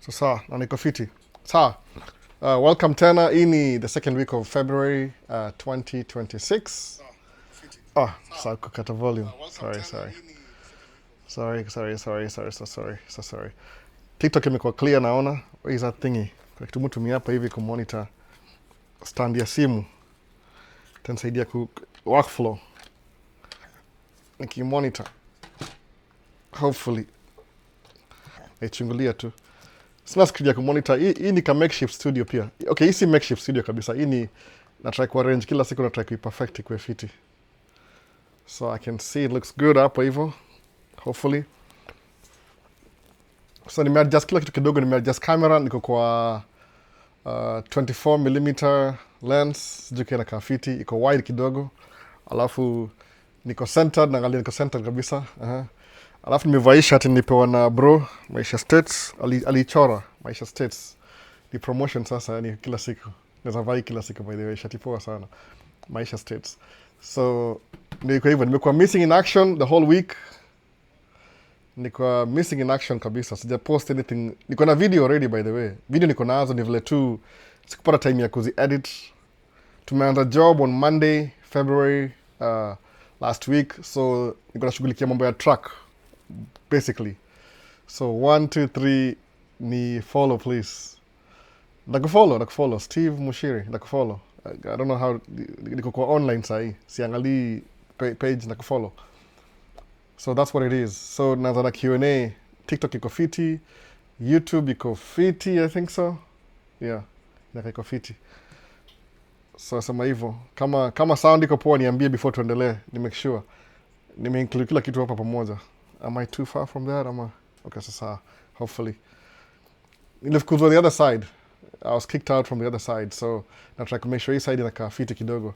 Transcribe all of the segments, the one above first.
So sawa, na niko fiti. Sawa. Welcome tena. Hii ni the second week of February 2026. Oh, sawa kukata volume. Sorry. TikTok imekuwa clear naona. What is that thingy? Kwa kitu mtu hapa hivi kumonitor stand ya simu. Itanisaidia ku workflow. Nikimonitor. Hopefully. Naichungulia tu. Sina screen ya kumonitor. Hii ni ka makeshift studio pia. Okay, hii si makeshift studio kabisa. Hii ni natry kuarrange kila siku, natry kuiperfect ikuwe fiti. So I can see it looks good hapo hivyo. Hopefully. So nimeadjust kila kitu kidogo, nimeadjust camera, niko kwa 24mm lens, sijui kina kaa fiti, iko wide kidogo. Alafu niko centered, naangalia niko centered kabisa. Alafu nimevaisha ati nipewa na bro Maisha States, alichora Maisha States. Ni promotion sasa, yani kila siku. Naweza vai kila siku by the way, shati poa sana. Maisha States. So niko hivyo, nimekuwa missing in action the whole week. Niko missing in action kabisa. Sija post anything. Niko na video already by the way. Video niko nazo ni vile tu sikupata time ya kuzi edit. Tumeanza job on Monday, February last week. So niko nashughulikia mambo ya track basically. So 1 2 3 ni follow please. Nakufollow Steve Mushiri, nakufollow. I don't know how niko kwa online sahi. Siangalii page nakufollow. So that's what it is. So naanza na Q&A. TikTok iko fiti, YouTube iko fiti, I think so. Yeah, iko fiti. So sema hivyo. Kama sound iko poa niambie before tuendelee. Ni make sure. Nimeinclude kila kitu hapa pamoja. Am I too far from that? Okay, sasa hopefully. Nilifukuzwa the other side. I was kicked out from the other side. So na try to make sure hii side inakaa fiti kidogo.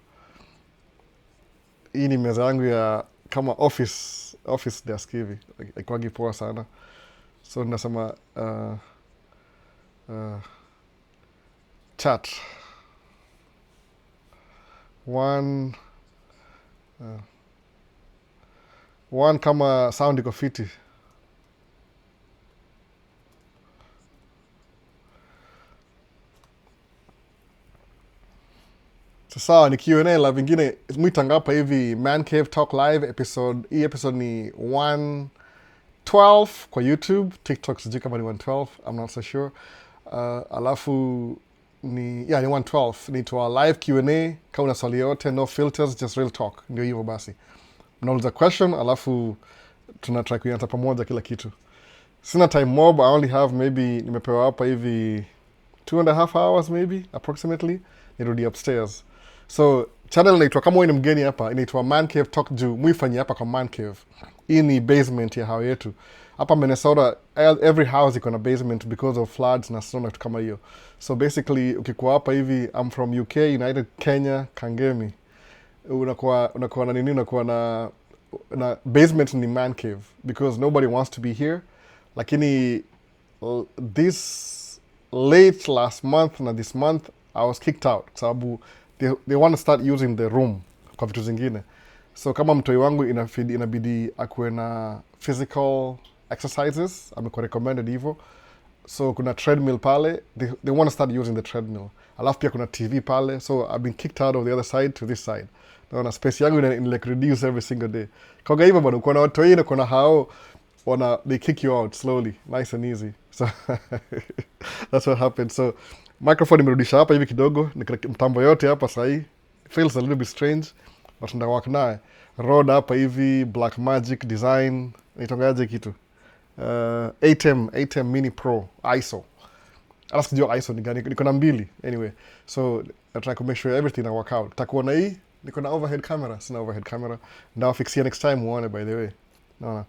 Hii ni meza yangu ya kama office desk hivi. Ikwagi poa sana. So nasema chat. One kama sound iko fiti. Sasa ni Q&A la vingine mwitanga hapa hivi Man Cave Talk Live episode. Hii episode ni 112 kwa YouTube. TikTok sijui kama ni 112, I'm not so sure. Alafu ni 112. Ni tuwa live Q&A. Kama una swali yote, no filters, just real talk. Ndio hivyo basi. Mnauliza question, alafu tunatry kuianza pamoja kila kitu. Sina time mob, I only have maybe, nimepewa hapa hivi 2.5 hours maybe, approximately. Nirudi upstairs. So, channel inaitwa, kama wewe ni mgeni hapa, inaitwa Man Cave Talk juu. Muifanyia hapa kwa Man Cave. Hii ni basement ya hao yetu. Hapa Minnesota, every house iko na basement because of floods na snow na kitu kama hiyo. So basically, ukikuwa hapa hivi, I'm from UK, United Kenya, Kangemi. Unakuwa na nini, unakuwa na basement ni Man Cave because nobody wants to be here. Lakini this late last month na this month I was kicked out sababu they want to start using the room kwa vitu zingine. So kama mtoi wangu inabidi akuwe na physical exercises, amekuwa recommended hivyo. So kuna treadmill pale, they want to start using the treadmill. Alafu pia kuna TV pale, so I've been kicked out of the other side to this side. Naona space yangu in like reduce every single day. Kwa hivyo bado kuna watu wengine, kuna hao they kick you out slowly, nice and easy. So that's what happened. So microphone imerudisha hapa hivi kidogo, mtambo yote hapa sahi. Feels a little bit strange, but ndawak naye. Rod hapa hivi, Black Magic design, nitongaje kitu. 8M Mini Pro ISO. Ala sikujua ISO ni gani, niko na mbili. Anyway, so I try to make sure everything na work out. Takuwa na hii, niko na overhead camera, sina overhead camera. Ndawa fixia next time uone by the way. Naona.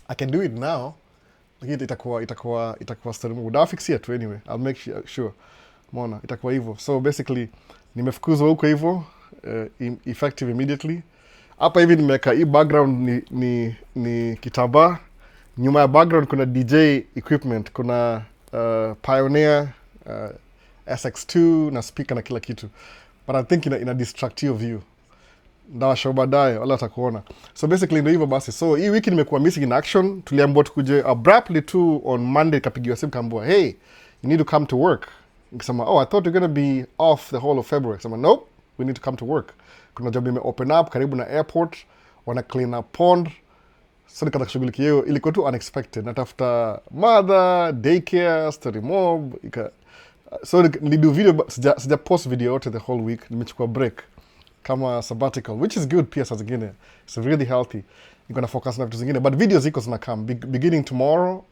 I can do it now. Lakini itakuwa story mungu. Ndawa fixia tu anyway. I'll make sure. Mona, itakuwa hivyo. So basically, nimefukuzwa huko hivyo, effective immediately. Hapa hivi nimeweka hii background ni kitambaa. Nyuma ya background kuna DJ equipment, kuna Pioneer, SX2 na speaker na kila kitu. But I think ina distract your view. ndawashow baadaye wala watakuona. So basically ndio hivyo basi. So hii wiki nimekuwa missing in action. Tuliambiwa tukuje abruptly tu on Monday, kapigiwa simu kaambiwa, hey, you need to come to work. Nikasema, oh, I thought you're going to be off the whole of February. Nikasema, nope, we need to come to work. Kuna job ime open up karibu na airport, wana clean up pond. So nikataka kushughulikia hiyo, ilikuwa tu unexpected. Natafuta mother, daycare, story mob. So nilido video, sija post video yote the whole week. Nimechukua break kama sabbatical, which is good pia saa zingine. It's really healthy. Niko na focus na vitu zingine, but video ziko zina come. Beginning tomorrow,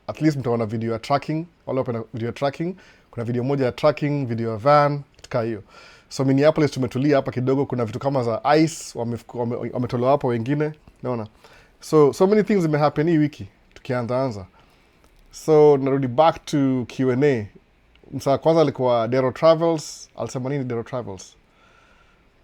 at least mtaona video ya tracking. Wala wapenda video ya tracking. Kuna video moja ya tracking, video ya van, kitu hiyo. So Minneapolis tumetulia hapa kidogo, kuna vitu kama za ice, wametolewa hapo wengine, naona. So many things zimehappen hii wiki, tukianza. So narudi back to Q&A. Msa kwanza alikuwa Dero Travels, alisema nini Dero Travels?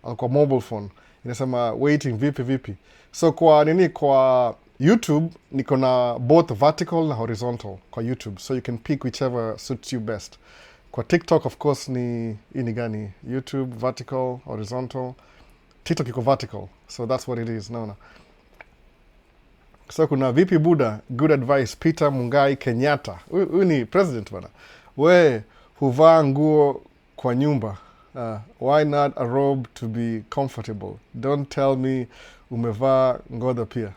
Alikuwa mobile phone. Inasema waiting vipi. So kwa YouTube, niko na both vertical na horizontal kwa YouTube. So you can pick whichever suits you best. Kwa TikTok, of course, hii ni gani? YouTube, vertical, horizontal. TikTok iko vertical. So that's what it is. Naona. So kuna vipi Buddha, good advice, Peter Mungai Kenyatta. Huyu ni president bana. We huvaa nguo kwa nyumba. Why not a robe to be comfortable? Don't tell me umevaa ngodha pia.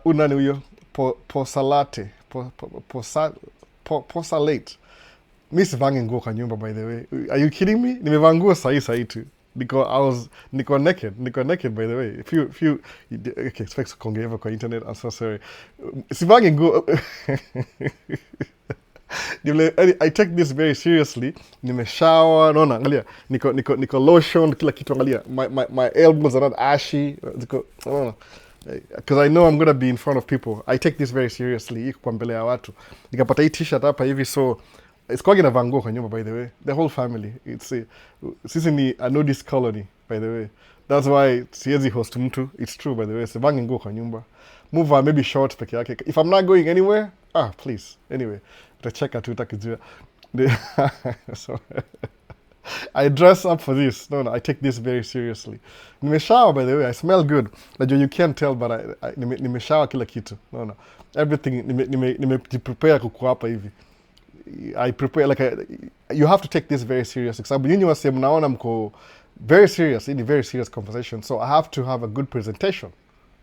Unani huyo? Posalate. Posalate. Mi sivangi nguo kwa nyumba, by the way. Are you kidding me? Nimevaa nguo sahi tu. Niko naked, by the way. If you okay, expect kuongea hivyo kwa internet, I'm so sorry. Sivangi nguo. I take this very seriously. Nimeshower, naona, angalia. Niko lotion, kila kitu, angalia. My elbows are not ashy. Because I know I'm going to be in front of people. I take this very seriously. Iko kwa mbele ya watu. Nikapata hii t-shirt hapa hivi, so it's kwa gina vango kwa nyumba, by the way. The whole family. Sisi ni a nudist colony, by the way. That's why siezi host mtu. It's true, by the way. Sivangi nguo kwa nyumba. Move maybe short peke yake. If I'm not going anywhere, please. Anyway, utacheka tu utakijua. So I dress up for this. No, I take this very seriously. Nimeshower, by the way. I smell good. Najua you can't tell, but nimeshower kila kitu. No. Everything, prepare kuku hapa hivi. I prepare, you have to take this very seriously. Kwa sababu nyinyi wase mnaona mko very serious, in a very serious conversation. So I have to have a good presentation.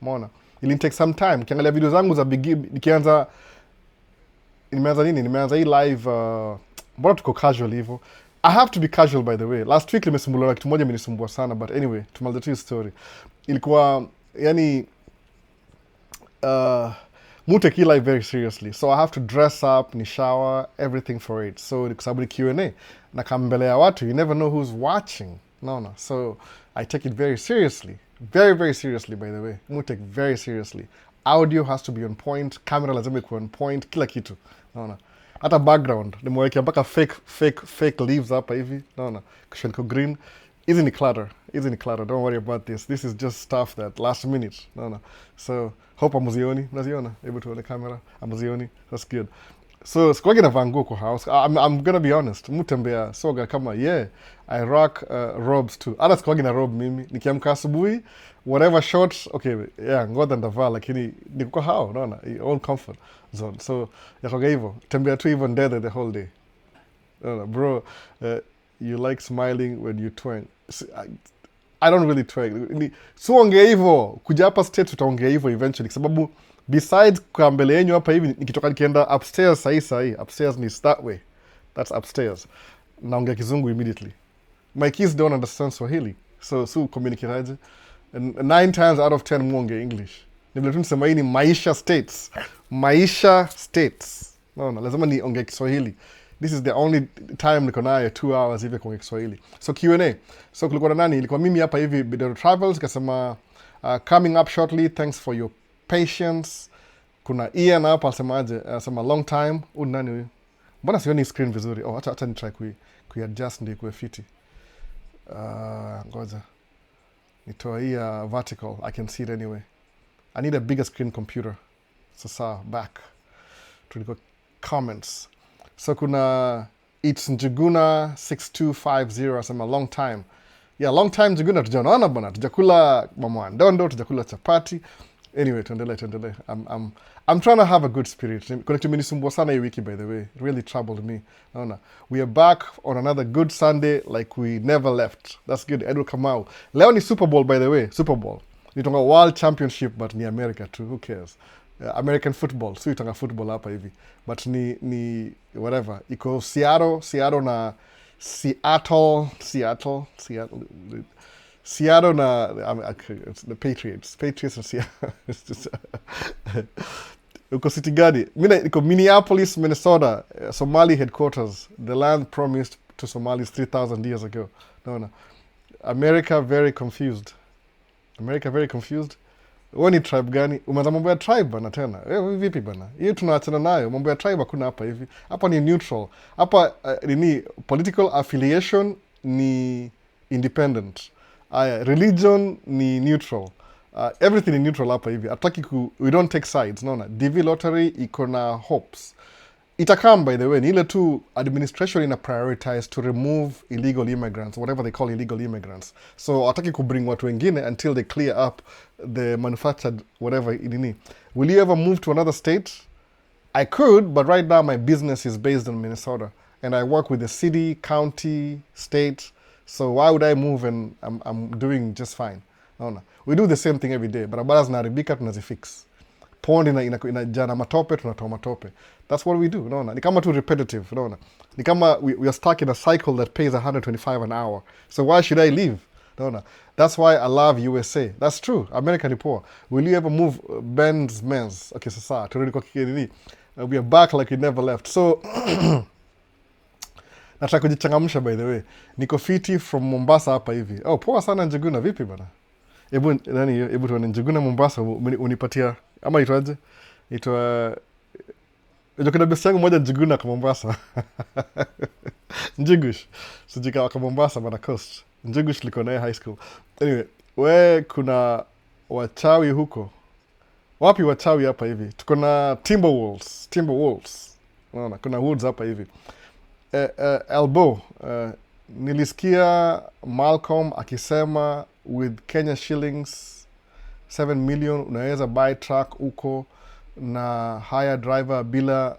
Mona. It'll take some time. Kiangalia video zangu za nikianza nimeanza hii live, mbona tuko casual hivyo. I have to be casual, by the way. Last week nimesumbuliwa na kitu moja imenisumbua sana, but anyway, tumalize tu story. Ilikuwa, yani, take hii live very seriously. So I have to dress up, ni shower, everything for it. So kwa sababu ni Q&A, na kama mbele ya watu, you never know who's watching. No. So I take it very seriously. Very, very seriously, by the way. Take very seriously. Audio has to be on point. Camera lazima ikuwe on point. Kila kitu. No. Hata background. Nimewekea mpaka fake leaves hapa hivi. No. Kushenko green. Hizi ni clutter. Don't worry about this. This is just stuff that last minute. No. So, hope amuzioni. Naziona. Able to on the camera. Amuzioni. That's good. So, sikuwagi na vangu kwa house. I'm gonna be honest. Mutembea soga kama, yeah, I rock robes too. Hata sikuwagi na robe mimi. Nikiamka asubuhi, whatever shorts, okay, yeah, ngoja ndavaa, lakini niko kwa hao, unaona, all comfort zone. So, yakoga hivyo. Tembea tu hivyo ndede the whole day. Bro, you like smiling when you twang. I don't really twang. So ongea hivyo. Kuja hapa state tutaongea hivyo eventually. Kwa sababu besides kwa mbele yenyu hapa hivi, nikitoka nikienda upstairs sahi. Upstairs ni that way. That's upstairs. Naongea kizungu immediately. My kids don't understand Swahili. So communicate aje. And 9 times out of 10 muongea English. Ni vile tu nisema hii ni Maisha States. Maisha States. No, lazima ni ongea Kiswahili. This is the only time niko nayo 2 hours hivi kwa Kiswahili. So Q&A. So kulikuwa na nani? Ilikuwa mimi hapa hivi Bidero Travels kasema coming up shortly. Thanks for your patience. Kuna Ian hapa asema long time. Huyu nani huyu? Mbona sioni screen vizuri? Acha ni try kuadjust ndio ikuwe fiti. Ngoja. Nitoa hii vertical. I can see it anyway. I need a bigger screen computer. Sasa back. Tuliko comments. So kuna It's Njuguna 6250 asema long time. Yeah, long time Njuguna tujaonana bana. Tujakula mama ndondo, tujakula chapati. Anyway, tuendelee. I'm trying to have a good spirit. Kuna kitu imenisumbua sana hii wiki, by the way. It really troubled me. Naona. We are back on another good Sunday like we never left. That's good. Edward Kamau. Leo ni Super Bowl, by the way. Super Bowl. Nitonga World Championship, but ni America too. Who cares? American football. So itonga football hapa hivi. But ni whatever. Iko Seattle na Seattle na the Patriots na Seattle. It's just, uko city gani? Mina iko Minneapolis, Minnesota, Somali headquarters, the land promised to Somalis 3,000 years ago. No. America very confused. Wewe ni tribe gani? Umeanza mambo ya tribe bana tena. Vipi bana? Hiyo tunaachana nayo. Mambo ya tribe hakuna hapa hivi. Hapa ni neutral. Hapa ni political affiliation ni independent. Religion ni neutral. Everything is neutral hapa hivi. We don't take sides. Naona. DV lottery iko na hopes. Itakam, by the way, ni ile tu administration ina prioritize to remove illegal immigrants, whatever they call illegal immigrants. So ataki kubring watu wengine until they clear up the manufactured whatever inini. Will you ever move to another state? I could, but right now my business is based in Minnesota and I work with the city, county, state. So why would I move and I'm doing just fine? No. We do the same thing every day. Barabara zinaharibika tunazifix. Pond inajaa na matope, tunatoa matope. That's what we do, unaona. Ni kama tu repetitive, unaona. Ni kama we are stuck in a cycle that pays 125 an hour. So why should I leave? Unaona. That's why I love USA. That's true. America ni poor. Will you ever move Ben's Men's? Okay, sasa, turudi kwa kikini. We are back like we never left. So, nataka kujichangamsha, by the way. Niko fiti from Mombasa hapa hivi. Oh, poa sana Njuguna, vipi bana? Ebu tuone Njuguna Mombasa unipatia ama itwaje? Kuna besi yangu moja Njuguna kwa Mombasa. Njugush. Sijika kwa Mombasa bana coast. Njugush liko naye high school. Anyway, kuna wachawi huko. Wapi wachawi hapa hivi? Tuko na Timberwolves. Unaona, kuna Woods hapa hivi. Elbow. Nilisikia Malcolm akisema with Kenya shillings 7 million unaweza buy truck huko na hire driver bila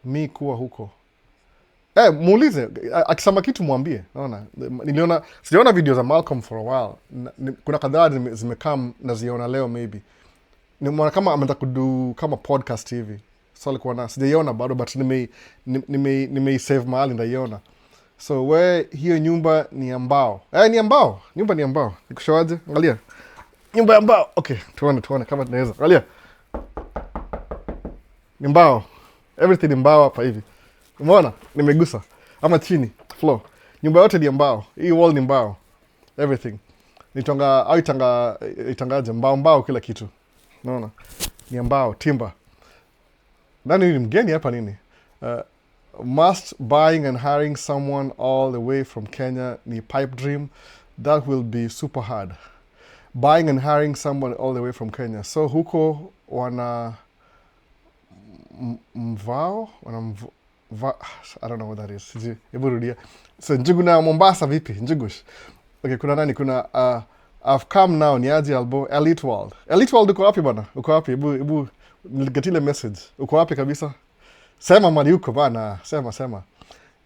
mi kuwa huko. Muulize, akisema kitu mwambie. Naona, sijaona video za Malcolm for a while. Kuna kadhaa zimekam naziona leo maybe. Nimeona kama ametaka kudu kama podcast hivi. So alikuwa na sijaiona bado but nimeisave mahali ndaiona. So hiyo nyumba ni ya mbao. Nyumba ni ya mbao. Nikushowaje? Angalia. Nyumba ya mbao. Okay, tuone kama tunaweza. Angalia. Ni mbao. Everything ni mbao hapa hivi. Umeona? Nimegusa. Ama chini, floor. Nyumba yote ni ya mbao. Hii wall ni mbao. Everything. Itangaje mbao kila kitu. Unaona? Ni ya mbao, timber. Nani ni mgeni hapa nini? Must buying and hiring someone all the way from Kenya ni pipe dream. That will be super hard. Buying and hiring someone all the way from Kenya. So huko wana mvao? I don't know what that is. Hebu rudia. So Njuguna Mombasa vipi? Njugush. Okay, kuna nani? Kuna I've come now ni aje Albo Elite World. Elite World uko wapi bana? Uko wapi? Hebu nilikatile message. Uko wapi kabisa? Sema mali uko bana. Sema.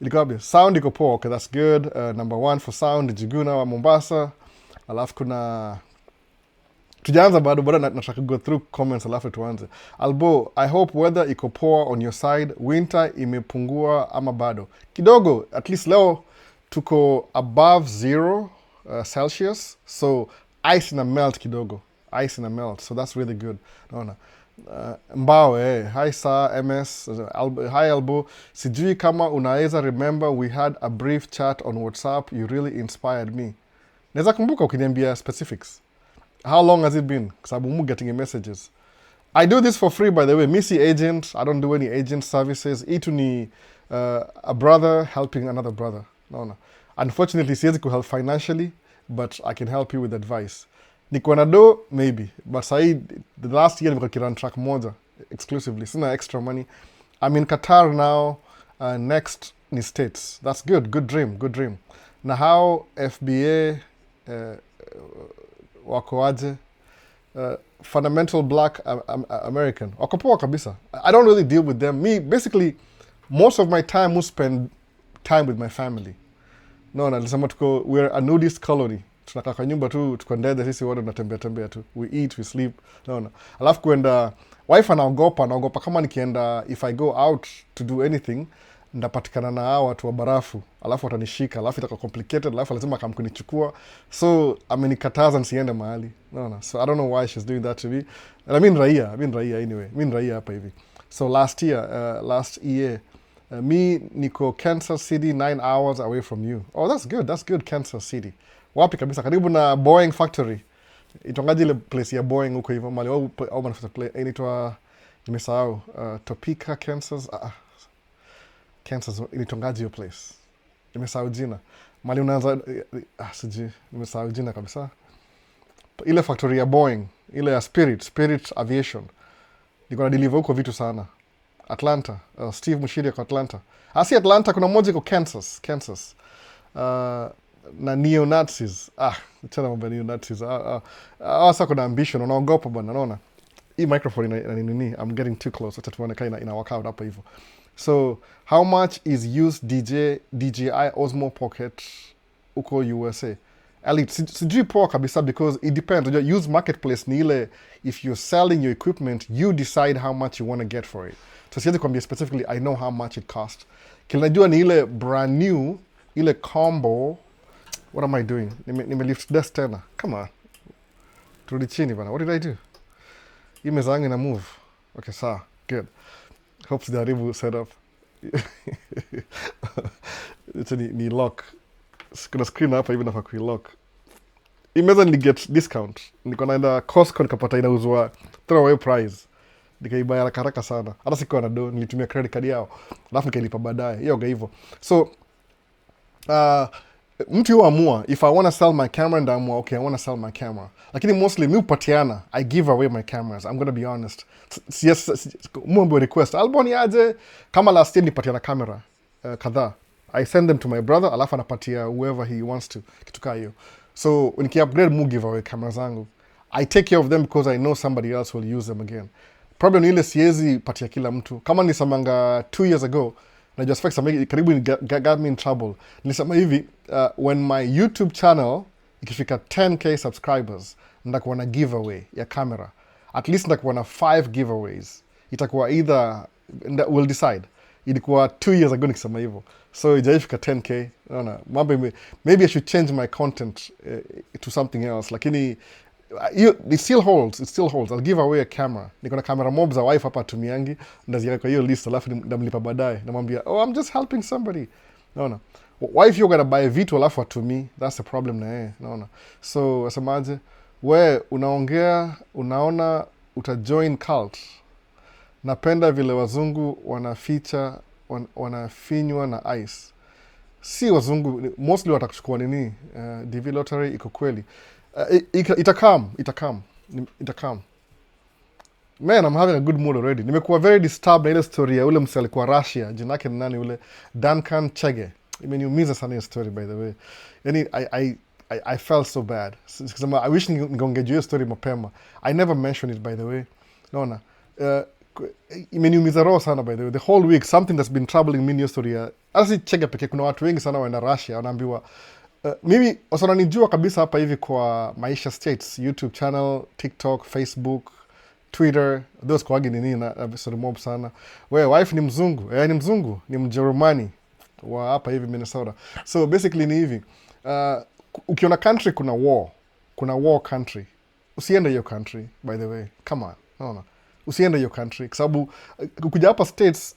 Iliko wapi? Sound iko poa. Okay, that's good. Number 1 for sound Njuguna wa Mombasa. Alafu kuna tujaanza bado nataka go through comments alafu tuanze. Albo, I hope weather iko poa on your side. Winter imepungua ama bado? Kidogo, at least leo tuko above 0 Celsius. So ice na melt kidogo. So that's really good. Naona. Mbao, hi sir, MS, hi Albo. Sijui kama unaweza remember we had a brief chat on WhatsApp. You really inspired me. Naweza kumbuka ukiniambia specifics. How long has it been? Because I'm getting your messages. I do this for free, by the way. Missy agent. I don't do any agent services. Itu ni a brother helping another brother. No. Unfortunately, siwezi kuhelp financially, but I can help you with advice. Niko na do, maybe. But the last year, nimekuwa kirun track moja exclusively. Sina extra money. I'm in Qatar now. Next ni States. That's good dream. Na how FBA wako aje? Fundamental black American. Wako poa kabisa. I don't really deal with them. Me, basically, most of my time will spend time with my family. No, nalisema we're a nudist colony. Tunakaa kwa nyumba tu, tuko ndede sisi wote tunatembea tu. We eat, we sleep. No. Alafu kuenda, wife anaogopa kama nikienda, if I go out to do anything, ndapatikana na hao watu wa barafu, alafu watanishika, alafu itakuwa complicated, alafu lazima kama kunichukua. So amenikataza nisiende mahali. No. So I don't know why she's doing that to me. And I mean raia anyway. I mean raia hapa hivi. So last year, me niko Kansas City, 9 hours away from you. Oh, that's good, Kansas City. Wapi kabisa, karibu na Boeing factory. Itongaji ile place ya Boeing huko hivyo, mali au manufacture place. Inaitwa, nimesahau, Topeka, Kansas. Kansas, initongaji hiyo place. Nimesahau jina. Mali unaanza, sijui, nimesahau jina kabisa. Ile factory ya Boeing, ile ya Spirit Aviation. Niko na deliver huko vitu sana. Atlanta, Steve Mushiri kwa Atlanta. Si Atlanta, kuna moja kwa Kansas. Na neo-Nazis. Tena mambo ya neo-Nazis. Sasa kuna ambition, unaogopa bwana, unaona. Hii microphone ina I'm getting too close. Acha tuone kama ina work out hapa hivyo. So, how much is used DJI Osmo Pocket uko USA? Sijui poa kabisa because it depends. Use marketplace ni ile, if you're selling your equipment, you decide how much you want to get for it. So siwezi kuambia specifically, I know how much it cost. Kila najua ni ile brand new, ile combo. What am I doing? Nime lift desk tena. Come on. Turudi chini bana. What did I do? Hii meza yangu ina move. Okay, sawa. Good. Hope sijaribu setup. It's ni lock. Kuna screen hapa hivi nafaa kui-lock. Hii meza niliget discount. Niko naenda Costco nikapata inauzwa throwaway price. Nikaibuy haraka sana. Hata sikuwa na do, nilitumia credit card yao. Alafu nikailipa baadaye. Hiyo hivyo. So mtu huamua, if I want to sell my camera, ndaamua, okay, I want to sell my camera. Lakini mostly mi upatiana, I give away my cameras. I'm going to be honest. Mwambo request. Alboni aje, kama last year nipatiana camera kadhaa. I send them to my brother, alafu anapatia whoever he wants to. Kituka hiyo. So, niki-upgrade mu give away cameras zangu. I take care of them because I know somebody else will use them again. Problem ni ile siezi patia kila mtu. Kama nisamanga 2 years ago, na just fact karibu got me in trouble. Nilisema hivi, when my YouTube channel ikifika 10k subscribers, ndakuwa na giveaway ya camera. At least ndakuwa na 5 giveaways. Itakuwa either, we'll decide. Ilikuwa 2 years ago nikisema hivyo. So ijaifika 10k. Maybe I should change my content to something else. Lakini it still holds. I'll give away a camera. Niko na camera mob za wife hapa tumiangi, ndaziweka kwa hiyo list, alafu ndamlipa baadaye. Namwambia, I'm just helping somebody. Naona. Wife you're gonna buy vitu alafu atumi. That's the problem na yeye. Naona. So asemaje, unaongea, unaona utajoin cult. Napenda vile wazungu wanafinywa na ice. Si wazungu, mostly watakuchukua nini? DV lottery iko kweli. Itakam. Man, I'm having a good mood already. Nimekuwa very disturbed na ile story ya ule mse alikuwa Russia. Jina yake ni nani ule? Duncan Chege. Imeniumiza sana hiyo story, by the way. Yani, I felt so bad. I wish ningongejua hiyo story mapema. I never mentioned it, by the way. Naona. Imeniumiza roho sana, by the way. The whole week, something that's been troubling me in hiyo story ya. Hata si Chege pekee, kuna watu wengi sana waenda Russia, wanaambiwa mimi wasananijua kabisa hapa hivi kwa Maisha States, YouTube channel, TikTok, Facebook, Twitter, those kwa nini na story mob sana. Wife ni mzungu, ni mzungu, ni Mjerumani wa hapa hivi Minnesota. So basically ni hivi, ukiona country kuna war country. Usiende hiyo country, by the way. Come on, no. Usiende hiyo country kwa sababu ukija hapa States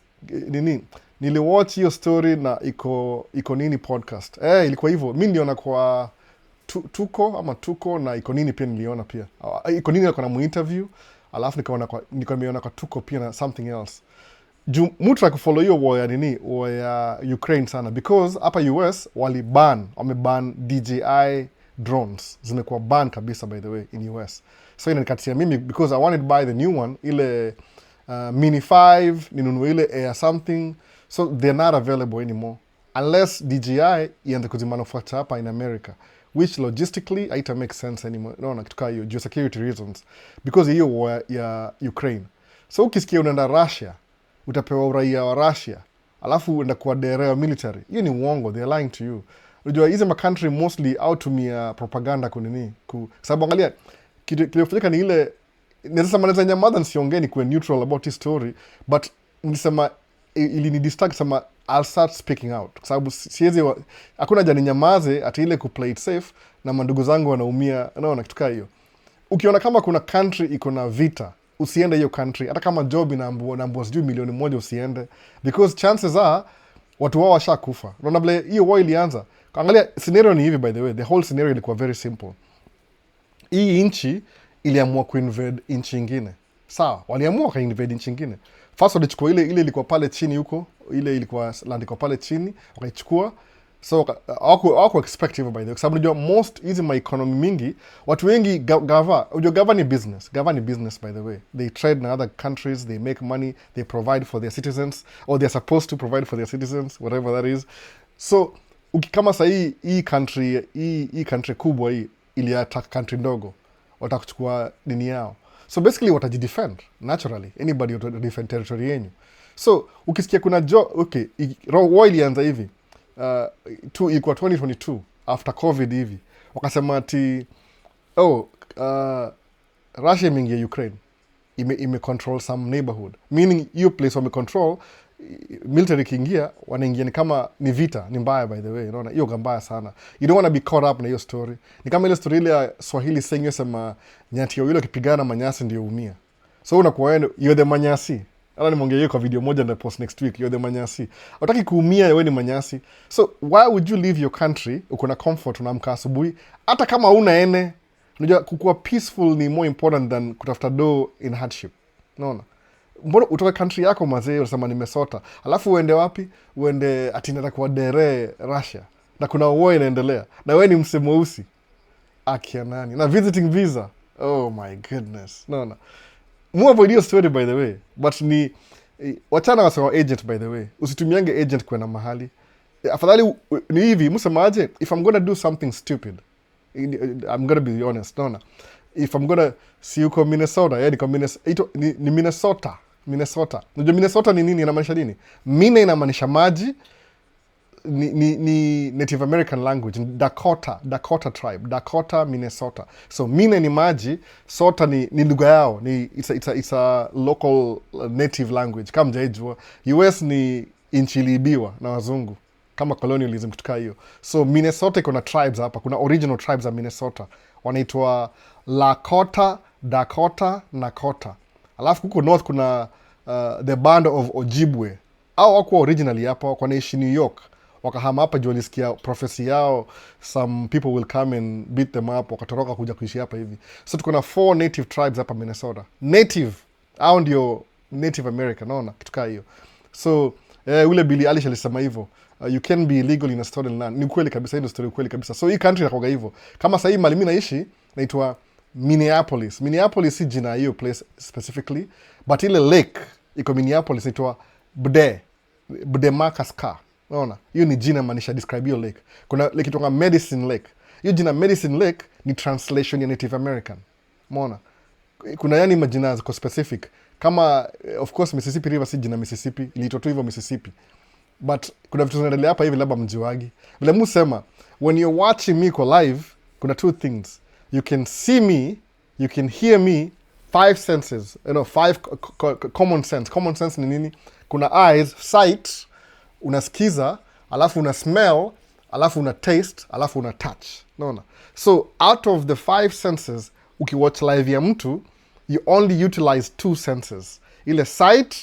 niliwatch hiyo story na iko nini podcast. Ilikuwa hivyo. Mimi niliona kwa tuko na iko nini pia niliona pia. Iko nini alikuwa na mu-interview, alafu nimeona kwa tuko pia na something else. Mutra kufollow hiyo war ya Ukraine sana because hapa US wameban DJI drones. Zimekuwa ban kabisa, by the way, in US. So inanikatia mimi because I wanted to buy the new one, ile Mini 5, ninunue ile Air something. So they're not available anymore. unless DJI ianze kuzimanufacture hapa in America, which logistically haita make sense anymore. Naona kitu kaa hiyo due security reasons, because hiyo war ya Ukraine. So ukisikia unaenda Russia, utapewa uraia wa Russia, alafu uenda kuwa dere wa military, hiyo ni uongo, they are lying to you. Unajua hizi country mostly tumia propaganda kunini sababu angalia kilifanyika ni ile, naweza nyamaza nisiongee ni kuwe neutral about this story, but nilisema ili ni distract, sema I'll start speaking out kwa sababu siwezi, hakuna jani nyamaze ati ile kuplay it safe na mandugu zangu wanaumia. Naona kitu kaa hiyo. Ukiona kama kuna country iko na vita, usiende hiyo country, hata kama job inaambua sijui 1,000,000 usiende, because chances are watu wao washakufa. Unaona vile hiyo war ilianza. Angalia scenario ni hivi, by the way, the whole scenario ilikuwa very simple. Hii nchi iliamua kuinvade nchi ingine. Sawa, waliamua kainvade nchi ingine. First walichukua ile ilikuwa pale chini huko, ile ilikuwa land iko pale chini, wakaichukua. So hawaku expect hivyo by the way, kwa sababu unajua most hizi my economy mingi, watu wengi unajua ni business. Gava ni business by the way. They trade in other countries, they make money, they provide for their citizens, or they're supposed to provide for their citizens, whatever that is. So kama sahii hii country kubwa hii ili attack country ndogo, watakuchukua nini yao. So basically watajidefend naturally, anybody defend territory yenyu. So ukisikia kuna okay, war ilianza hivi ilikuwa 2022 after covid hivi, wakasema ati Russia imeingia Ukraine, ime control some neighborhood, meaning hiyo place wame control, military kiingia wanaingia ni kama ni vita. Ni mbaya by the way, unaona hiyo mbaya sana. You don't want to be caught up na hiyo story. Ni kama ile story ile ya Swahili saying sema nyati yule akipigana manyasi ndio umia. So unakuwa you're the manyasi. Ala nimeongea hiyo kwa video moja na post next week, you're the manyasi. Hutaki kuumia, wewe ni manyasi. So why would you leave your country? Uko na comfort, unaamka asubuhi hata kama una ene. Unajua kukuwa peaceful ni more important than kutafuta do in hardship. Unaona? Mbona utoka country yako mazee unasema nimesota, alafu uende wapi? Uende atinata kwa dere Russia na kuna war inaendelea na wewe ni msemo mweusi akia nani na visiting visa. Oh my goodness. No. More avoid your story by the way, but ni wachana wasema agent by the way. Usitumiange agent kwenda mahali. Afadhali ni hivi, msemaje, if I'm gonna do something stupid, I'm gonna be honest. No. If I'm gonna see uko Minnesota, yani kwa ni Minnesota. Unajua Minnesota ni nini, inamaanisha nini? Mine inamaanisha maji, ni Native American language, Dakota tribe, Dakota, Minnesota. So mine ni maji, sota ni lugha yao, it's a local native language. Kama mjaijua, US ni nchi iliibiwa na wazungu kama colonialism kutuka hiyo. So Minnesota iko na tribes hapa, kuna original tribes za Minnesota. Wanaitwa Lakota, Dakota, Nakota. Alafu huko north kuna the band of Ojibwe. Au wako originally hapa, wanaishi New York. Wakahama hapa juu walisikia prophecy yao, some people will come and beat them up, wakatoroka kuja kuishi hapa hivi. So tuko na 4 native tribes hapa Minnesota. Native, au ndio Native American, naona kitu kaa hiyo. So ule Billy Eilish alisema hivyo, you can be illegal in a stolen land. Ni kweli kabisa, hiyo story kweli kabisa. So hii country inakuwa hivyo. Kama sasa hii mali mimi naishi naitwa Minneapolis. Minneapolis si jina hiyo place specifically, but ile lake iko Minneapolis inaitwa Bdemakaska. Unaona? Hiyo ni jina maanisha describe hiyo lake. Kuna lake itoka Medicine Lake. Hiyo jina Medicine Lake ni translation ya Native American. Umeona? Kuna yani majina ziko specific. Kama of course Mississippi River si jina Mississippi, iliitwa tu hivyo Mississippi. But kuna vitu zinaendelea hapa hivi labda mjiwagi. Vile musema, when you're watching me kwa live, kuna 2 things. You can see me, you can hear me, 5 senses. 5 common sense. Common sense ni nini? Kuna eyes, sight, unasikiza, alafu una smell, alafu una taste, alafu una touch. Naona? So out of the 5 senses, ukiwatch live ya mtu, you only utilize 2 senses. Ile sight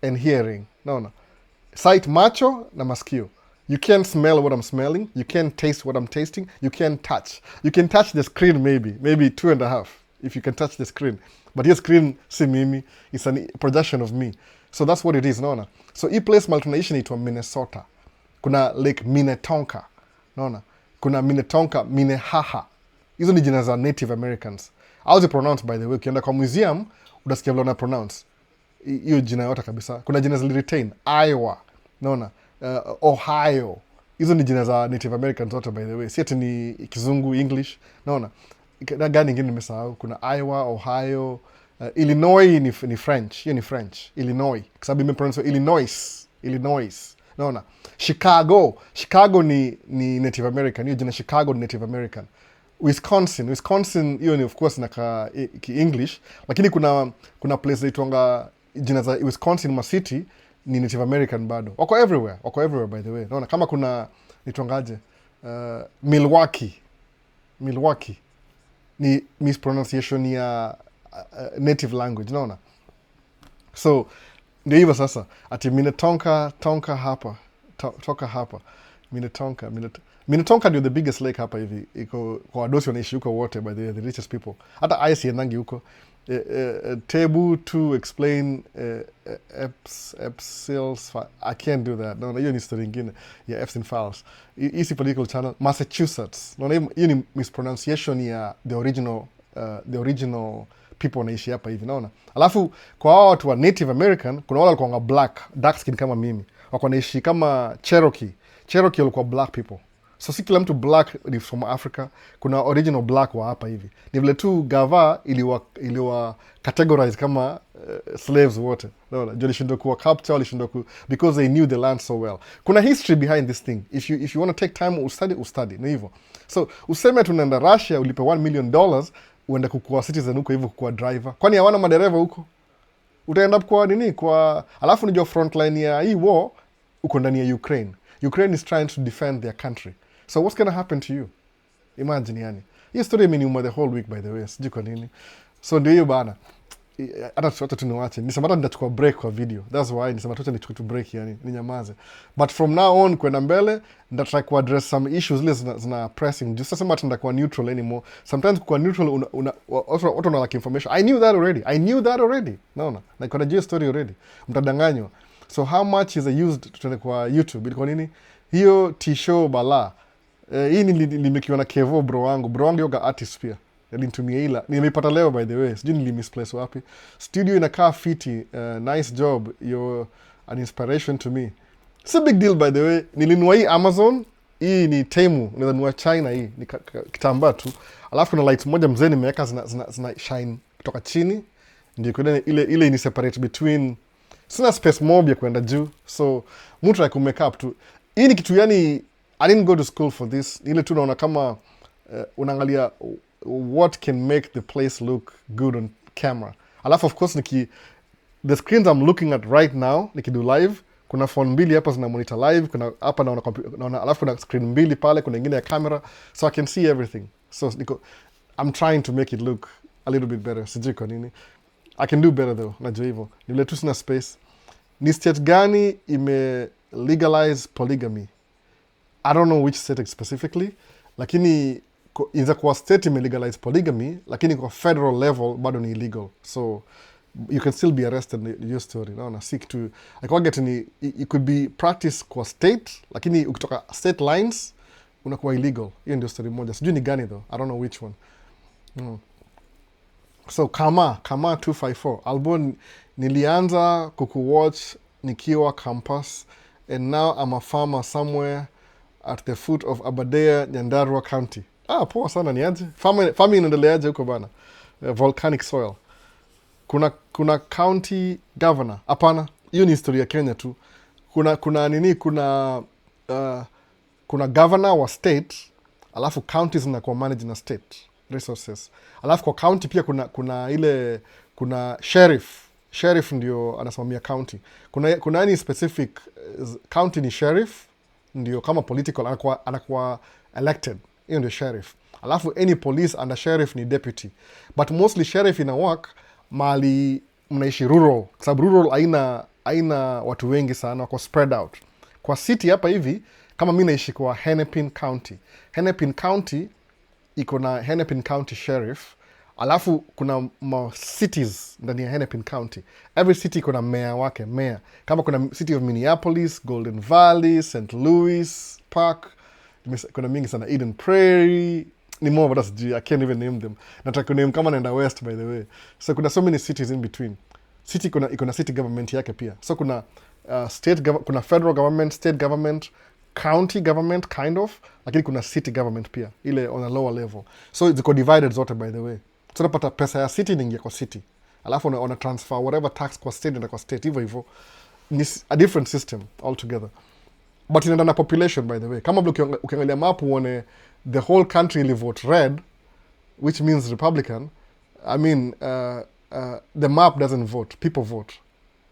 and hearing. Naona? Sight, macho na masikio. You can't smell what I'm smelling. You can't taste what I'm tasting. You can't touch. You can touch the screen maybe 2.5 if you can touch the screen. But your screen si mimi, it's a projection of me. So that's what it is, naona. So hii place mal tunaishi inaitwa Minnesota. Kuna Lake Minnetonka, naona. Kuna Minnetonka, Minnehaha. Hizo ni jina za Native Americans. How's it pronounced by the way? Ukienda kwa museum, utasikia vile wana pronounce hiyo jina yote kabisa. Kuna jina zili retain, Iowa, naona, Ohio, hizo ni jina za Native Americans zote by the way, si ati ni Kizungu, English, naona gani ingine nimesahau. Kuna Iowa, Ohio, Illinois ni French, hiyo ni French, Illinois kwa sababu imepronounce Illinois, naona. Chicago ni Native American, hiyo jina Chicago ni Native American. Wisconsin hiyo ni of course na English, lakini kuna place zaitwanga jina za Wisconsin ma city ni Native American bado. Wako everywhere by the way. Naona kama kuna nitwangaje Milwaukee ni mispronunciation ya native language, naona. So ndio hivyo sasa, ati Minnetonka hapa Minnetonka ndio the biggest lake hapa hivi, iko kwa wadosi wanaishi huko wote by the richest people. Hata ice yenangi huko. Table to explain Epsil's I can't do that. No, hiyo ni story ingine ya Epstein Files. Easy political channel Massachusetts. No, hiyo ni mispronunciation ya the original people wanaishi hapa hivi, naona. Alafu kwa hao watu wa Native American kuna wale walikuwa black, dark skin kama mimi. Wako naishi kama Cherokee walikuwa black people. So si kila mtu black ni from Africa, kuna original black wa hapa hivi. Ni vile tu gava iliwa categorize kama slaves wote. No, walishindwa kuwa capture, because they knew the land so well. Kuna history behind this thing. If you want to take time ustudy, ni hivyo. So useme tunaenda Russia ulipe $1 million uende kukua citizen huko hivyo kukua driver. Kwani hawana madereva huko? Utaenda kwa nini? Alafu nijua frontline ya hii war uko ndani ya Ukraine. Ukraine is trying to defend their country. So what's going to happen to you? Imagine yani. Hii story imeniuma the whole week by the way. Sijui kwa nini. So ndio hiyo bana. Hata tuniwache. Nisema hata nitachukua break kwa video. That's why nisema tu nichukue break yani. Ninyamaze. But from now on kwenda mbele nitatry ku address some issues zile zina pressing. Just sasa mata ndakuwa neutral anymore. Sometimes kwa neutral watu wana like information. I knew that already. Naona. Na kuna hiyo story already. Mtadanganywa. So how much is used tuende kwa YouTube? Ilikuwa nini? Hiyo T-show bala. Hii nimekiwa na Kevo bro wangu yoga artist pia. Alinitumia ila. Nimeipata leo by the way. Sijui nilimisplace wapi. Studio inakaa fiti. Nice job. You're an inspiration to me. It's a big deal by the way. Nilinunua hii Amazon. Hii ni Temu. Nilinunua China hii. Ni kitambaa tu. Alafu kuna lights moja mzee nimeweka zina shine kutoka chini. Ndio kuna ile ni separate between. Sina space mob ya kwenda juu. So mtu ya kumake up tu. Hii ni kitu yani I didn't go to school for this. Ile tu naona kama unaangalia what can make the place look good on camera. Alafu of course the screens I'm looking at right now nikidu live, kuna phone mbili hapa zina monitor live, kuna hapa naona alafu kuna screen mbili pale, kuna ingine ya camera, so I can see everything. So I'm trying to make it look a little bit better. Sijui kwa nini. I can do better though, najua hivyo. Ni vile tu sina space. Ni state gani ime legalize polygamy? I don't know which state specifically, lakini inza kwa state ime legalize polygamy, lakini kwa federal level bado ni illegal. So you can still be arrested in your story. Naona seek to it could be practice kwa state, lakini ukitoka state lines unakuwa illegal. Hiyo ndio story moja. Sijui ni gani though. I don't know which one. So Kama 254 album nilianza kukuwatch nikiwa campus, and now I'm a farmer somewhere at the foot of Aberdare, Nyandarua County. Poa sana ni aje? Farming inaendeleaje huko bana? Volcanic soil. Kuna county governor. Hapana, hiyo ni historia ya Kenya tu. Kuna governor wa state, alafu counties zinakuwa managed na state resources. Alafu kwa county pia kuna sheriff ndio anasimamia county. Kuna any specific county ni sheriff ndio kama political anakuwa elected. Hiyo ndio sheriff. Alafu any police under sheriff ni deputy. But mostly sheriff ina work mali mnaishi rural. Kwa sababu rural haina watu wengi sana, wako spread out. Kwa city hapa hivi kama mimi naishi kwa Hennepin County. Hennepin County iko na Hennepin County Sheriff. Alafu kuna cities ndani ya Hennepin County. Every city iko na mayor wake, mayor. Kama kuna city of Minneapolis, Golden Valley, St. Louis Park, kuna mingi sana, Eden Prairie, ni more but that's I can't even name them. Nataka name kama naenda west by the way. So kuna so many cities in between. City iko na city government yake pia. So kuna kuna federal government, state government, county government kind of, lakini kuna city government pia, ile on a lower level. So ziko divided zote by the way. So unapata pesa ya city inaingia kwa city, alafu una transfer whatever tax kwa state na kwa state, hivyo hivyo. Ni a different system altogether, but inaenda na population by the way. Kama vile ukiangalia map uone the whole country ili vote red, which means Republican. I mean the map doesn't vote, people vote.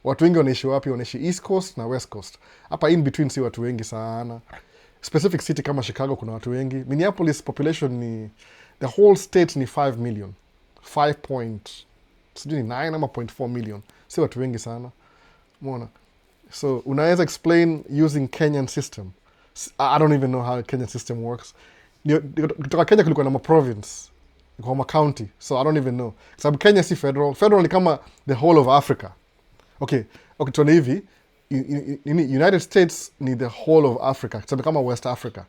Watu wengi wanaishi wapi? Wanaishi East Coast na West Coast. Hapa in between si watu wengi sana. Specific city kama Chicago kuna watu wengi. Minneapolis population ni, the whole state ni 5 million. 5 point, sijui ni 9 ama 0.4 million. Si watu wengi sana. Umeona? So unaweza explain using Kenyan system. I don't even know how Kenyan system works. Kutoka Kenya kulikuwa na ma province, kwa ma county. So I don't even know. Sababu Kenya si federal. Federal ni kama the whole of Africa. Okay, tuone hivi, United States ni the whole of Africa, tuseme kama West Africa.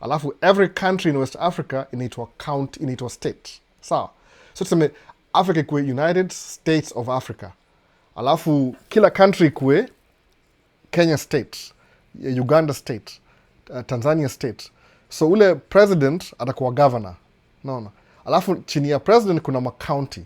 Alafu every country in West Africa inaitwa county, inaitwa state. Sawa? So tuseme Africa ikue United States of Africa. Alafu kila country ikue Kenya state, Uganda state, Tanzania state. So ule president atakuwa governor. Naona. Alafu chini ya president kuna ma-county.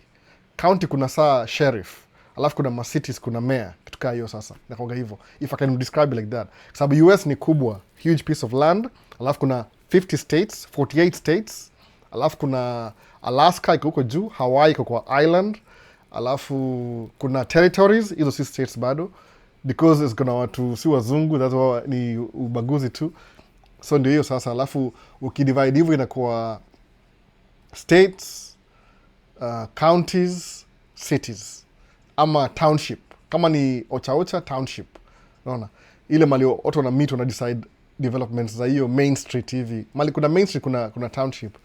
County kuna saa sheriff. Alafu kuna ma-cities, kuna mayor. Kitu kaa hiyo sasa. Nakuanga hivyo. If I can describe it like that. Sababu US ni kubwa. Huge piece of land. Alafu kuna 50 states, 48 states. Alafu kuna Alaska iko huko juu. Hawaii iko kwa island. Alafu kuna territories. Hizo si states bado. Because kuna watu si wazungu. That's why ni ubaguzi tu. So ndio hiyo sasa. Alafu ukidivide hivyo inakuwa states, counties, cities. Ama township. Kama ni Ocha township. Unaona? Ile mali watu wana meet, wana decide developments za hiyo Main Street hivi. Mali kuna Main Street, kuna township.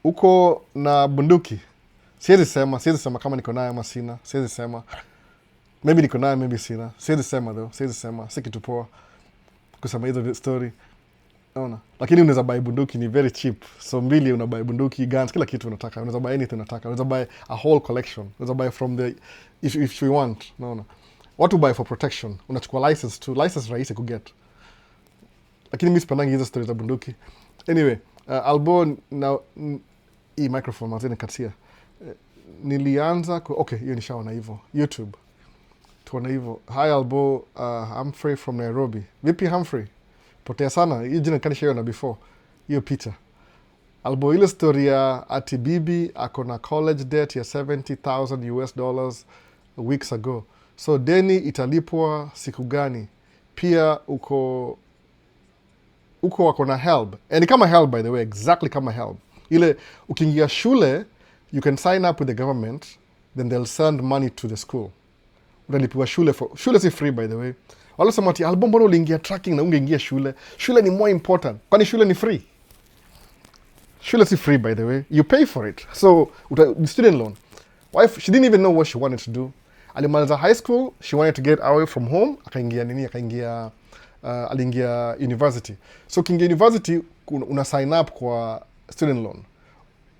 Uko na bunduki. Siwezi sema kama niko nayo ama sina. Siwezi sema. Maybe niko nayo, maybe sina. Siwezi sema though. Siwezi sema. Si kitu poa kusema hizo story. Unaona? Lakini unaweza buy bunduki, ni very cheap. So mbili unabuy bunduki, guns, kila kitu unataka. Unaweza buy anything unataka. Unaweza buy a whole collection. Unaweza buy from the, if you want. Unaona? What to buy for protection? Unachukua license tu. License rahisi kuget. Lakini mimi sipendangi hizo stories za bunduki. Anyway, Albo na hii microphone mazeni katia. Nilianza okay, hiyo nishaona hivyo. YouTube. Tuona hivyo. Hi Albo, Humphrey from Nairobi. Vipi Humphrey? Potea sana. Hii jina kanishaiona before. Hiyo picha. Albo, ile story ya ati bibi ako na college debt ya $70,000 US weeks ago. So deni italipwa siku gani? Pia uko wako na help. Ni kama help by the way, exactly kama help. Ile ukiingia shule, you can sign up with the government, then they'll send money to the school. Utalipiwa shule shule si free by the way. Wala sema ati Albo, mbona uliingia tracking na ungeingia shule? Shule ni more important. Kwani shule ni free? Shule si free by the way. You pay for it. So, student loan. Wife, she didn't even know what she wanted to do. Alimaliza high school, she wanted to get away from home. Aliingia university. So, ukiingia university, una sign up kwa student loan.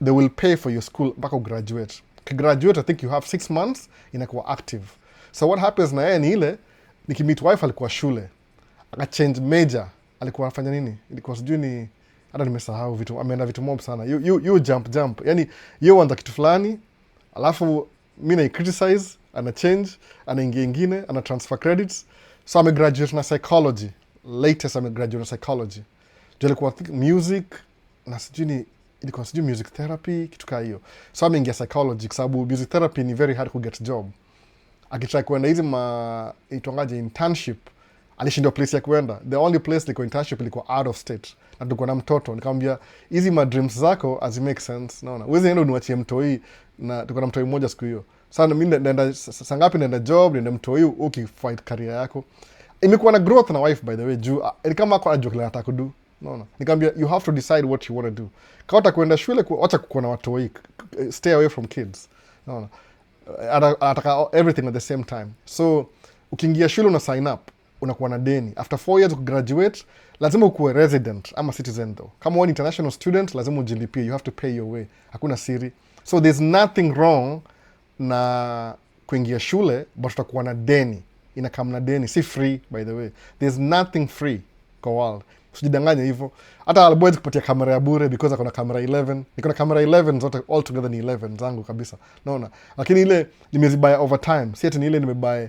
They will pay for your school mpaka graduate. Graduate, I think you have 6 months, inakuwa active. So, what happens na yeye ni ile, nikimit wife alikuwa shule. Akachange major. Alikuwa anafanya nini? Ilikuwa sijui ni, hata nimesahau vitu, ameenda vitu mob sana. You jump. Yani, you want kitu fulani, alafu mimi na criticize, ana change, anaingia ingine, ana transfer credits. So ame graduate na psychology. Latest ame graduate na psychology. Ndio ilikuwa music na sijui ilikuwa sijui music therapy, kitu kama hiyo. So ameingia psychology kwa sababu music therapy ni very hard to get job. Akitry kuenda hizi itongaje internship, alishindwa place ya kuenda. The only place liko internship ilikuwa out of state. Na tulikuwa na mtoto, nikamwambia hizi ma dreams zako as make sense. Naona wewe nenda uniachie mtoi, na tulikuwa na mtoi mmoja siku hiyo. Sasa mimi naenda sangapi, naenda job, naenda mtoi ukifight career yako. Imekuwa na growth na wife by the way, juu ni kama kwa ajua kile nataka kudu. Naona nikamwambia you have to decide what you want to do. Kama utakwenda shule, acha kuwa na watoi, stay away from kids. Naona ataka everything at the same time. So ukiingia shule una sign up, unakuwa na deni. After 4 years graduate, lazima ukuwe resident ama citizen though. Kama wewe ni international student, lazima ujilipie. You have to pay your way. Hakuna siri. So there's nothing wrong na kuingia shule, but utakuwa na deni. Inakam na deni. Si free by the way. There's nothing free. kwa world. Usijidanganye hivyo. Hata alboys kupatia kamera ya bure because akona kamera 11. Niko na kamera 11 zote all together ni 11 zangu kabisa. Naona. Lakini ile nimezibaya over time. Si ati ni ile nimebuy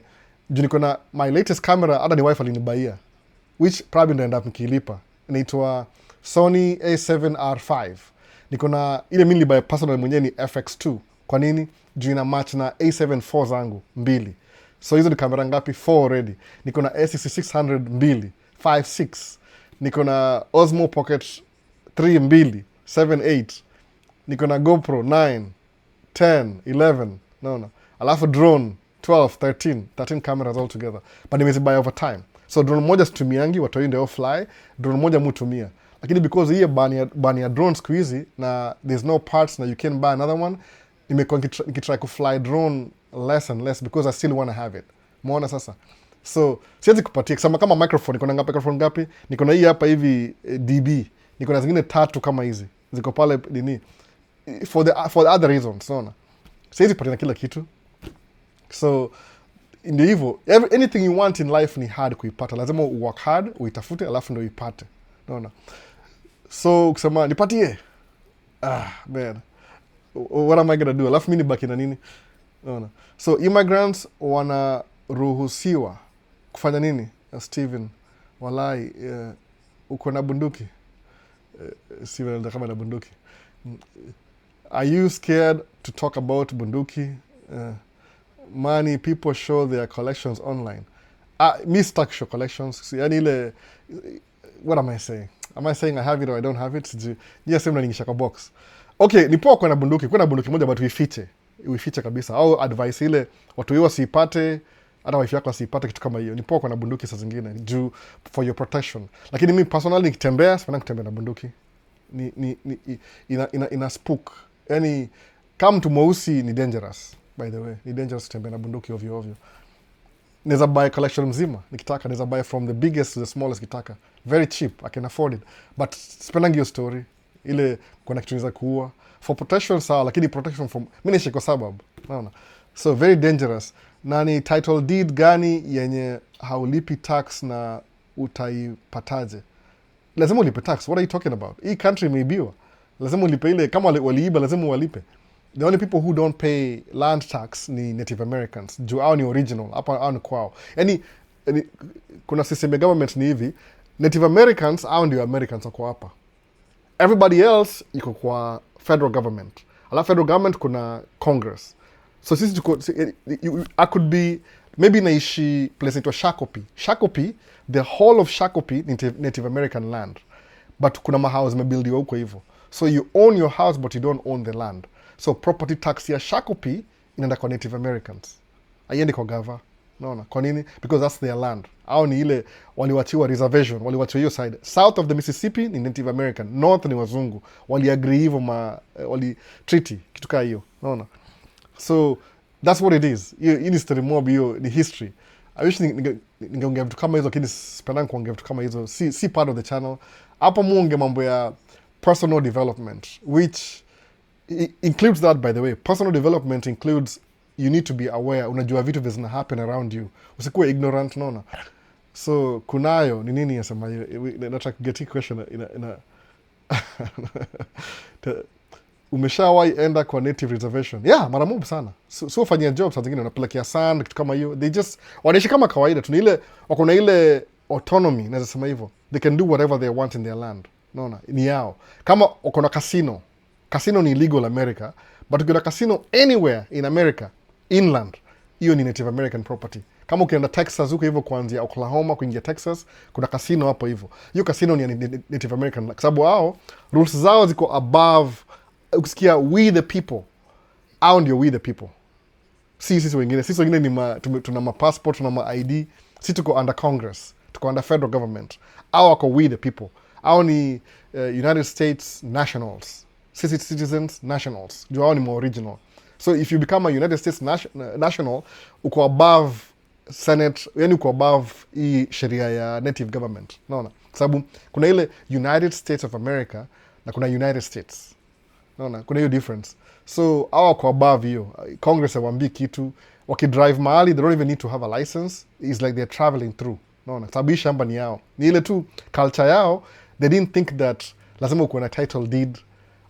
juu niko na my latest camera hata ni wife alinibaia. Which probably ndo end up nikilipa. Inaitwa Sony A7R5. Niko na ile mimi nilibuy personal mwenyewe ni FX2. Kwa nini? Juu ina match na A7 IV zangu mbili. So hizo ni kamera ngapi? 4 already. Niko na A6600 mbili, 5, 6. Niko na Osmo Pocket 3 mbili, 7, 8. Niko na GoPro 9, 10, 11. Naona. Alafu drone 12, 13 cameras all together. But nimezibuy over time. So drone moja situmiangi, watoi ndio fly. Drone moja mutumia. Lakini because hii bani ya drone siku hizi na there's no parts na you can buy another one, nimekuwa nikitry kufly drone less and less because I still want to have it. Umeona sasa? So siwezi kupatia kusema kama microphone, niko na microphone ngapi? Niko na hii hapa hivi dB. Niko na zingine 3 kama hizi. Ziko pale nini? For the other reasons, unaona? Siwezi kupatia kila kitu. So ndio hivyo, anything you want in life ni hard kuipata. Lazima work hard, uitafute alafu ndio uipate. Unaona? So kusema nipatie. Man. What am I gonna do? Alafu mimi nibaki na nini? Unaona? So immigrants wanaruhusiwa kufanya nini? Steven, walai, uko na bunduki? Steven kama na bunduki. Are you scared to talk about bunduki? Many people show their collections online. Me stuck show collections. Yani ile, what am I saying? Am I saying I have it or I don't have it? Nia sema ningisha kwa box. Okay, ni poa kwa na bunduki. Kwa na bunduki moja but uifiche kabisa. Au advice ile watu hiyo wasipate, hata wife yako asipate kitu kama hiyo. Ni poa kwa na bunduki saa zingine juu for your protection. Lakini mimi personally nikitembea, sipenda kutembea na bunduki. Ina spook. Yani kama mtu mweusi ni dangerous. By the way, ni dangerous kutembea na bunduki ovyo ovyo. Neza buy collection mzima nikitaka, neza buy from the biggest to the smallest kitaka. Very cheap, I can afford it. But sipendangi hiyo story. Ile kuna kitu niza kuua. For protection sawa, lakini protection from mimi naishi kwa suburb. Naona. So very dangerous. Na ni title deed gani yenye haulipi tax na utaipataje? Lazima ulipe tax. What are you talking about? Hii country imeibiwa. Lazima ulipe ile, kama waliiba lazima walipe. The only people who don't pay land tax ni Native Americans. Juu hao ni original. Hapa hao ni kwao. Yani kuna system ya government ni hivi. Native Americans hao ndio Americans wako hapa. Everybody else iko kwa federal government. Alafu federal government kuna Congress. So sisi tuko, I could be, maybe naishi place inaitwa Shakopee. Shakopee, the whole of Shakopee ni Native American land. But kuna mahouse mebuildiwa huko hivyo. So you own your house but you don't own the land. So property tax ya Shakopee inaenda kwa Native Americans. Haiendi kwa gava. Naona. Kwa nini? Because that's their land. Au ni ile waliwachiwa reservation, waliwachiwa hiyo side. South of the Mississippi ni Native American, north ni wazungu. Waliagree hivyo wali treaty kitu kaa hiyo. Naona. So that's what it is. Hii ni story mob, hiyo ni history. I wish ningeongea vitu kama hizo, lakini sipendangi kuongea vitu kama hizo. Si part of the channel. Hapo muonge mambo ya personal development, which includes that, by the way. Personal development includes you need to be aware. Unajua vitu vizina happen around you. Usikuwe ignorant, naona. So kunayo ni nini yasema hiyo? Nataka kugetia question ina umeshawahi enda kwa native reservation? Yeah, mara mob sana. So fanyia job saa zingine unapelekea sand kitu kama hiyo. They just wanaishi kama kawaida. Tuna ile wako na ile autonomy, naweza sema hivyo. They can do whatever they want in their land. Naona, ni yao. Kama uko na casino. Casino ni illegal America, but ukiona casino anywhere in America, inland, hiyo ni Native American property. Kama ukienda Texas huko hivyo kuanzia Oklahoma kuingia Texas, kuna casino hapo hivyo. Hiyo casino ni Native American. Kwa sababu hao rules zao ziko above. Ukisikia we the people, hao ndio we the people. Sisi wengine ni tuna ma passport, tuna ma ID. Sisi tuko under Congress, tuko under federal government. Hao wako we the people. Hao ni United States nationals. Sisi citizens nationals. Juu hao ni more original. So if you become a United States national, uko above Senate, yani uko above hii sheria ya native government. Naona? Sababu kuna ile United States of America na kuna United States. Naona? Kuna hiyo difference. So hao wako above hiyo. Congress hawambii kitu. Wakidrive mahali, they don't even need to have a license. It's like they're traveling through. Naona sababu hii shamba ni yao, ni ile tu culture yao. They didn't think that lazima ukuwe na title deed,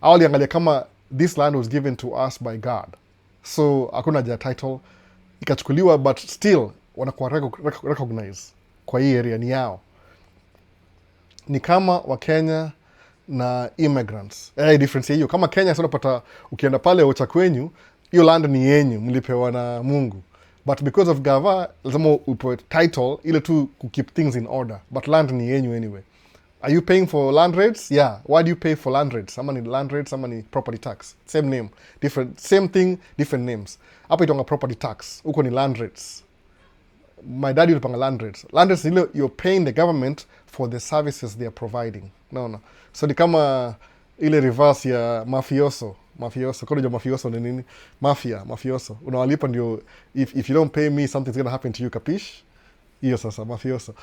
au waliangalia kama this land was given to us by God, so hakuna ja title ikachukuliwa, but still wanakuwa recognize kwa hii area ni yao. Ni kama Wakenya na immigrants. Difference hiyo, kama Kenya sasa unapata ukienda pale Ocha kwenyu, hiyo land ni yenyu, mlipewa na Mungu. But because of gava, lazima upewe title ile tu to keep things in order. But land ni yenyu anyway. Are you paying for land rates? Yeah. Why do you pay for land rates? Sama ni land rates, sama ni property tax. Same name. Different, same thing, different names. Hapa itonga property tax. Huko ni land rates. My daddy ulipanga land rates. Land rates ile you're paying the government for the services they are providing. No. So ni kama ile reverse ya mafioso. Kwa nini mafioso ni nini? Mafioso. Unawalipa ndio if you don't pay me something's going to happen to you, kapish? Hiyo sasa mafioso.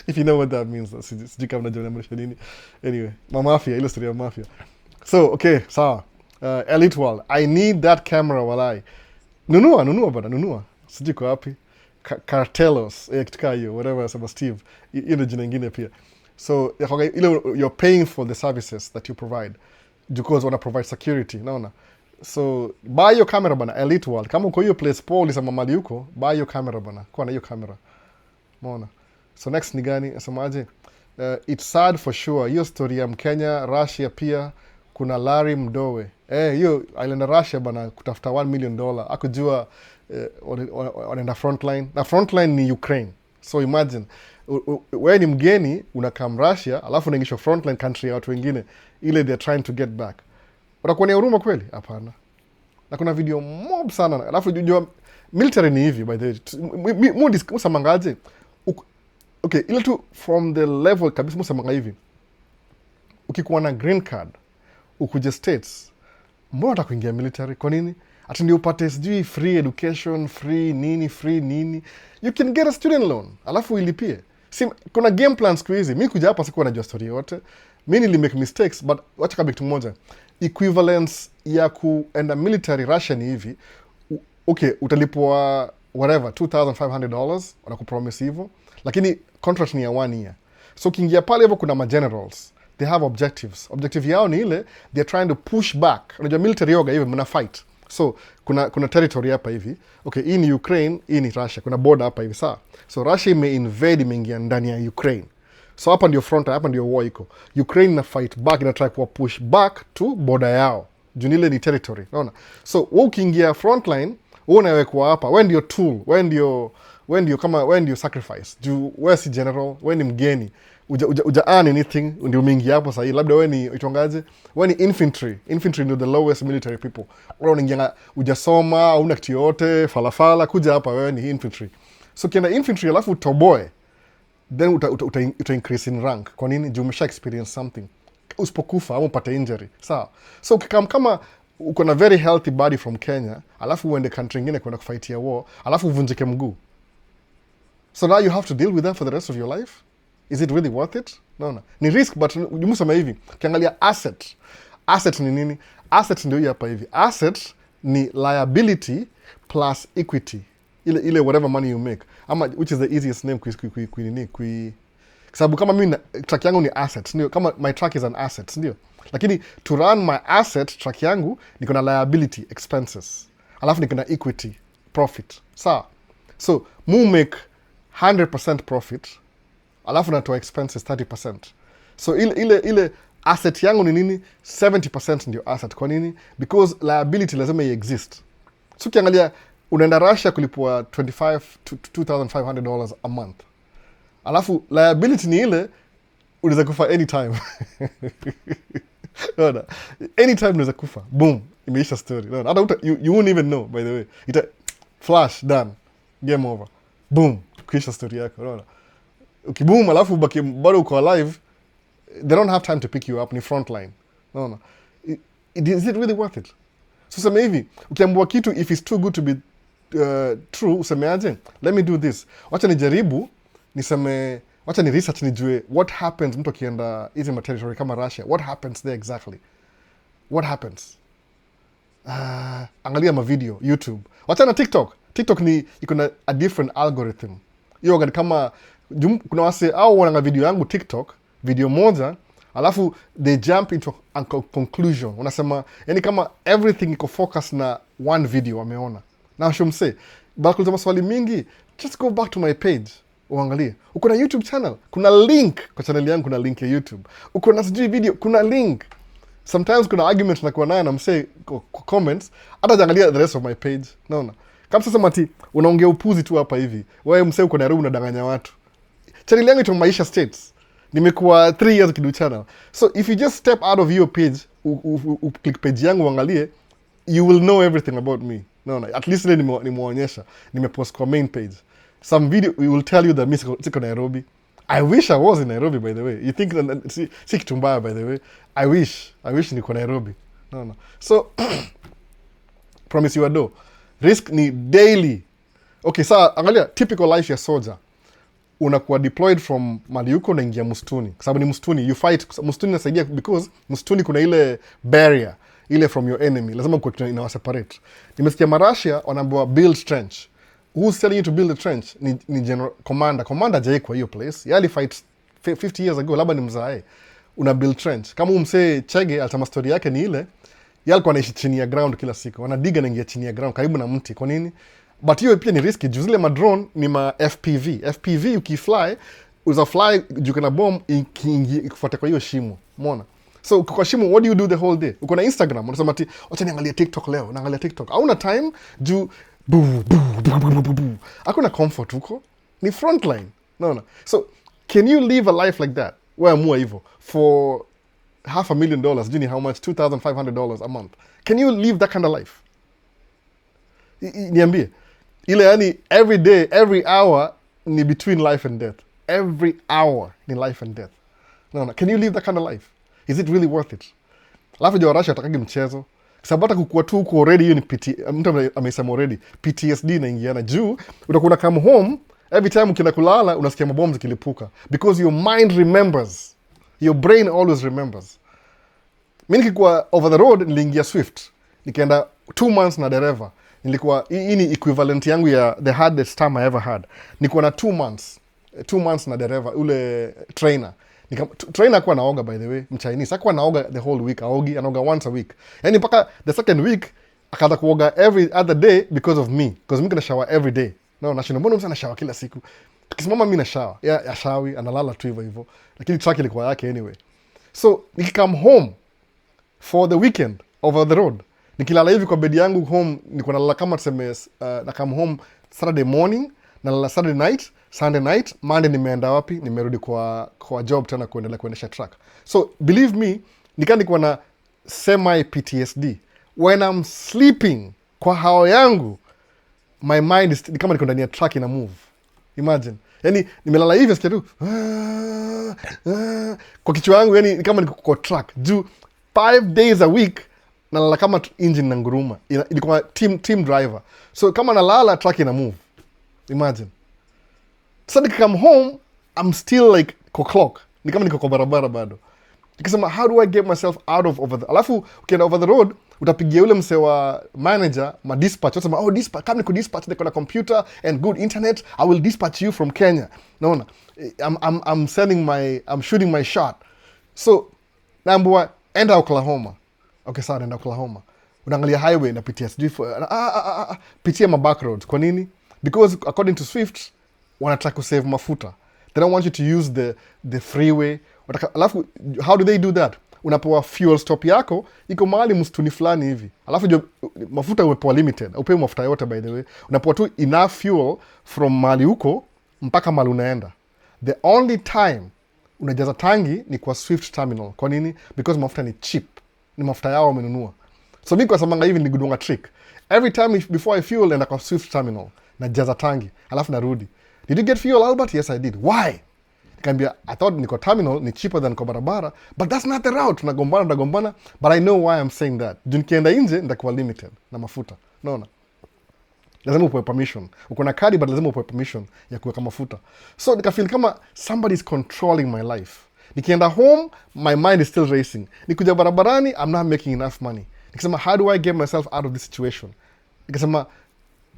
If you know what that means. Sijui kama unajua namaanisha nini. Anyway, mafia, ile story ya mafia. So, okay, sawa. Elite World, I need that camera walai. Nunua bana. Sijui kwa wapi. Cartelos, kitu kaa hiyo, whatever, sema Steve. Hiyo ndio jina ingine pia. So, you're paying for the services that you provide. Because wana provide security, naona. So, buy your camera bana, Elite World. Kama uko hiyo place Paul isema mali huko, buy your camera bana. Kwa na hiyo camera. Maona. So next ni gani? Asemaje? It's sad for sure. Hiyo story ya Mkenya, Russia pia kuna Larry Mdowe. Hiyo island Russia bana kutafuta $1 million. Akujua wanaenda frontline. Na frontline ni Ukraine. So imagine wewe ni mgeni unakam Russia, alafu unaingishwa frontline country ya watu wengine ile they're trying to get back. Utakuwa ni huruma kweli? Hapana. Na kuna video mob sana. Alafu unajua military ni hivi by the way. Musamangaje? Okay, ile tu from the level kabisa musamanga hivi. Ukikuwa na green card, ukuje States, mbona utakuingia military? Kwa nini? Ati ndio upate sijui free education, free nini. You can get a student loan. Alafu ilipie. Kuna game plan siku hizi. Mimi kuja hapa sikuwa najua story yote. Mimi nilimake mistakes, but wacha kabla kitu moja. Equivalence ya kuenda military Russia ni hivi. Okay, utalipwa whatever, $2,500, wanakupromise hivyo. Lakini contract ni ya 1 year. So ukiingia pale hivyo kuna ma-generals. They have objectives. Objective yao ni ile, they're trying to push back. Unajua military yoga hivi, mna fight. So, kuna territory hapa hivi. Okay, hii ni Ukraine, hii ni Russia. Kuna border hapa hivi, sawa. So, Russia imeingia ndani ya Ukraine. So, hapa ndio front, hapa ndio war iko. Ukraine na fight back, ina try kuwa push back to border yao. Junile ni territory, unaona? So, wewe ukiingia frontline, wewe unawekwa hapa. Wewe ndio tool, wewe ndio sacrifice. Juu wewe si general, wewe ni mgeni. Uja earn anything, ndio umeingia hapo sasa. Labda wewe ni itongaje? Wewe ni infantry. Infantry ndio the lowest military people. Wewe unaingia hujasoma, au una kitu yote, falafala kuja hapa wewe ni infantry. So kienda infantry alafu utoboe. Then uta increase in rank. Kwa nini? Juu umesha experience something. Usipokufa au upate injury. Sawa. So kama uko na very healthy body from Kenya, alafu uende country nyingine kwenda kufightia war, alafu uvunjike mguu. So now you have to deal with that for the rest of your life? Is it really worth it? No. Ni risk, but umusema hivi. Kiangalia asset. Asset ni nini? Asset ndio hapa hivi. Asset ni liability plus equity. Ile whatever money you make. Ama which is the easiest name sababu kama mimi track yangu ni asset, ndio. Kama my track is an asset, ndio. Lakini to run my asset track yangu niko na liability expenses. Alafu niko na equity profit. Sawa. So, make 100% profit. Alafu natoa expenses 30%. So ile asset yangu ni nini? 70% ndio asset. Kwa nini? Because liability lazima exist. So ukiangalia unaenda Russia kulipwa $25,000 to $2,500 a month. Alafu liability ni ile unaweza kufa anytime. Unaona? Anytime unaweza kufa. Boom, imeisha story. Unaona? Hata you won't even know by the way. Flash done. Game over. Boom, kuisha story yako. Unaona? Ukiboom alafu bado uko alive, they don't have time to pick you up, ni frontline. No. Is it really worth it? So sema hivi, ukiambiwa kitu if it's too good to be true, usemeaje? Let me do this. Wacha nijaribu, wacha ni research nijue what happens mtu akienda hizi territory kama Russia. What happens there exactly? What happens? Angalia ma video, YouTube. Wacha na TikTok. TikTok iko na a different algorithm. hiyo kama kuna wase au wanaanga video yangu TikTok, video moja, alafu they jump into a conclusion. Unasema yani kama everything iko focus na one video wameona. Na shumse, bado kuna maswali mingi, just go back to my page. Uangalie. Uko na YouTube channel, kuna link kwa channel yangu, kuna link ya YouTube. Uko na sijui video, kuna link. Sometimes kuna argument nakuwa naye na msee comments, hata jangalia the rest of my page. Naona. Kama sasa mati unaongea upuzi tu hapa hivi. Wewe msee uko Nairobi unadanganya watu. Channel yangu ito Maisha States. Nimekuwa 3 years kidu channel. So if you just step out of your page, click page yangu uangalie, you will know everything about me. Naona. At least nimeonyesha. Nimepost kwa main page. Some video will tell you that mi siko Nairobi. I wish I was in Nairobi, by the way. You think si kitu mbaya, by the way. I wish niko Nairobi. No. So promise you a do. Risk ni daily. Okay, so angalia typical life ya soldier. Unakuwa deployed from mali uko unaingia msituni. Kwa sababu ni msituni, you fight. Msituni inasaidia because msituni kuna ile barrier, ile from your enemy. Lazima kuwe kitu inawa separate. Nimesikia Marussia wanaambiwa build trench. Who's telling you to build a trench? Ni general commander. Commander jai kwa hiyo place. Yali fight 50 years ago, labda ni mzae. Una build trench. Kama umsee Chege, altama story yake ni ile, yalikuwa anaishi chini ya ground kila siku. Wanadiga na ingia chini ya ground, karibu na mti. Kwa nini? But hiyo pia ni risky. Juu zile madrone ni ma FPV. FPV ukifly, uza fly juu kana bomb ikufuate kwa hiyo shimo. Umeona? So kwa shimo, what do you do the whole day? Uko na Instagram, unasema ati acha niangalie TikTok leo, naangalia TikTok. Hauna time juu hakuna comfort huko, ni frontline. No. So can you live a life like that where mua hivyo for $500,000, juni how much, $2,500 a month? Can you live that kind of life? Niambie. Ile yani every day, every hour ni between life and death. Every hour ni life and death. No. Can you live that kind of life? Is it really worth it? Alafu jua Russia atakagi mchezo. Sababu hata kukua tu uko already, hiyo ni mtu amesema already PTSD inaingiana juu. Utakuwa come home every time ukienda kulala unasikia mabomu zikilipuka because your mind remembers, your brain always remembers. Mimi nikikuwa over the road niliingia Swift, nikaenda 2 months na dereva. Nilikuwa hii ni equivalent yangu ya the hardest time I ever had. Nilikuwa na 2 months na dereva ule trainer. Trainer hakuwa naoga, by the way, Mchinese. Hakuwa naoga the whole week, anaoga once a week. Yani mpaka the second week, akaanza kuoga every other day because of me. Because mimi na shower every day. No, nashinda mbona msana shower kila siku. Tukisimama mimi na shower. Ya shawi, analala tu hivyo. Lakini truck ilikuwa yake anyway. So, nikikam home for the weekend over the road. Nikilala hivi kwa bed yangu home, niko nalala kama tuseme na come home Saturday morning, nalala Saturday night, Sunday night, Monday nimeenda wapi? Nimerudi kwa job tena kuendelea kuendesha truck. So believe me, nikuwa na semi PTSD. When I'm sleeping kwa hao yangu, my mind is kama niko ndani ya truck ina move. Imagine. Yani nimelala hivi sikia tu kwa kichwa yangu, yani kama niko kwa truck. Juu 5 days a week nalala kama engine na nguruma. Ilikuwa team driver. So kama nalala truck ina move. Imagine. So nikikam home, I'm still like kwa clock. Ni kama niko kwa barabara bado. Nikisema, how do I get myself out of over the... Alafu, ukienda over the road, utapigia ule mse wa manager, ma dispatch. Utasema, oh, dispatch, kama niko dispatch, niko na computer and good internet, I will dispatch you from Kenya. Naona, I'm shooting my shot. So, naambiwa, enda Oklahoma. Okay, sawa, enda Oklahoma. Unaangalia highway na pitia. Pitia ma back roads. Kwa nini? Because according to Swift, wanataka kusave mafuta. They don't want you to use the freeway. Alafu, how do they do that? Unapewa fuel stop yako, iko mahali msituni fulani hivi. Alafu mafuta umepewa limited. Upewi mafuta yote, by the way. Unapewa tu enough fuel from mahali huko mpaka mahali unaenda. The only time unajaza tangi ni kwa Swift terminal. Kwa nini? Because mafuta ni cheap. Ni mafuta yao wamenunua. So mimi kwa samanga hivi nigundua trick. Every time before I fuel naenda kwa Swift terminal, najaza tangi, alafu narudi. Did you get fuel, Albert? Yes, I did. Why? Nikamwambia, I thought niko terminal ni cheaper than kwa barabara, but that's not the route. Tunagombana, but I know why I'm saying that. Juu nikienda nje nitakuwa limited na mafuta. Naona. Lazima upewe permission. Uko na kadi but lazima upewe permission ya kuweka mafuta. So nikafeel kama somebody is controlling my life. Nikienda home, my mind is still racing. Nikuja barabarani, I'm not making enough money. Nikasema, how do I get myself out of this situation? Nikasema,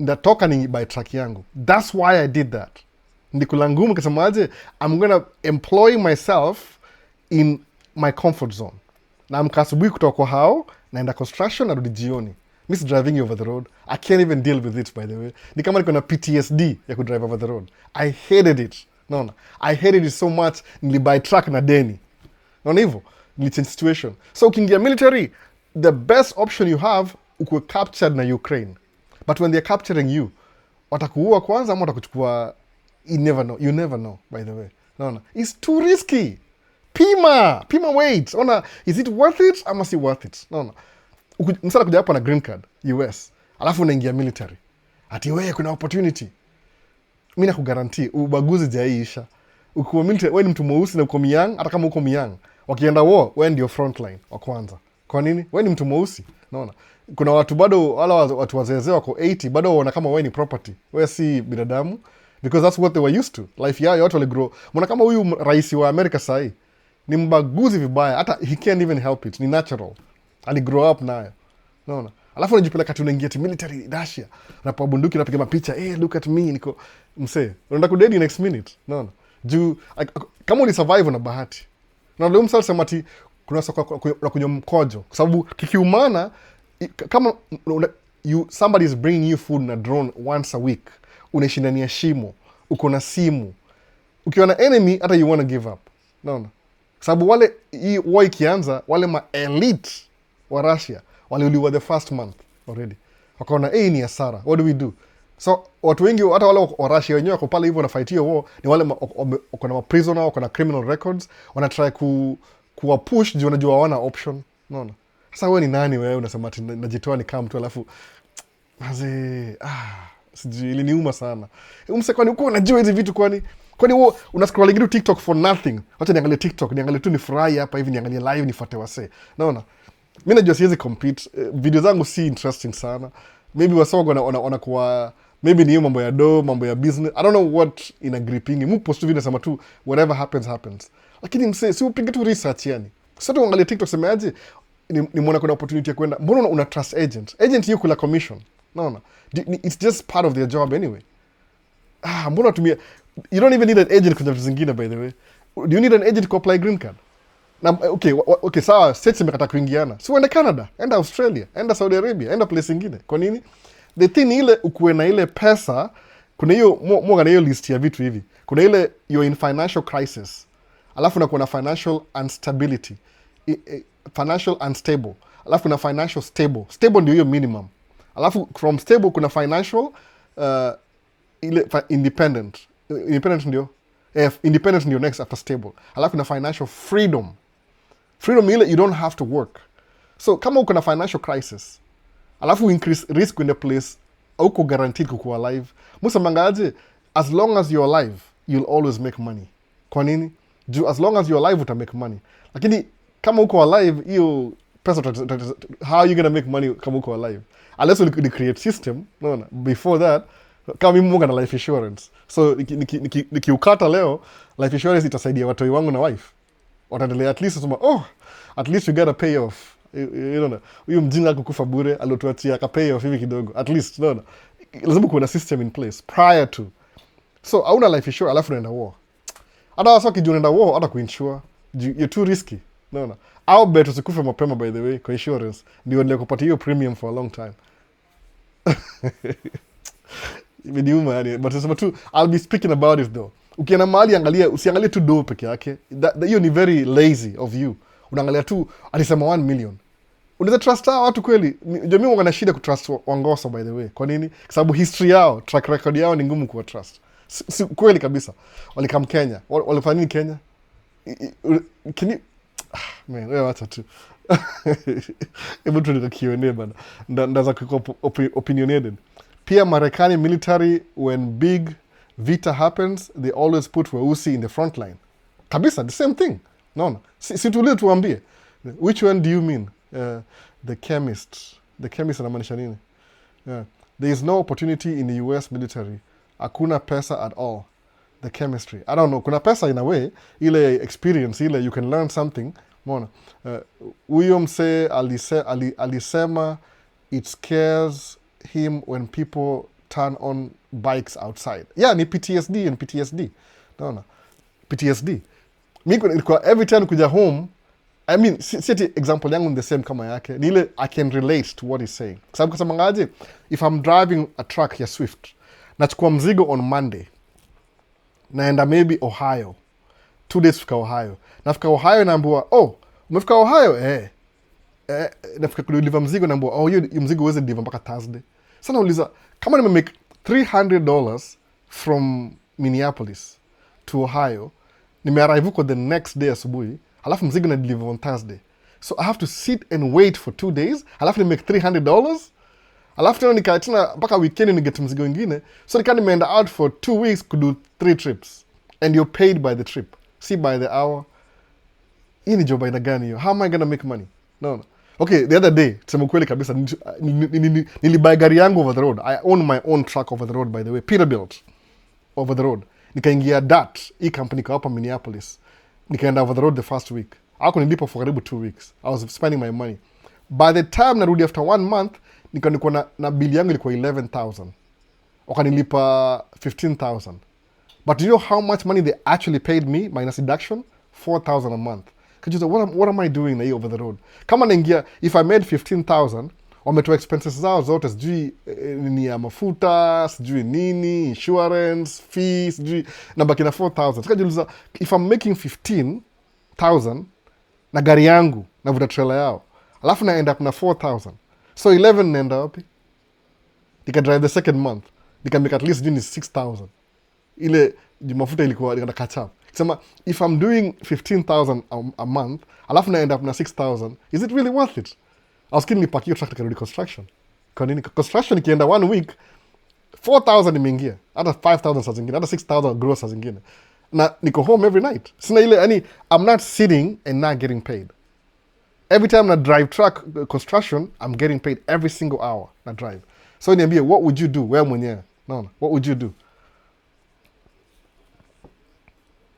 ndatoka ni by track yangu. That's why I did that. ndikula ngumu kasemaje, I'm gonna employ myself in my comfort zone. Naamka asubuhi kutoka kwa hao, naenda construction, narudi jioni. Miss driving you over the road. I can't even deal with it, by the way. Ni kama niko na PTSD ya kudrive over the road. I hated it. Naona, I hated it so much, nilibuy truck na deni. Naona hivyo, nilichange situation. So ukiingia military, the best option you have, ukuwe captured na Ukraine. But when they're capturing you, watakuua kwanza ama watakuchukua, you never know, by the way. Naona, it's too risky. Pima wait. Naona, is it worth it ama si worth it? Naona, msana kuja hapa na green card, US, alafu unaingia military. Ati wewe kuna opportunity. Mimi nakugarantii ubaguzi jaiisha. Ukiwa military, wewe ni mtu mweusi na uko Miyang, hata kama uko Miyang, wakienda war, wewe ndio frontline wa kwanza. Kwa nini? Wewe ni mtu mweusi. Unaona? Kuna watu bado, wala watu wazee wako 80 bado waona kama wewe ni property. Wewe si binadamu, because that's what they were used to. Life yao watu waligrow. Mbona kama huyu rais wa Amerika sahi ni mbaguzi vibaya, hata he can't even help it. Ni natural. Ali grow up nayo. Unaona? Alafu unajipeleka tu unaingia military Russia. Unapoa bunduki unapiga mapicha, look at me, niko msee. Unaenda kudedi next minute. Unaona? Juu kama uli survive na bahati. Na leo msal sema ati kuna soko kunywa mkojo kwa sababu kikiumana kama somebody is bringing you food na drone once a week, unashindania shimo, uko na simu, ukiona enemy hata you wanna give up. Naona, sababu wale hii war ikianza, wale ma elite wa Russia waliuliwa the first month already, wakaona ni hasara, what do we do? So watu wengi hata wale wa Russia wenyewe wako pale hivyo na fight hiyo war, ni wale wako na prisoner, wako na criminal records, wana try kuwa push juu wanajua hawana option. Unaona, sasa wewe ni nani wewe unasema ati najitoa ni kama mtu alafu maze sijui, iliniuma sana. Kwani uko unajua hizi vitu, kwani wewe una scroll kitu TikTok for nothing? Acha niangalie TikTok, niangalie tu ni furahi hapa hivi, niangalie live nifuate wase. Naona mimi najua siwezi compete, video zangu si interesting sana. Maybe wasogo wanakuwa maybe ni hiyo mambo ya mambo ya business. I don't know what ina gripping. Mu post video nasema tu whatever happens happens. Lakini mse si upige tu research yani. Sasa tu angalia TikTok semeaje ni muona kuna opportunity ya kwenda. Mbona una trust agent? Agent hiyo kula commission. Naona. It's just part of their job anyway. Mbona tumia, you don't even need an agent kwa vitu zingine, by the way. Do you need an agent to apply green card? Na okay sawa, states imekata kuingiana. So uende Canada, enda Australia, enda Saudi Arabia, enda place ingine. Kwa nini? The thing ile ukuwe na ile pesa, kuna hiyo mwaga na hiyo list ya vitu hivi. Kuna ile you're in financial crisis. Alafu na kuna financial instability. Financial unstable. Alafu kuna financial stable. Stable ndio hiyo minimum. Alafu from stable kuna financial ile independent. Independent ndio next after stable. Alafu na financial freedom. Freedom ile you don't have to work. So kama uko na financial crisis, alafu increase risk in the place, auko guaranteed kukuwa alive. Musamangaje, as long as you're alive, you'll always make money. Kwa nini? As long as you're alive uta make money. Lakini kama uko alive, hiyo pesa how are you gonna make money kama uko alive? Unless you create system, no. Before that, kama mimi munga na life insurance. So nikiukata leo, life insurance itasaidia watoi wangu na wife. Wataendelea at least sema, at least you gotta pay off. You know, huyu mjinga kukufa bure, alotuachia ka pay off hivi kidogo. At least, no. Lazima kuwe na system in place prior to. So, hauna life insurance, alafu unaenda war. Hata wasa kijua unaenda war, hata kuinsure. You're too risky. No. I'll bet usikufe mapema, by the way, kwa insurance. Ndio ndio kupata hiyo premium for a long time. Imeniuma yani, but sema tu, I'll be speaking about it though. Ukienda mahali angalia, usiangalie tu do peke yake. Hiyo ni very lazy of you. Unaangalia tu, alisema 1 million. Unaweza trust hao watu kweli? Jamii wana shida kutrust Wangoso, by the way. Kwa nini? Kwa sababu history yao, track record yao ni ngumu kuwa trust. Si kweli kabisa. Walikam Kenya. Walifanya nini Kenya? Can you man, wewe wacha tu. Hebu tuende Q&A bana. Ndaza kuwa opinionated. Pia Marekani military, when big vita happens, they always put weusi in the front line. Kabisa, the same thing. No. Si tulio tuambie. Which one do you mean? The chemist. The chemist anamaanisha nini? There is no opportunity in the US military. Hakuna pesa at all. The chemistry. I don't know. Kuna pesa in a way. Ile experience, ile you can learn something. Mona. Huyo mse alisema it scares him when people turn on bikes outside. Yeah, ni PTSD and PTSD. Naona? PTSD. Mi kwa every time kuja home, I mean, si ati example yangu ni the same kama yake. Ni ile I can relate to what he's saying. Sababu kusema ngaje, if I'm driving a truck ya Swift, nachukua mzigo on Monday, naenda maybe Ohio, 2 days fika Ohio. Nafika Ohio naambiwa, oh, umefika Ohio? Nafika kudeliver mzigo naambiwa, oh, hiyo mzigo huwezi deliver mpaka Thursday. Sasa nauliza, kama nimemake $300 from Minneapolis to Ohio, nimearrive huko the next day asubuhi, halafu mzigo na deliver on Thursday. So I have to sit and wait for 2 days, halafu ni make $300, halafu tena nikaa tena mpaka weekend ni get mzigo ingine. So nikaa nimeenda out for 2 weeks kudo 3 trips. And you're paid by the trip. See by the hour. Hii ni job aina gani hiyo? How am I gonna make money? No. Okay, the other day, tuseme kweli kabisa, nilibuy gari yangu over the road. I own my own truck over the road, by the way. Peterbilt over the road. Nikaingia DAT, hii company kwa hapa Minneapolis. Nikaenda over the road the first week. Ako nilipo for karibu 2 weeks. I was spending my money. By the time narudi after 1 month, nilikuwa na bili yangu ilikuwa 11,000. Wakanilipa 15,000. But do you know how much money they actually paid me minus deduction? 4,000 a month. Because you say, what am I doing na hii over the road? Kama naingia, if I made 15,000, wametoa expenses zao zote, sijui ni ya mafuta, sijui nini, insurance, fees, sijui, nabaki na 4,000. Sikajiuliza, if I'm making 15,000, na gari yangu, navuta trailer yao, alafu na end up na 4,000. So 11 naenda wapi? Nika drive the second month. Nika make at least sijui ni 6,000. Ile mafuta ilikuwa nika catch up. Sema, if I'm doing 15,000 a month, alafu na end up na 6,000, is it really worth it? I was kidding, nipaki hiyo truck nikarudi construction. Kwa nini? Construction ikienda 1 week, 4,000 imeingia. Hata 5,000 saa zingine, hata 6,000 gross saa zingine. Na niko home every night. Sina ile, yani, I'm not sitting and not getting paid. Every time na drive truck construction, I'm getting paid every single hour na drive. So niambie, what would you do? Wewe mwenyewe. No. What would you do?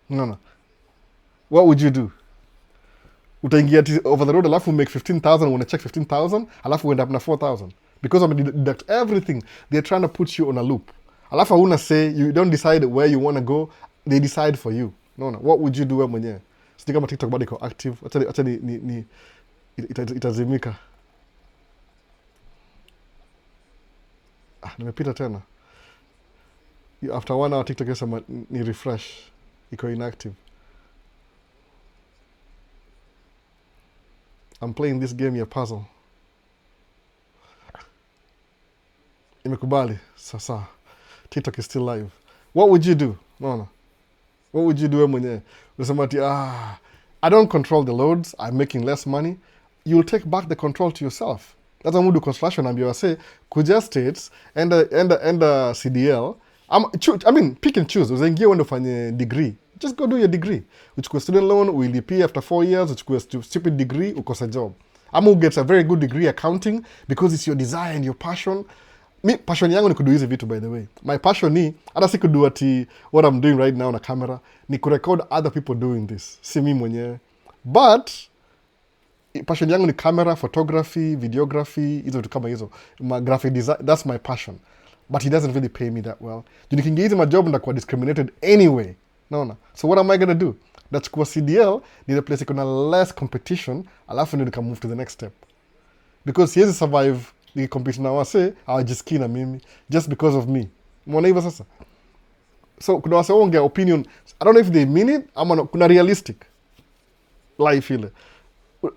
No. What would you do? Utaingia over the road, alafu make 15,000, wanna check 15,000, alafu end up na 4,000. Because I'm deduct everything, they're trying to put you on a loop. Alafu hauna say, you don't decide where you want to go, they decide for you. No. What would you do wewe mwenyewe? Sijui kama TikTok bado iko active. Acha itazimika. Nimepita tena. After 1 hour TikTok yasema ni refresh. Iko inactive. I'm playing this game ya puzzle. Imekubali. Sasa. TikTok is still live. What would you do? No. What would you do wewe mwenyewe? Unasema ati, I don't control the loads. I'm making less money. You'll take back the control to yourself. That's why do construction and you say, kuja states and CDL. I mean, pick and choose. Uzaingia uende ufanye degree. Just go do your degree. Uchukue student loan, uilipie after 4 years, uchukue stupid degree, ukose job. Ama get a very good degree accounting because it's your desire and your passion. Mi, passion yangu ni kudu hizi vitu, by the way. My passion ni, hata si kudu ati what I'm doing right now na camera, ni kurecord other people doing this. Si mi mwenyewe. But, passion yangu ni camera, photography, videography, hizo vitu kama hizo. My graphic design, that's my passion. But he doesn't really pay me that well. Juu nikiingia hizi majob ndakuwa discriminated anyway. Naona. So what am I gonna do? Nachukua CDL, ni the place ikona less competition, alafu ndio nika move to the next step. Because siwezi survive ni compete na wase, hawajisikii na mimi, just because of me. Umeona hivyo sasa? So kuna wase wongea opinion, I don't know if they mean it, ama kuna realistic life ile.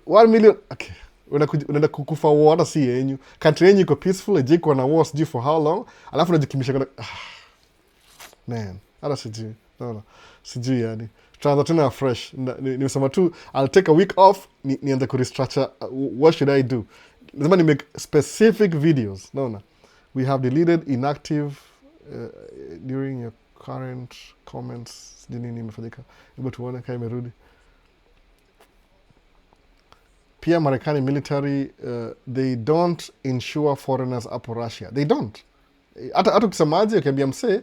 1 million, okay. Unaenda kukufa war, hata si yenyu. Country yenyu iko peaceful, ejiko na war sijui for how long, alafu najikimbisha kuna, man, hata sijui. No. Sijui yani. Tutaanza tena fresh. Nimesema tu, I'll take a week off, nianze kurestructure, what should I do? Lazima ni make specific videos. No. We have deleted inactive during your current comments. Sijui nini imefanyika. Hebu tuone kama imerudi. Pia Marekani military, they don't insure foreigners hapo Russia. They don't. Hata ukisemaje, ukiambia msee,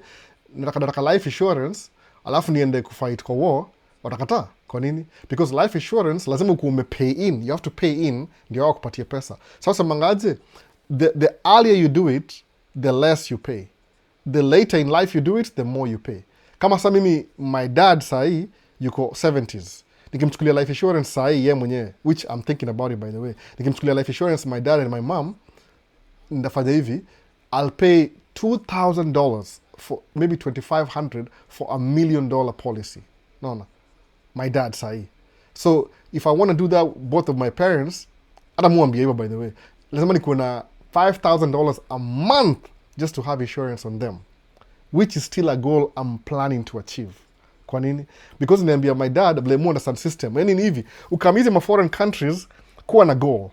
nataka life insurance, alafu niende kufight kwa war, watakataa. Kwa nini? Because life insurance lazima ukuwe umepay in. You have to pay in ndio wakupatie pesa. Sasa mangaje, the earlier you do it, the less you pay. the later in life you do it, the more you pay. Kama sa mimi, my dad sahii yuko 70s, nikimchukulia life insurance sahii ye mwenyewe, which I'm thinking about it by the way, nikimchukulia life insurance my dad and my mom, ndafanya hivi, I'll pay $2,000 for maybe $2,500 for $1 million policy. No, my dad sahi. So if I want to do that both of my parents, hata muambia hivyo by the way, lazima nikuwe na $5,000 a month just to have insurance on them, which is still a goal I'm planning to achieve. Kwa nini? Because niambia my dad vile mu understand system. Yani ni hivi, ukamizi ma foreign countries kuwa na goal.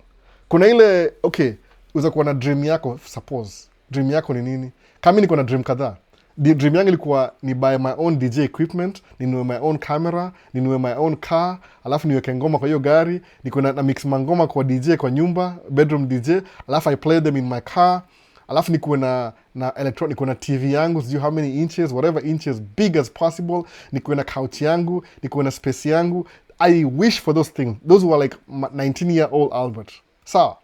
Kuna ile, okay, uweza kuwa na dream yako, suppose. Dream yako ni nini? Kama niko na dream kadhaa. Dream yangu ilikuwa ni buy my own DJ equipment, ninunue my own camera, ninunue my own car, alafu niweke ngoma kwa hiyo gari, niko na mix mangoma kwa DJ kwa nyumba, bedroom DJ, alafu I play them in my car, alafu nikuwe na electronic, nikuwe na TV yangu, sijui how many inches, whatever inches, big as possible, nikuwe na couch yangu, nikuwe na space yangu. I wish for those things. Those were like 19-year-old Albert. Sawa.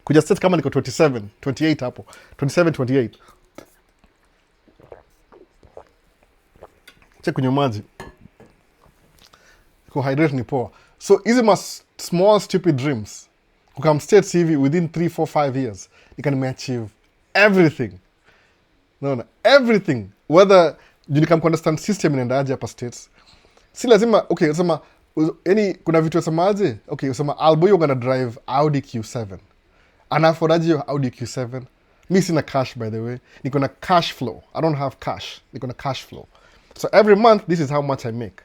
Kuja state kama niko 27, 28 hapo. 27, 28. Check kunywa maji. Kuhydrate ni poa. So hizi ma small stupid dreams, kukam states hivi within 3, 4, 5 years, nika nimeachieve everything. Naona, everything. Whether, juu nikam understand system inaendaje hapa states. Si lazima, okay, usema, yani kuna vitu wasema aje? Okay, usema, Albo you're gonna drive Audi Q7. Anaffordaje hiyo Audi Q7? Mi sina cash by the way. Niko na cash flow. I don't have cash. Niko na cash flow. So every month, this is how much I make.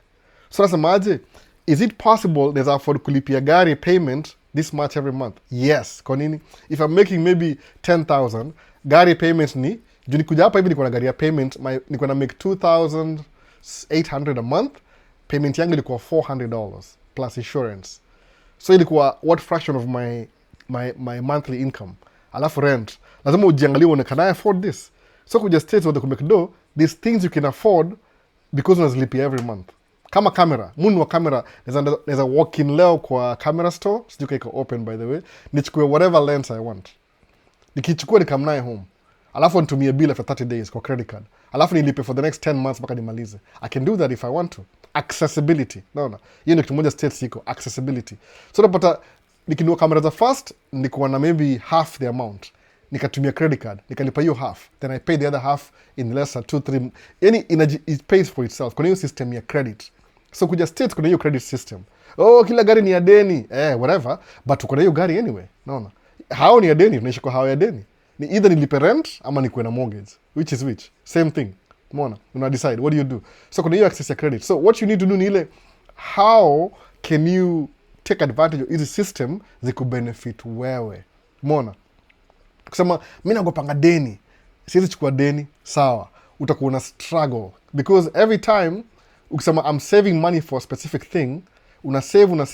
So nasema aje, is it possible there's afford kulipia gari payment this much every month? Yes. Kwa nini? If I'm making maybe 10,000, gari payment ni, juu nikuja hapa hivi niko na gari ya payment, niko na make 2,800 a month, payment yangu ilikuwa $400 plus insurance. So ilikuwa what fraction of my monthly income. Alafu rent. Lazima ujiangalie uone, can I afford this? So kuja states where kumake do, these things you can afford because unazilipia every month. Kama camera, munu wa camera, there's a walk-in leo kwa camera store, sijui iko open by the way, nichukue whatever lens I want. Nikichukua nikamnae home. Alafu nitumie bill for 30 days kwa credit card. Alafu nilipe for the next 10 months mpaka nimalize. I can do that if I want to. Accessibility. Naona. Hiyo ni kitu moja states iko, accessibility. So napata nikinunua kamera za first, nikuwa na maybe half the amount. Nikatumia credit card, nikalipa hiyo half, then I pay the other half in less than 2-3. Yani it pays for itself. Kuna hiyo system ya credit. So kuja states kuna hiyo credit system. Oh, kila gari ni ya deni. Whatever. But uko na hiyo gari anyway. Naona. Hao ni ya deni, tunaishi kwa hao ya deni. Ni either nilipe rent ama nikuwe na mortgage. Which is which? Same thing. Umeona? Una decide what do you do? So kuna hiyo access ya credit. So what you need to do ni ile, how can you take advantage of hizi system zikubenefit wewe? Umeona? Kusema mimi nagopanga deni, siwezi chukua deni, sawa, utakuwa na struggle because every time ukisema I'm saving money for a specific thing, una save,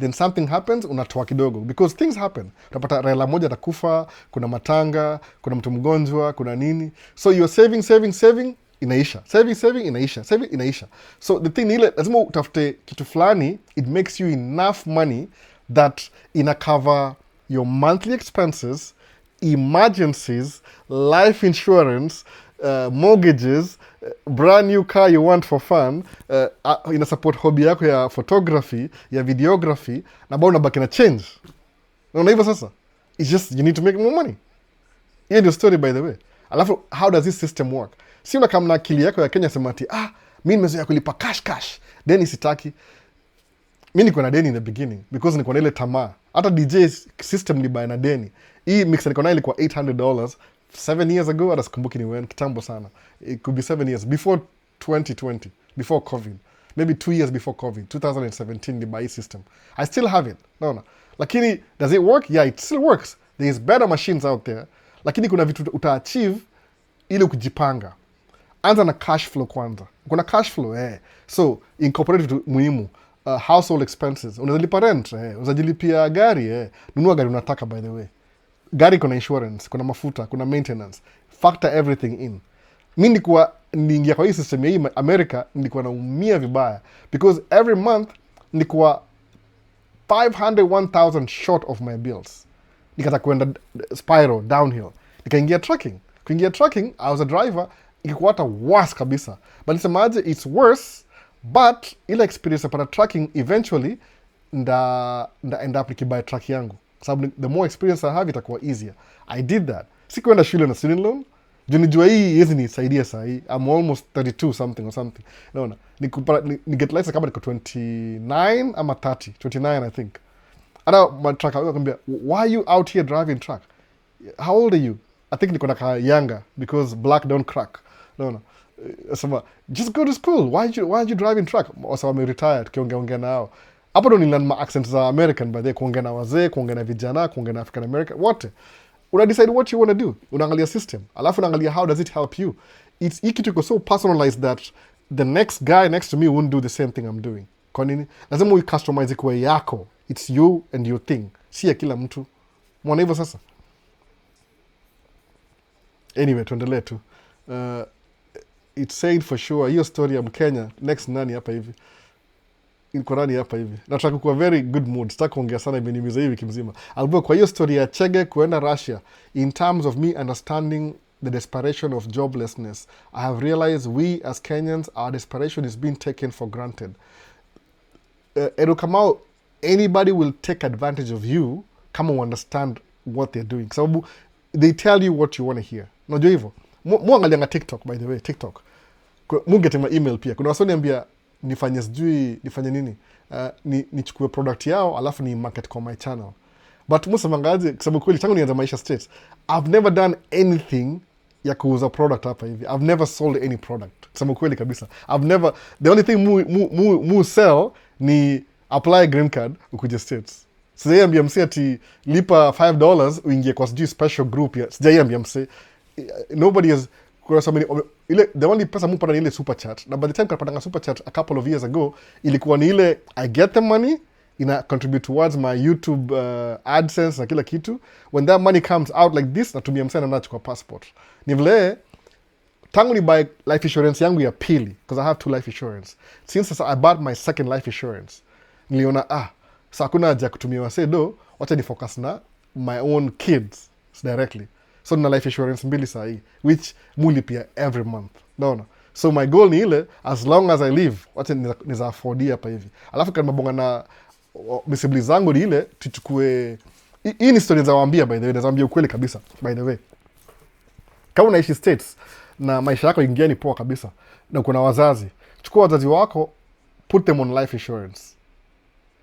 then something happens, unatoa kidogo because things happen. Utapata rela moja atakufa, kuna matanga, kuna mtu mgonjwa, kuna nini, so you're saving, inaisha, saving inaisha. So the thing ile lazima utafute kitu fulani, it makes you enough money that ina cover your monthly expenses, emergencies, life insurance, mortgages, brand new car you want for fun, ina support hobby yako ya photography, ya videography, na bado unabaki na change. Unaona hivyo sasa? It's just you need to make more money. Hiyo ndio story by the way. Alafu how does this system work? Si unakam na akili yako ya Kenya sema ati mimi nimezoea kulipa cash. Deni sitaki. Mimi niko na deni in the beginning because niko na ile tamaa. Hata DJ system ni buy na deni. Hii mixer niko nayo ilikuwa $800 7 years ago, hata sikumbuki ni when, kitambo sana. It could be 7 years before 2020, before COVID. Maybe 2 years before COVID, 2017 ni buy system. I still have it. Naona. Lakini does it work? Yeah, it still works. There is better machines out there. Lakini kuna vitu utaachieve ili kujipanga. Anza na cash flow kwanza. Kuna cash flow, So, incorporate vitu muhimu. Household expenses. Unazilipa rent, unazilipia gari, nunua gari unataka by the way. Gari kuna insurance, kuna mafuta, kuna maintenance. Factor everything in. Mimi niingia kwa hii system ya hii America, nilikuwa naumia vibaya. Because every month, nilikuwa 500, 1,000 short of my bills. Nikataka kwenda spiral, downhill. Nikaingia trucking. Kuingia trucking, I was a driver, ikikuwa hata worse kabisa. But nisemaje, it's worse, but ile experience yapata trucking eventually nda end up nikibuy truck yangu. Sababu the more experience I have itakuwa easier. I did that. Sikuenda shule na student loan. Juu nijua hii yezi nisaidia saa hii. I'm almost 32 something or something. Naona. Ni get license kama niko 29 ama 30. 29 I think. Hata truck akamwambia, why are you out here driving truck? How old are you? I think niko naka younger because black don't crack. Naona. Sema, just go to school. Why are you driving truck? Wasa wame retired kiongea nao. Hapo ndo nilan ma accent za American by the kuongea na wazee, kuongea na vijana, kuongea na African American, wote. Una decide what you want to do. Unaangalia system. Alafu unaangalia how does it help you. It's kitu iko so personalized that the next guy next to me won't do the same thing I'm doing. Kwa nini? Lazima we customize kwa yako. It's you and your thing. Si ya kila mtu. Mwana hivyo sasa. Anyway, tuendelee tu. It's said for sure, hiyo story ya Mkenya, next nani hapa hivi? Iko nani hapa hivi? Nataka kuwa very good mood. Sitaki kuongea sana, imenimiza hii wiki mzima. Alikuwa kwa hiyo story ya Chege kuenda Russia, in terms of me understanding the desperation of joblessness, I have realized we as Kenyans, our desperation is being taken for granted. Edo Kamau, anybody will take advantage of you kama you understand what they're doing. Sababu they tell you what you want to hear. Unajua hivyo? Muangalianga TikTok, by the way, TikTok. Mungete ma email pia. Kuna wasoni ambia nifanye sijui, nifanye nini? Nichukue product yao, alafu ni market kwa my channel. But musa mangazi, sababu kweli, tangu nianza Maisha States, I've never done anything ya kuuza product hapa hivi. I've never sold any product. Sababu kweli kabisa. The only thing mu sell ni apply green card, ukuje States. Sijaiambia mse ati lipa $5 uingie kwa sijui special group ya. Sijaiambia mse. Nobody has, the only pesa mupata ni ile super chat. Na by the time kapatanga super chat a couple of years ago, ilikuwa ni ile I get the money, ina contribute towards my YouTube AdSense na kila kitu. When that money comes out like this, natumia msena nacho kwa passport. Ni vile, tangu ni buy life insurance yangu ya pili, because I have 2 life insurance. Since I bought my second life insurance, niliona, sa hakuna haja kutumia wase do, wacha ni focus na my own kids directly. So nina life insurance 2 saa hii, which mulipia every month. Naona. So my goal ni ile, as long as I live, wacha niza afford hapa hivi. Alafu kama mabonga na misibli zangu ni ile, tuchukue, hii ni story za waambia by the way, nazaambia ukweli kabisa, by the way. Kama unaishi States, na maisha yako ingia ni poa kabisa, na kuna wazazi, chukua wazazi wako, put them on life insurance.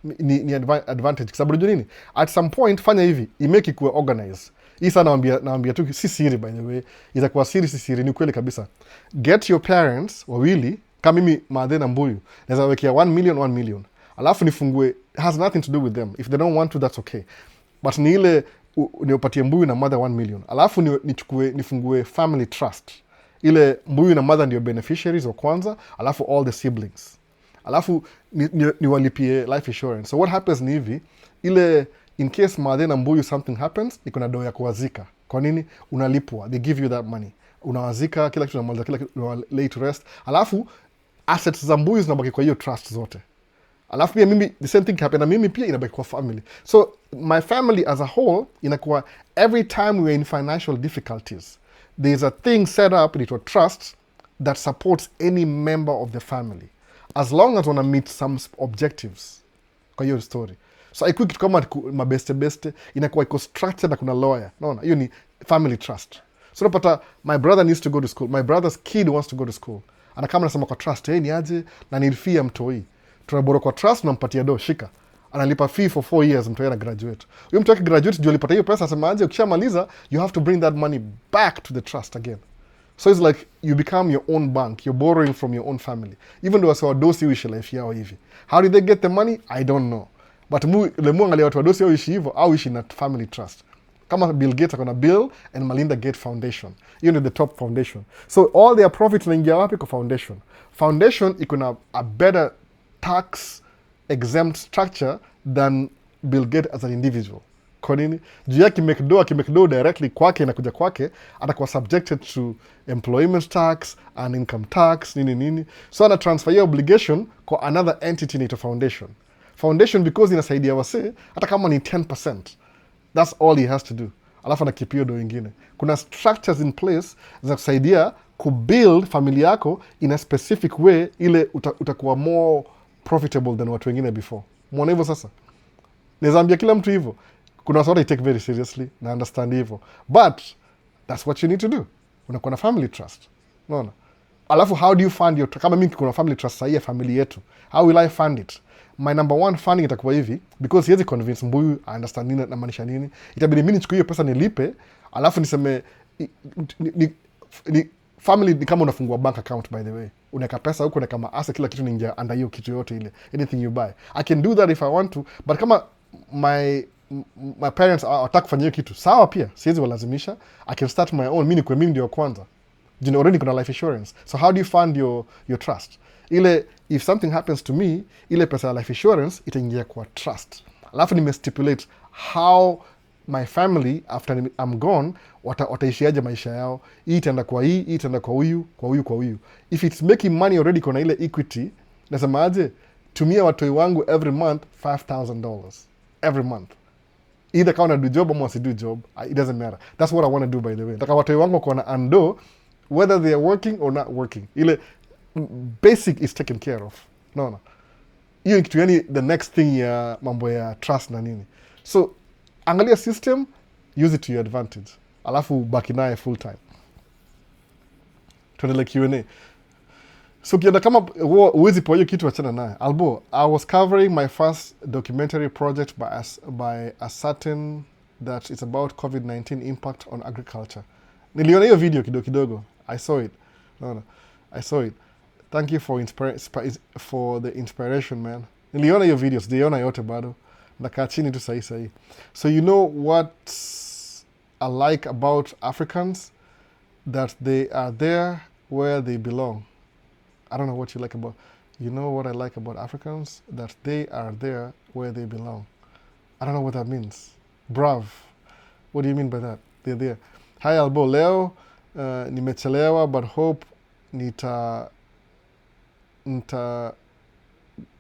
Ni advantage. Sababu unajua nini? At some point, fanya hivi, imeki kuwe organized. Hii sana naambia tu, si siri by the way. Itakuwa siri, si siri, ni kweli kabisa. Get your parents, wawili, kama mimi Madhe na Mbuyu, naweza wekea 1 million. Alafu nifungue, has nothing to do with them. If they don't want to, that's okay. But ni ile, niupatie Mbuyu na Mother 1 million. Alafu nifungue family trust. Ile Mbuyu na Mother ndio beneficiaries wa kwanza, alafu all the siblings. Alafu niwalipie life insurance. So what happens ni hivi, ile in case Madhe na Mbuyu something happens, niko na doo ya kuwazika. Kwa nini? Unalipwa. They give you that money. Unawazika, kila kitu unamaliza, kila kitu lay to rest. Alafu assets za Mbuyu zinabaki kwa hiyo trust zote. Alafu pia mimi, the same thing happen na mimi pia inabaki kwa family. So my family as a whole inakuwa, every time we're in financial difficulties, there's a thing set up, inaitwa trust, that supports any member of the family. As long as wana meet some objectives kwa hiyo story. So haikuwa kitu kama mabeste, inakuwa iko structured na kuna lawyer. Naona, hiyo ni family trust. So unapata, my brother needs to go to school. My brother's kid wants to go to school. Anakama nasema kwa trust, ni aje, na ni fee ya mtoi. Tunaboro kwa trust, nampatia do, shika. Analipa fee for 4 years, mtoi na graduate. Huyo mtoi graduate, juu alipata hiyo pesa, asema aje, ukishamaliza, you have to bring that money back to the trust again. So it's like you become your own bank. You're borrowing from your own family. Even though wadosi uishi life yao hivi. How did they get the money? I don't know. But muangalia watu wadosi uishi hivyo, au ishi na family trust. Kama Bill Gates akona Bill and Melinda Gates Foundation. You know, the top foundation. So all their profits naingia wapi kwa foundation. Foundation ikona a better tax exempt structure than Bill Gates as an individual. Kwa nini? Juu yake akimake directly kwake na kuja kwake, atakuwa subjected to employment tax and income tax, nini. So ana transfer your obligation kwa another entity inaitwa foundation. Foundation because inasaidia wase, hata kama ni 10%. That's all he has to do. alafu anakipia do ingine. Kuna structures in place za kusaidia kubuild familia yako in a specific way, ile utakuwa more profitable than watu wengine before. Mwona hivyo sasa? Nizambia kila mtu hivyo. Kuna watu I take very seriously na understand hivyo. But that's what you need to do. Unakuwa na family trust. Unaona? Alafu how do you fund your, kama mimi kuna family trust sahihi ya family yetu, how will I fund it? My number one funding itakuwa hivi, because siwezi convince mbuyu I understand nini na maanisha nini. Itabidi mimi nichukue hiyo pesa nilipe, alafu niseme family ni kama unafungua bank account, by the way. Unaweka pesa huko, unaweka maasa, kila kitu ningia under hiyo kitu yote ile. Anything you buy. I can do that if I want to, but kama my parents wataka kufanya hiyo kitu, sawa pia, siwezi walazimisha. I can start my own, mimi ndio kwanza. You know, already kuna life insurance. So how do you fund your trust? Ile, if something happens to me, ile pesa ya life insurance itaingia kwa trust. Alafu nimestipulate how my family after I'm gone wataishiaje maisha yao. Hii itaenda kwa hii itaenda kwa huyu, kwa huyu, kwa huyu. If it's making money already, kuna ile equity, nasema aje, tumia watoi wangu every month $5,000 every month. Either kama do job ama wasi do job, it doesn't matter. That's what I want to do, by the way. Nataka watoi wangu kwa na ando, whether they are working or not working. Ile basic is taken care of. No. Hiyo kitu yani the next thing ya mambo ya trust na nini. So angalia system, use it to your advantage. Alafu baki naye full time. Tuendele Q&A. So kienda kama uwezi po hiyo kitu wachana naye. Albo, I was covering my first documentary project by a certain that it's about COVID-19 impact on agriculture. Niliona hiyo video kidogo. I saw it. No. I saw it. Thank you for the inspiration, man. Niliona hiyo videos, niliona yote bado. Nakaa chini tu sahi. So you know what I like about Africans? That they are there where they belong. I don't know what you like about... You know what I like about Africans? That they are there where they belong. I don't know what that means. Brav. What do you mean by that? They're there. Hi Albo, leo nimechelewa but hope nita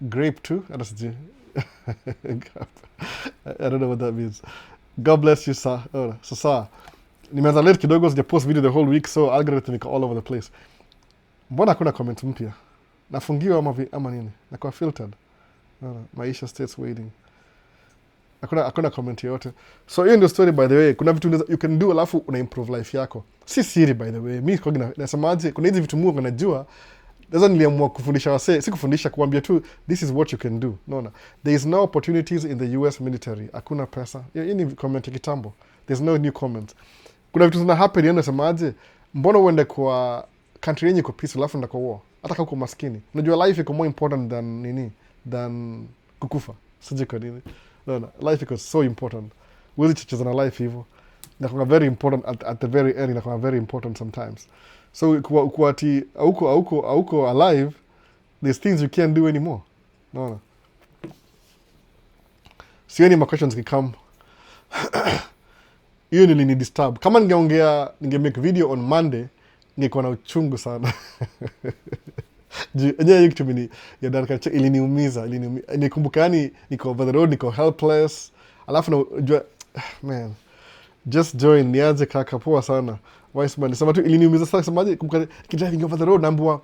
grape too? I don't know what that means. God bless you, sir. So sir, nimeanza late kidogo, sija post video the whole week, so algorithm iko all over the place. Mbona hakuna comment mpya? Nafungiwa ama nini? Nakuwa filtered. Maisha states waiting. Hakuna comment yote. So hiyo ndio story, by the way. Kuna vitu you can do alafu una improve life yako. Si siri, by the way. Mimi kwa nasemaje, kuna hizi vitu Mungu anajua. Sasa niliamua kufundisha wasee, si kufundisha, kuambia tu this is what you can do. No. There is no opportunities in the US military. Hakuna pesa. Hii ni comment ya kitambo. There's no new comment. Kuna vitu zina happen, yani nasemaje, mbona uende kwa country yenye iko peace alafu ndako war? Hata kama uko maskini. Unajua life iko more important than kukufa. Sije kwa nini? No. Life is so important. Huwezi cheza na life hivyo. Inakuwa very important at the very end, inakuwa very important sometimes. So kwa ati auko alive, there's things you can't do anymore. No. Sioni ma questions come. Hiyo nilini disturb. Kama ninge make video on Monday, niko na uchungu sana. Hiyo kitu mimi ya daraka iliniumiza. Nikumbuka yani niko over the road, niko helpless. Alafu najua man, just join, niaje kaka, poa sana. Wise man, sema tu iliniumiza sana, semaje, kumbuka driving over the road,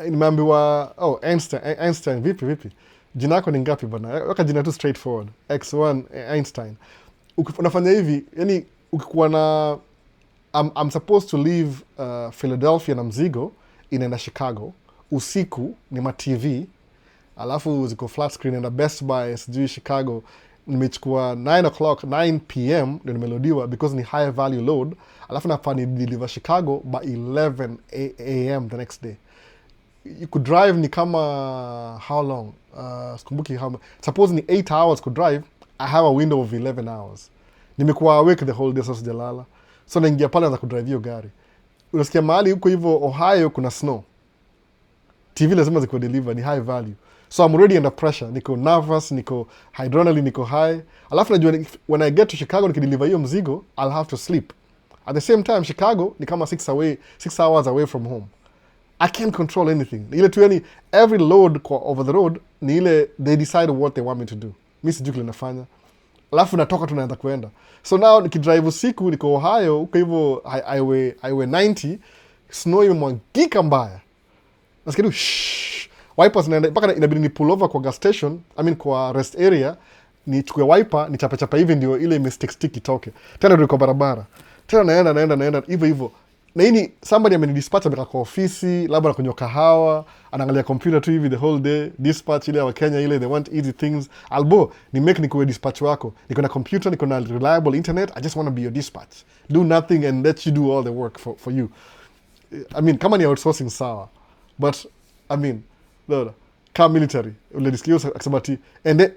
nimeambiwa Einstein, vipi? Jina lako ni ngapi bana? Weka jina tu straightforward. X1 Einstein. Unafanya hivi, yani ukikuwa na I'm supposed to leave Philadelphia na mzigo inaenda Chicago. Usiku ni ma TV, alafu ziko flat screen na Best Buy sijui Chicago. Nimechukua 9 p.m. ndio nimelodiwa because ni high value load. Alafu nafaa ni deliver Chicago by 11 a.m. the next day. You could drive ni kama how long? Sikumbuki how much. Suppose ni 8 hours could drive. I have a window of 11 hours. Nimekuwa awake the whole day, so sijalala. So naingia pale na kudrive hiyo gari. Unasikia mahali huko hivyo Ohio kuna snow. TV lazima ziko deliver, ni high value. So I'm already under pressure. Niko nervous, niko adrenaline, niko high. Alafu najua when I get to Chicago nikideliver hiyo mzigo, I'll have to sleep. At the same time, Chicago ni kama 6 hours away from home. I can't control anything. Ile tu yani, every load over the road, ni ile they decide what they want me to do. Mi sijui kile nafanya. alafu natoka tunaanza kuenda. So now nikidrive usiku niko Ohio huko hivyo highway 90, snow imemwagika mbaya, nasikia tu wipers naenda mpaka inabidi ni pull over kwa gas station, kwa rest area, nichukue wiper nichape hivi ndio ile stick itoke tena, ndio kwa barabara tena naenda hivyo hivyo. Na hii somebody amenidispatch amekaa kwa ofisi, labda anakunywa kahawa, anaangalia computer tu hivi the whole day. Dispatch ile wa Kenya ile, they want easy things. Albo ni make nikuwe dispatch wako, niko na computer, niko na reliable internet, I just want to be your dispatch, do nothing and let you do all the work for you. Kama ni outsourcing sawa, but no, kama military ule discuss akisema ati ende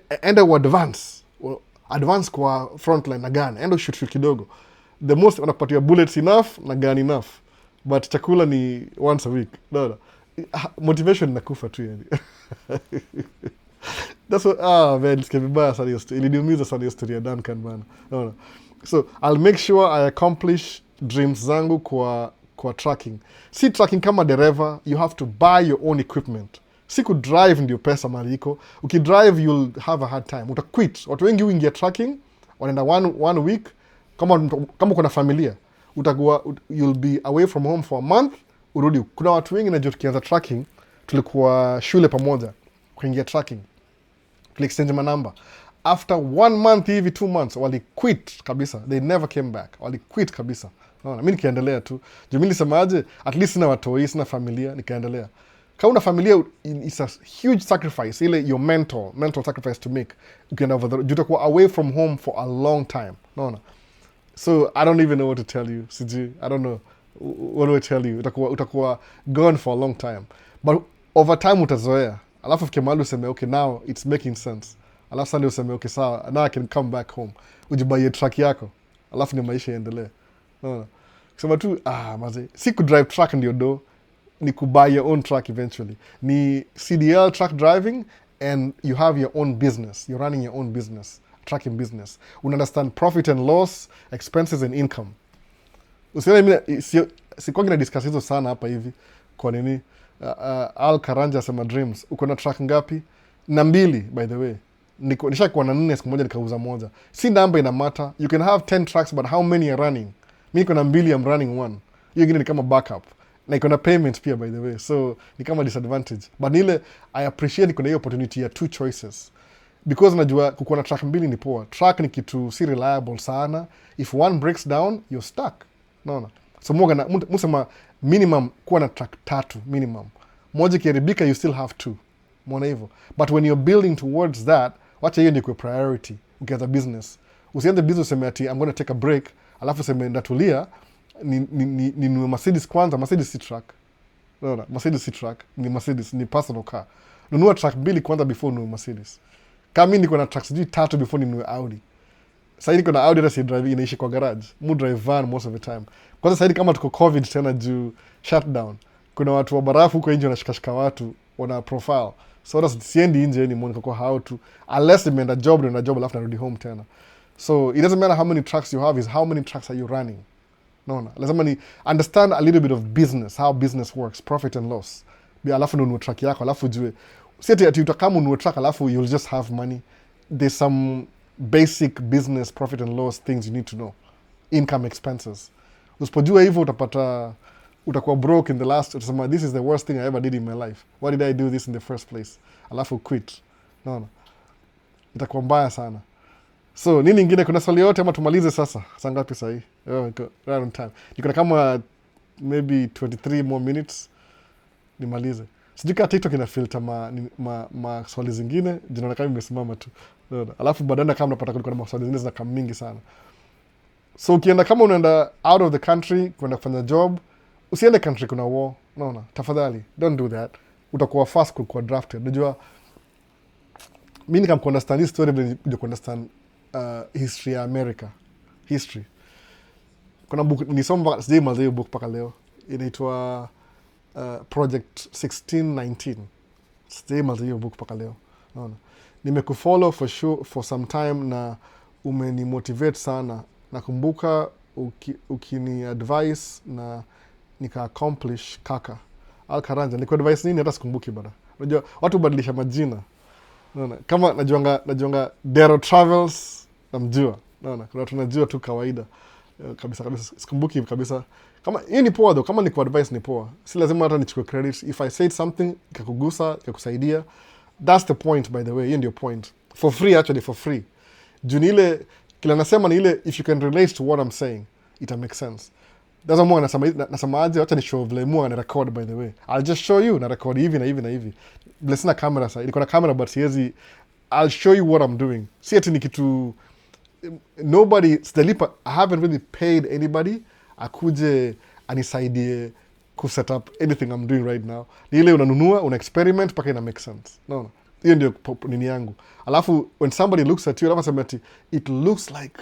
advance kwa frontline na gun, ende shoot kidogo. The most wanakupatia bullets enough na gun enough, but chakula ni once a week. No. Motivation inakufa tu yani. That's what man, vibaya sana hiyo story. Iliniumiza sana hiyo story ya Duncan bana. No. So I'll make sure I accomplish dreams zangu kwa tracking. Si tracking kama dereva, you have to buy your own equipment. Si kudrive ndio pesa mali iko. Ukidrive you'll have a hard time. Utaquit. Watu wengi huingia tracking, wanaenda one week. Kama kuna familia, utakuwa you'll be away from home for a month, urudi. Kuna watu wengi najua tukianza tracking, tulikuwa shule pamoja kuingia tracking, exchange manamba. After 1 month hivi 2 months wali quit kabisa, they never came back, wali quit kabisa. Naona mimi nikaendelea tu juu mimi nilisemaje, at least sina watoi, sina familia, nikaendelea. Kama una familia, it's a huge sacrifice, ile your mental sacrifice to make. Ukienda over the, utakuwa away from home for a long time. Naona. So I don't even know what to tell you, Siji. I don't know what do I tell you. Utakuwa gone for a long time, but over time utazoea. Alafu fike mahali useme okay, now it's making sense. Alafu sasa useme okay, sawa, now I can come back home. Ujibuy truck yako, alafu ni maisha yaendelee. Kusema tu maze, si kudrive truck ndio do, ni kubuy your own truck eventually. Ni CDL truck driving, and you have your own business. You're running your own business. Tracking business. Understand profit and loss, expenses and income. Usione mimi sikuangi na discuss hizo sana hapa hivi. Kwa nini? Al Karanja sema dreams. Uko na track ngapi? Na 2 by the way. Nishakuwa na 4 siku moja nikauza moja. Si namba ina matter. You can have 10 tracks but how many are running? Mimi niko na 2, I'm running 1. Hiyo ingine ni kama backup. Na iko na payment pia by the way. So ni kama disadvantage. But nile I appreciate niko na hiyo opportunity ya 2 choices. Because najua kukuwa na track 2 ni poa. Track ni kitu si reliable sana. If one breaks down, you're stuck. Naona. So musema minimum kuwa na track 3 minimum. Moja ikiharibika, you still have 2. Mwona hivyo. But when you're building towards that, wacha hiyo ni kwa priority. Ukianza business. Usianze business useme ati I'm going to take a break, alafu useme ndatulia ni Mercedes kwanza. Mercedes si truck. Naona. Mercedes si truck. Ni Mercedes, ni personal car. Nunua track 2 kwanza before ununue Mercedes. Kama mimi niko na trucks 3 before ninunue Audi. Sasa niko na Audi, si drive, inaishi kwa garage. Mu drive van most of the time. Kwanza sasa kama tuko COVID tena juu shutdown, kuna watu wa barafu huko nje wanashikashika watu wana profile. So that's siendi nje ni mwanzo kwa how to, unless nimeenda job na job alafu narudi home tena. So it doesn't matter how many trucks you have, is how many trucks are you running. No. Lazima ni understand a little bit of business, how business works, profit and loss. Bi alafu nunue truck yako, alafu jue si ati utakama ununue truck alafu you'll just have money. There's some basic business profit and loss things you need to know. Income, expenses. Usipojua hivyo utakuwa broke in the last, utasema this is the worst thing I ever did in my life. Why did I do this in the first place? Alafu quit. No. Itakuwa mbaya sana. So nini ingine, kuna swali yote ama tumalize sasa? Saa ngapi sasa hii? Right on time. Niko kama maybe 23 more minutes nimalize. Sijui kama TikTok ina filter ma swali zingine, jina kama imesimama tu. Alafu baadaye kama unapata kulikuwa na maswali zingine zinakaa mingi sana. So ukienda kama unaenda out of the country kwenda kufanya job, usiende country kuna war. Naona, tafadhali don't do that. Utakuwa fast kwa drafted. Unajua mimi kama understand this story ndio understand history ya America. History. Kuna book nisoma, sijui maliza book paka leo. Inaitwa Project 1619. Sijui maliza hiyo book paka leo. Naona. Nimekufollow for sure for some time na umenimotivate sana. Nakumbuka ukini advice na nika accomplish kaka. Al Karanja, niko advice nini hata sikumbuki bana. Unajua watu badilisha majina. Unaona? Kama najuanga Dero Travels, namjua, naona kuna watu najua tu kawaida. Kabisa kabisa, sikumbuki kabisa. Kama hii ni poa though, kama ni advice ni poa, si lazima hata nichukue credit. If I said something ikakugusa ikakusaidia, that's the point. By the way, hiyo ndio point. For free, actually for free. Juu ni ile kila nasema ni ile, if you can relate to what I'm saying it make sense. That's why nasema aje, acha ni show vile mua na record. By the way, I'll just show you na record hivi na hivi na hivi. Bila sina camera sasa, niko na camera but siwezi. I'll show you what I'm doing. Si ati ni kitu nobody stelipa. I haven't really paid anybody akuje anisaidie ku set up anything I'm doing right now. Ni ile unanunua, una experiment mpaka ina make sense. No. Hiyo ndio nini yangu. Alafu when somebody looks at you, alafu sema ati it looks like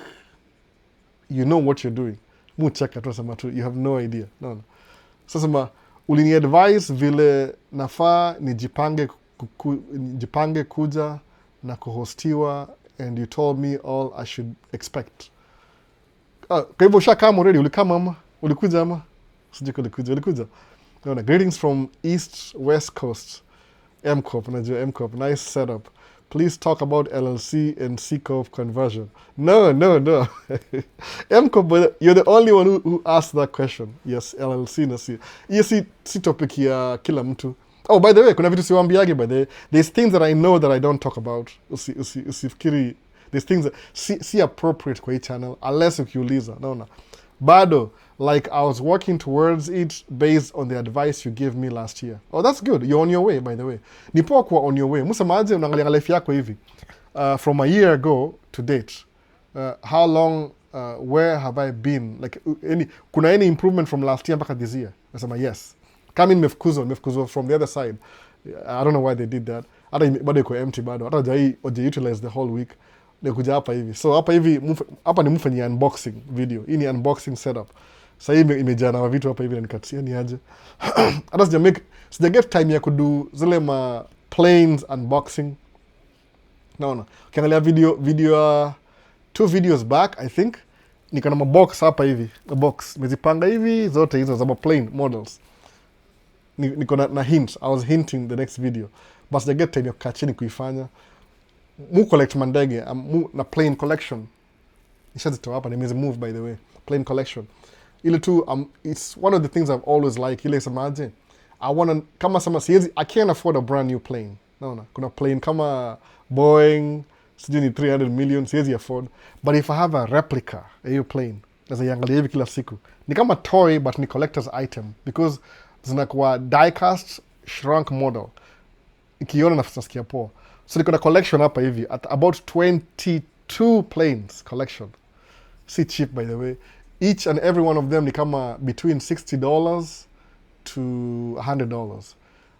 you know what you're doing. Mu check atu sema tu you have no idea. No. Sasa ulini advise vile nafaa nijipange kuja na kuhostiwa, and you told me all I should expect. Kwa hivyo ushakama already, ulikama ama? Ulikuja ama? Sijui ulikuja. No, greetings from East West Coast. M-Corp, najua M-Corp, nice setup. Please talk about LLC and C-Corp conversion. No. M-Corp, you're the only one who asked that question. Yes, LLC na C. Yes, si topic ya kila mtu. Oh, by the way, kuna vitu siwambiagi by the way. There's things that I know that I don't talk about. Usifikiri. There's things that si appropriate kwa hii channel unless ukiuliza. No. Bado, like I was working towards it based on the advice you gave me last year. Oh, that's good. You're on your way, by the way. Ni poa kuwa on your way. Musemaje unaangalia life yako hivi. From a year ago to date. How long, where have I been? Like, kuna any improvement from last year mpaka this year? Nasema yes. Kama nimefukuzwa from the other side. I don't know why they did that. Hata bado iko empty bado. Hata hujai utilize the whole week. Nikuja hapa hivi. So hapa hivi, hapa ni mufanya unboxing video. Hii ni unboxing setup. Sasa hii imejaa na vitu hapa hivi na nikatia ni aje. Hata sija get time ya kudu zile ma planes unboxing. Naona. Ukiangalia video 2 videos back I think, niko na mabox hapa hivi. Box nimezipanga hivi zote hizo za plane models. Niko na hint. I was hinting the next video. But sija get time ya kukaa chini kuifanya. Mu collect mandege na plane collection. Nishazitoa hapa, nimezi move by the way. Plane collection. Ile tu it's one of the things I've always liked. Ile samaje, kama sama siezi, I can't afford a brand new plane. No. Kuna plane kama Boeing, sijui ni 300 million, siezi afford. But if I have a replica, hiyo plane, naeza iangalia hivi kila siku. Ni kama toy but ni collector's item because zinakuwa die-cast shrunk model. Ikiona nasikia poa. So niko na collection hapa hivi at about 22 planes collection. Si cheap by the way. Each and every one of them ni kama between $60 to $100.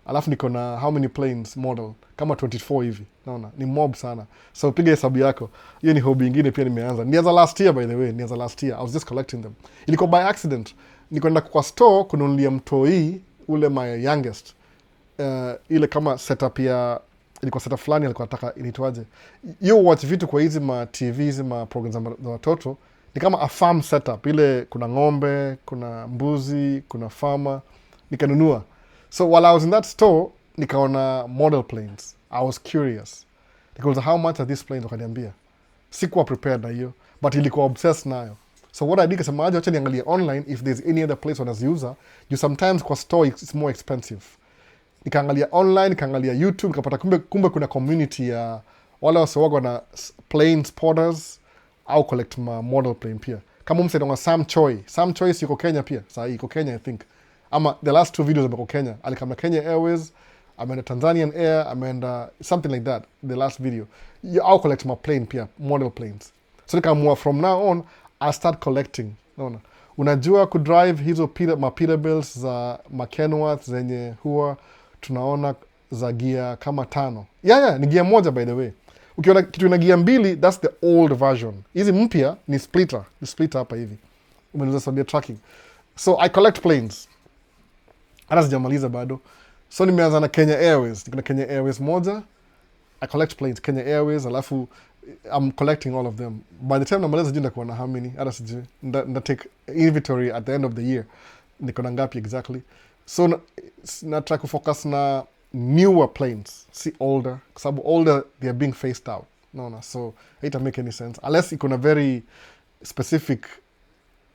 Alafu niko na how many planes model? Kama 24 hivi. Naona ni mob sana. So piga hesabu yako. Hiyo ni hobby ingine pia nimeanza. Nianza last year by the way. I was just collecting them. Ilikuwa by accident. Niko nenda kwa store kununulia mtoi ule my youngest. Ile kama setup ya ilikuwa setup fulani alikuwa nataka inaitwaje. You watch vitu kwa hizi ma TV, hizi ma programs za watoto. Ni kama a farm setup. Ile kuna ng'ombe, kuna mbuzi, kuna farmer. Nikanunua. So while I was in that store, nikaona model planes. I was curious. Nikauliza how much are these planes, wakaniambia. Sikuwa prepared na hiyo, but ilikuwa obsessed nayo. So what I did, kasema aje, wacha niangalie online if there's any other place wanaziuza. You sometimes kwa store it's more expensive. Nikaangalia online, nikaangalia YouTube, nikapata kumbe kuna community ya wale wasowaga na plane spotters au collect ma model plane pia. Kama msaidia Sam Choi. Sam Choi yuko Kenya pia. Sasa yuko Kenya I think. Ama the last 2 videos ameko Kenya. Alikama Kenya Airways, ameenda Tanzanian Air, ameenda something like that. The last video. Au collect ma plane pia, model planes. So nikamua from now on, I start collecting. Naona. Unajua kudrive hizo ma Peterbilts za Kenworth zenye huwa tunaona za gear kama 5. Yeah, ni gear moja by the way. Ukiona kitu ina gear 2, that's the old version. Hizi mpya ni splitter. Ni splitter hapa hivi. Umeniuliza swali ya tracking. So I collect planes. Hata sijamaliza bado. So nimeanza na Kenya Airways. Niko na Kenya Airways moja. I collect planes. Kenya Airways, alafu I'm collecting all of them. By the time namaliza sijui ndakuwa na how many. Hata sijui. Nda take inventory at the end of the year. Niko na ngapi exactly. So na try kufocus na newer planes. Si older. Kwa sababu older, they are being phased out. naona, so haita make any sense unless iko na very specific.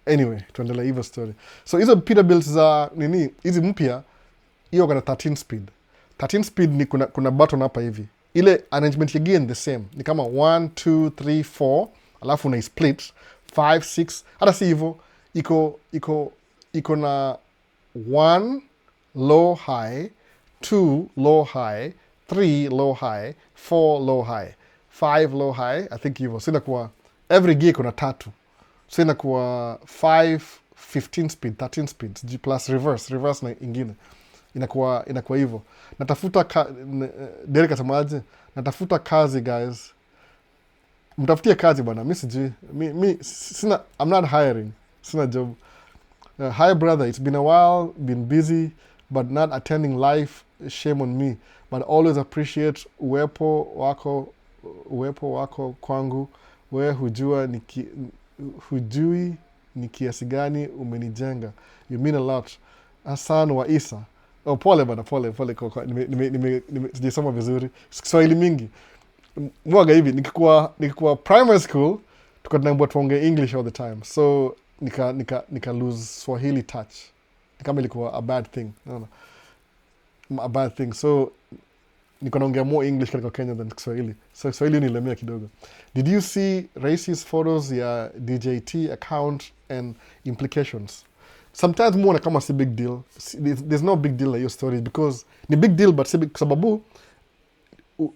Anyway, tuendelea hivyo story. So hizo Peterbilt za nini hizi mpya, hiyo kana 13 speed. 13 speed ni kuna button hapa hivi. Ile arrangement ya gear the same. Ni kama 1 2 3 4, alafu una split 5 6. Hata si hivyo, iko na 1 low high, 2 low high, 3 low high, 4 low high, 5 low high. I think hivyo. So inakuwa every gear kuna 3. So inakuwa 5 15 speed, 13 speeds, G plus reverse na ingine. Inakuwa hivyo. Natafuta Derek asemaje? Natafuta kazi guys. Mtafutie kazi bwana. Mimi sijui. Sina, I'm not hiring. Sina job. Hi brother, it's been a while, been busy but not attending live. Shame on me. But always appreciate uwepo wako kwangu. We hujui ni kiasi gani umenijenga. You mean a lot. Hassan wa Isa. Oh, pole bana, pole. Sijasoma vizuri. Kiswahili mingi. Mwaga hivi, nikikuwa primary school, tunaambiwa tuongee English all the time. So, nika lose Swahili touch. Kama ilikuwa a bad thing. No. A bad thing. So, niko naongea more English katika Kenya than Kiswahili. So, Kiswahili nilemea kidogo. Did you see racist photos ya DJT account and implications? Sometimes muona kama si big deal. There's no big deal like your story because ni big deal but si big sababu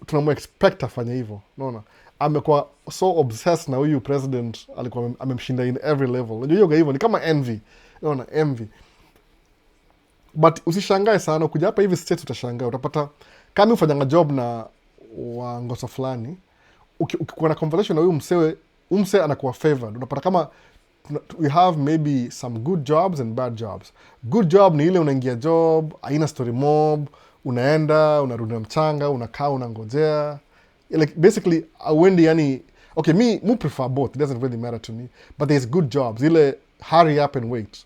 tunamu expect afanye hivyo. Unaona? Amekuwa so obsessed na huyu president, alikuwa amemshinda in every level. Unajua hiyo hivyo ni kama envy. Unaona, envy. But usishangae sana kuja hapa hivi state, utashangaa utapata kama ufanyanga job na wangoso fulani, ukikuwa na conversation na huyu mse anakuwa favored. Unapata kama we have maybe some good jobs and bad jobs. Good job ni ile unaingia job, haina story mob, unaenda, unarudi na mchanga, unakaa, unangojea. Like basically, wendi yani, okay, me prefer both. It doesn't really matter to me. But there's good jobs. Ile hurry up and wait.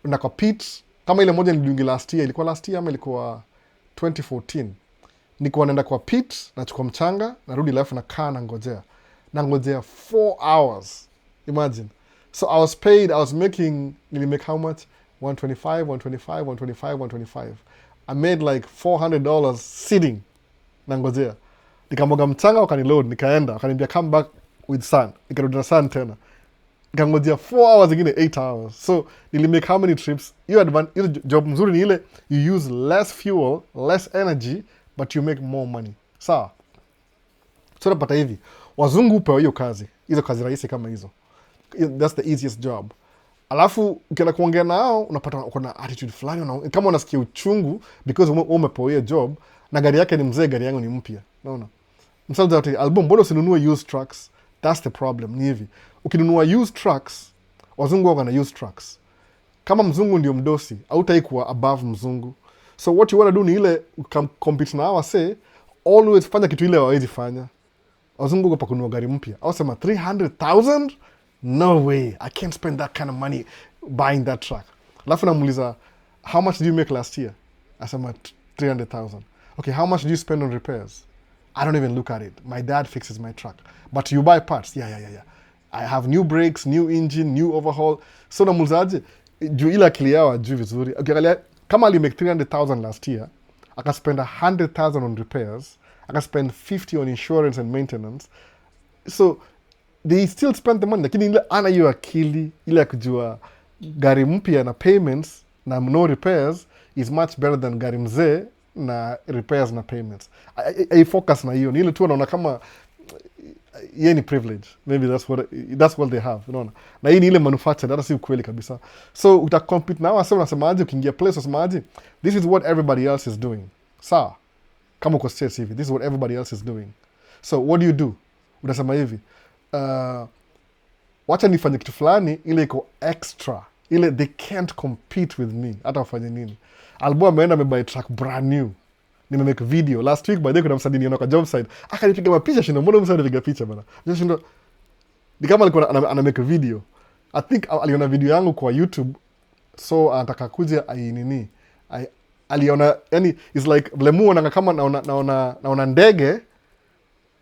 Unakompete. Kama ile moja niliungi last year. Ilikuwa last year ama ilikuwa 2014. Nikuwa naenda kwa pit, nachukua mchanga, narudi alafu nakaa nangojea. Nangojea 4 hours. Imagine. So I was making, nilimake how much? 125. I made like $400 sitting. Nangojea. Nikamwaga mchanga, wakaniload, nikaenda, wakaniambia come back with sun. Nikarudi na sun tena. Nikangojea 4 hours ingine 8 hours. So nilimake how many trips? Hiyo job mzuri ni ile you use less fuel, less energy, but you make more money. Sawa? So napata hivi. Wazungu upewa hiyo kazi. Hizo kazi rahisi kama hizo. That's the easiest job. Alafu ukienda kuongea nao unapata kuna attitude fulani, kama unasikia uchungu because umepewa hiyo job na gari yake ni mzee, gari yangu ni mpya. Unaona? Msalimu zote album, mbona usinunue used trucks? That's the problem. Ni hivi. Ukinunua used trucks, wazungu wako na used trucks. Kama mzungu ndio mdosi, hautaikuwa above mzungu. So what you want to do ni ile compete na hawa say always fanya kitu ile hawezi fanya. Wazungu wako pa kununua gari mpya. Au sema 300,000? No way. I can't spend that kind of money buying that truck. Alafu namuuliza, how much did you make last year? Asema 300,000. Okay, how much do you spend on repairs? I don't even look at it. My dad fixes my truck. But you buy parts. Yeah. I have new brakes, new engine, new overhaul. So namuulizaje, juu ila akili yao ajui vizuri. Okay, kama ali make 300,000 last year, aka spend 100,000 on repairs, aka spend 50 on insurance and maintenance. So they still spend the money. Lakini ile ana hiyo akili, ile ya kujua gari mpya na payments na no repairs is much better than gari mzee na repairs na payments. I focus na hiyo. Ni ile tu anaona kama yeye ni privilege. Maybe that's what they have, unaona. Na hii ni ile manufactured, hata si ukweli kabisa. So utacompete nao, asema unasemaje ukiingia place, unasemaje this is what everybody else is doing. Sawa. Kama uko straight hivi, this is what everybody else is doing. So what do? Unasema hivi, wacha nifanye kitu fulani ile iko extra. Ile they can't compete with me. Hata wafanye nini. Albu ameenda amebuy truck brand new. Nimemake video. Last week by the way kuna msanii niona kwa job site. Akanipiga mapicha shindo. Mbona msanii anapiga picha bana? Just shindo. Ni kama alikuwa ana make video. I think aliona video yangu kwa YouTube. So anataka kuja nini. Aliona yani it's like vile muona kama naona ndege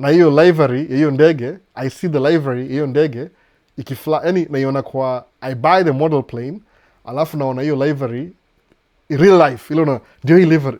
na hiyo livery ya hiyo ndege, I see the livery ya hiyo ndege ikifly, yani naiona kwa, I buy the model plane, alafu naona hiyo livery real life, ile ndio hii livery,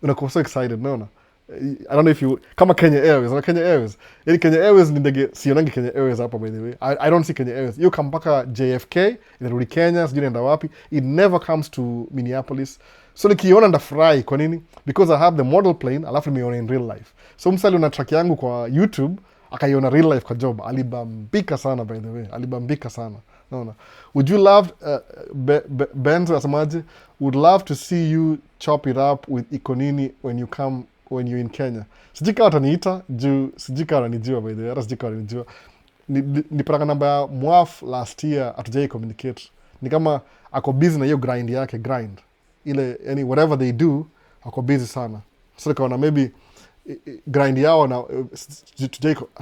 unakuwa so excited, naona. I don't know if you, kama Kenya Airways, na Kenya Airways, yani Kenya Airways ni ndege, sionangi Kenya Airways hapa by the way, I don't see Kenya Airways, hiyo kama mpaka JFK, inarudi Kenya, sijui naenda wapi, it never comes to Minneapolis. So nikiona ndafurahi, kwa nini? Because I have the model plane, alafu nimeiona in real life. So msali una track yangu kwa YouTube, akaiona real life kwa job, alibambika sana by the way, alibambika sana, naona. Would you love, Benz asemaje, would love to see you chop it up with Ikonini when you're in Kenya. Sijui kama ataniita, juu sijui kama ananijua by the way, hata sijui kama ananijua. Nipataka namba ya Mwaf last year, hatujai communicate. Ni kama ako busy na hiyo grind yake, grind. Ile, yani whatever they do, ako busy sana. So nikaona maybe grind yao na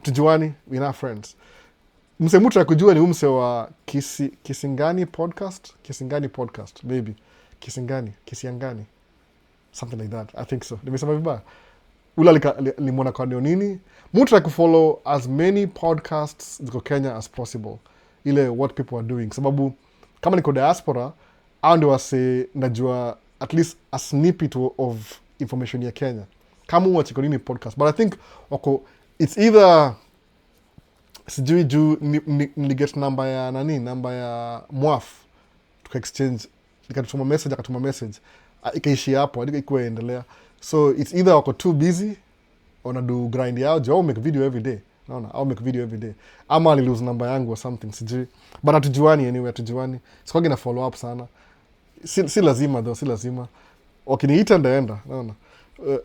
tujuani, we not friends. Mse mtu ya kujua ni umse wa Kisingani podcast, maybe. Kisiangani. Something like that, I think so. Nimesema vibaya. Ula limona kwa nini. Mtu ya kufollow as many podcasts ziko Kenya as possible. Ile what people are doing. Sababu kama niko diaspora, au ndio wase najua at least a snippet of information ya Kenya. Kama watch Ikonini podcast. But I think wako, it's either sijui juu niliget namba ya Mwaf, tuka exchange, akatuma message, ikaishi hapo, hadi ikuwa endelea. So it's either wako too busy, wanadu grind yao, juu au make video every day, naona, au make video every day, ama alilose namba yangu or something, sijui. But hatujuani anyway, hatujuani. Sikwagi na follow up sana. Si lazima though, si lazima. Wakiniita ndaenda, naona.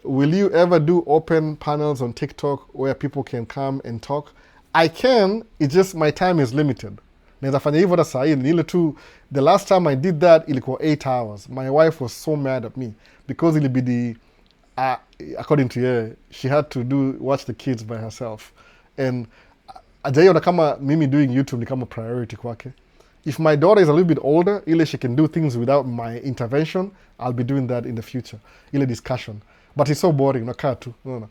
Will you ever do open panels on TikTok where people can come and talk? I can, it's just my time is limited. Naweza fanya hivyo hata saa hii, ni ile tu, the last time I did that ilikuwa 8 hours. My wife was so mad at me because ilibidi, according to her, she had to watch the kids by herself. And ajaiona kama mimi doing YouTube ni kama priority kwake. If my daughter is a little bit older, ile she can do things without my intervention, I'll be doing that in the future. Ile discussion. But it's so boring, unakaa tu. No.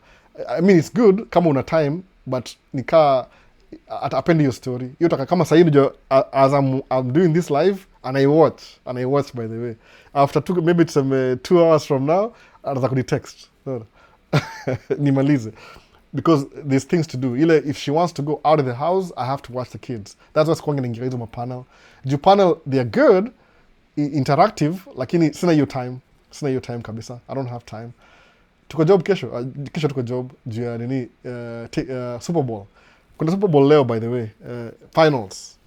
I mean, it's good kama una time, but nikaa atapendi hiyo story. Hiyo taka kama sasa hivi as I'm doing this live and I watch by the way. After maybe it's 2 hours from now, ataza kuni text. No. Nimalize. Because there's things to do. Ile if she wants to go out of the house, I have to watch the kids. That's what's going on in my panel. Juu panel, they're good, interactive, lakini sina hiyo time kabisa. I don't have time. Tuko job kesho tuko job juu ya nini, Super Bowl. Kuna Super Bowl leo by the way, finals.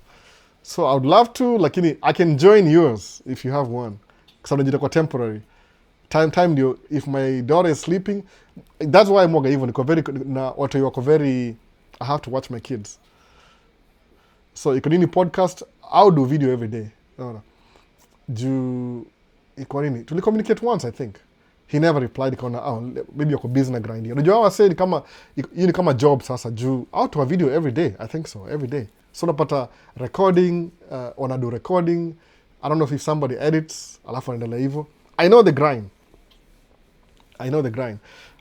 So I would love to, lakini I can join yours if you have one. Kwa sababu najita kwa temporary. Time ndio, if my daughter is sleeping, that's why mwaga hivyo, niko very, na watu wako very, I have to watch my kids. So Ikonini podcast, I'll do video every day. No. Juu, Ikonini, tuli communicate once I think. He never replied, ikaona, maybe yako busy na grinding. Unajua hawa said kama, hii ni kama job sasa, juu, out to a video every day, I think so, every day. So napata recording, wanadu recording, I don't know if somebody edits, alafu wanaendelea hivyo. I know the grind.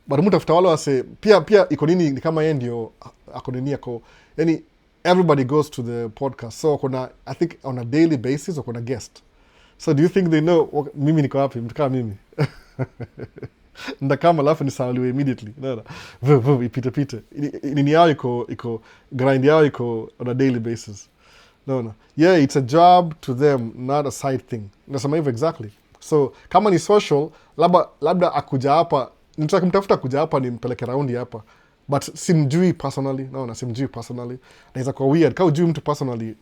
But mtu after wale wase, pia Ikonini ni kama yeye ndio Ikonini yako, yani everybody goes to the podcast. So kuna, I think on a daily basis, kuna guest. So do you think they know, mimi niko wapi, mtu kama mimi? Ndakama alafu nisauliwe immediately. No. Ipite. Nini yao iko, grind yao iko on a daily basis. No. Yeah, it's a job to them, not a side thing. Nasema hivyo exactly. So, kama ni social, labda akuja hapa, nitaka kumtafuta kuja hapa ni mpeleke raundi hapa. But simjui personally, simjui personally. Naeza kwa weird, kama ujui mtu personally,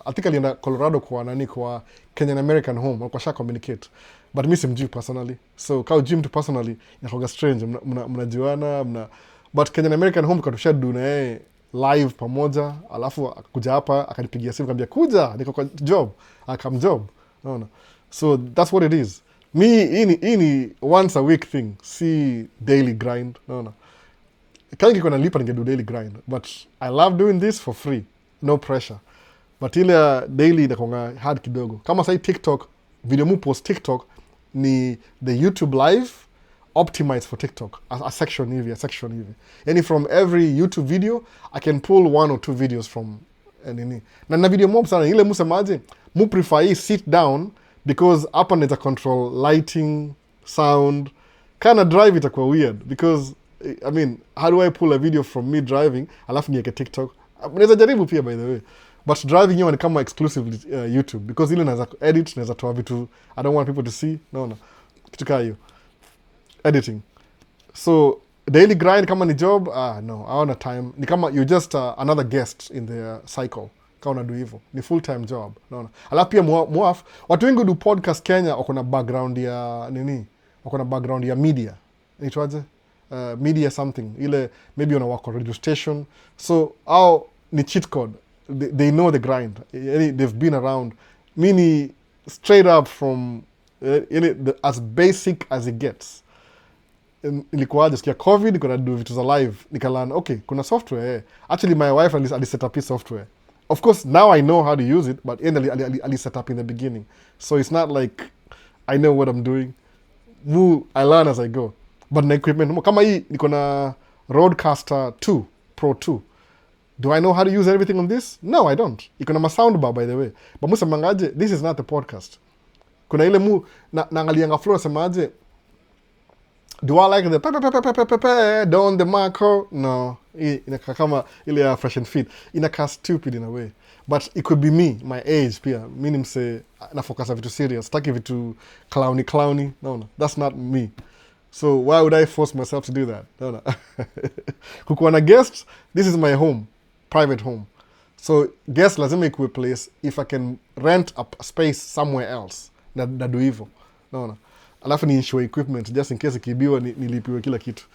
I think alienda Colorado kwa Kenyan American home, walikuwa sha communicate. But mi simjui personally. So, kama ujui mtu personally, inakuwa strange, mnajuana, but Kenyan American home katusha na yeye live pamoja, alafu akuja hapa, akanipigia simu, akaniambia kuja, niko kwa job, akamjob. So that's what it is. Hii ni once a week thing, si daily grind. Kama ningekuwa nalipa ningedo daily grind, but I love doing this for free, no pressure. But ile daily inakuwa hard kidogo. Kama sasa TikTok, video mu post TikTok ni the YouTube live optimized for TikTok, a section hivi. Yani from every YouTube video I can pull 1 or 2 videos from nini. Na video mob sana ile musemaje, mu prefer hii sit down because hapa naweza control lighting, sound. Kinda drive itakuwa weird because I mean, how do I pull a video from me driving alafu niweke TikTok? Naweza jaribu pia by the way. But driving hiyo ni kama exclusively YouTube because ile naweza edit, naweza toa vitu I don't want people to see. No. Kitu kaa hiyo. Editing. So daily grind kama ni job, no, I want a time. Ni kama you're just another guest in the cycle. Kama unadu hivyo. Ni full time job. No. Alafu pia muaf, watu wengi do podcast Kenya wako na background ya nini? Wako na background ya media. Inaitwaje? Media something. Ile maybe una work on radio station. So ni cheat code. They know the grind. They've been around. Mini straight up from as basic as it gets. Nilikuwaje sikia COVID niko do vitu za live nikalan okay kuna software actually my wife ali set up his software. Of course now I know how to use it but ali set up in the beginning. So it's not like I know what I'm doing. I learn as I go. But na equipment kama hii niko na Rodecaster 2 Pro 2. Do I know how to use everything on this? No, I don't. Iko na soundbar by the way. But musemangaje this is not the podcast. Kuna ile naangalianga flow semaje, do I like the don the Marco? No. Inaka kama ile ya fresh and fit. Inaka stupid in a way. But it could be me, my age pia. Mimi mse na focus vitu serious. Taki vitu clowny. No. That's not me. So why would I force myself to do that? No. Kukuwa na guests, this is my home. Private home. So guests lazima ikuwe place if I can rent a space somewhere else. Na do hivyo. No. Alafu ni insure equipment just in case ikibiwa nilipiwe kila kitu.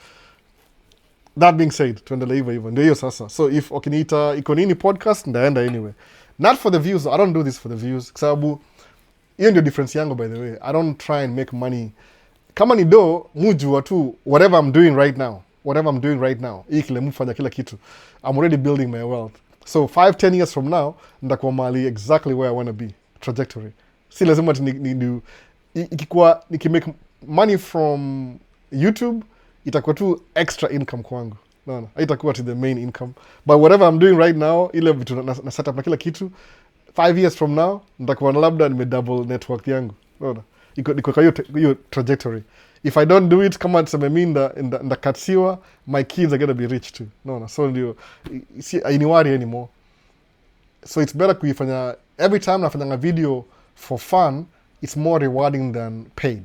That being said, tuendelee hivyo. Ndio hiyo sasa. So if ukiniita iko nini podcast ndaenda anyway. Not for the views. I don't do this for the views. Kwa sababu hiyo ndio difference yangu by the way. I don't try and make money. Kama ni mujua tu whatever I'm doing right now. Hii kile mufanya kila kitu. I'm already building my wealth. So 5-10 years from now ndakuwa mahali exactly where I want to be. Trajectory. Si lazima ikikuwa nikimake money from YouTube itakuwa tu extra income kwangu. No. Haitakuwa to the main income. But whatever I'm doing right now, ile vitu na set up na kila kitu, 5 years from now ndakuwa labda double network yangu. No. Iko kwa hiyo trajectory. If I don't do it kama tuseme mimi ndakatiwa, my kids are going to be rich too. No. So ndio I worry anymore. So it's better kuifanya every time nafanya video for fun, it's more rewarding than paid.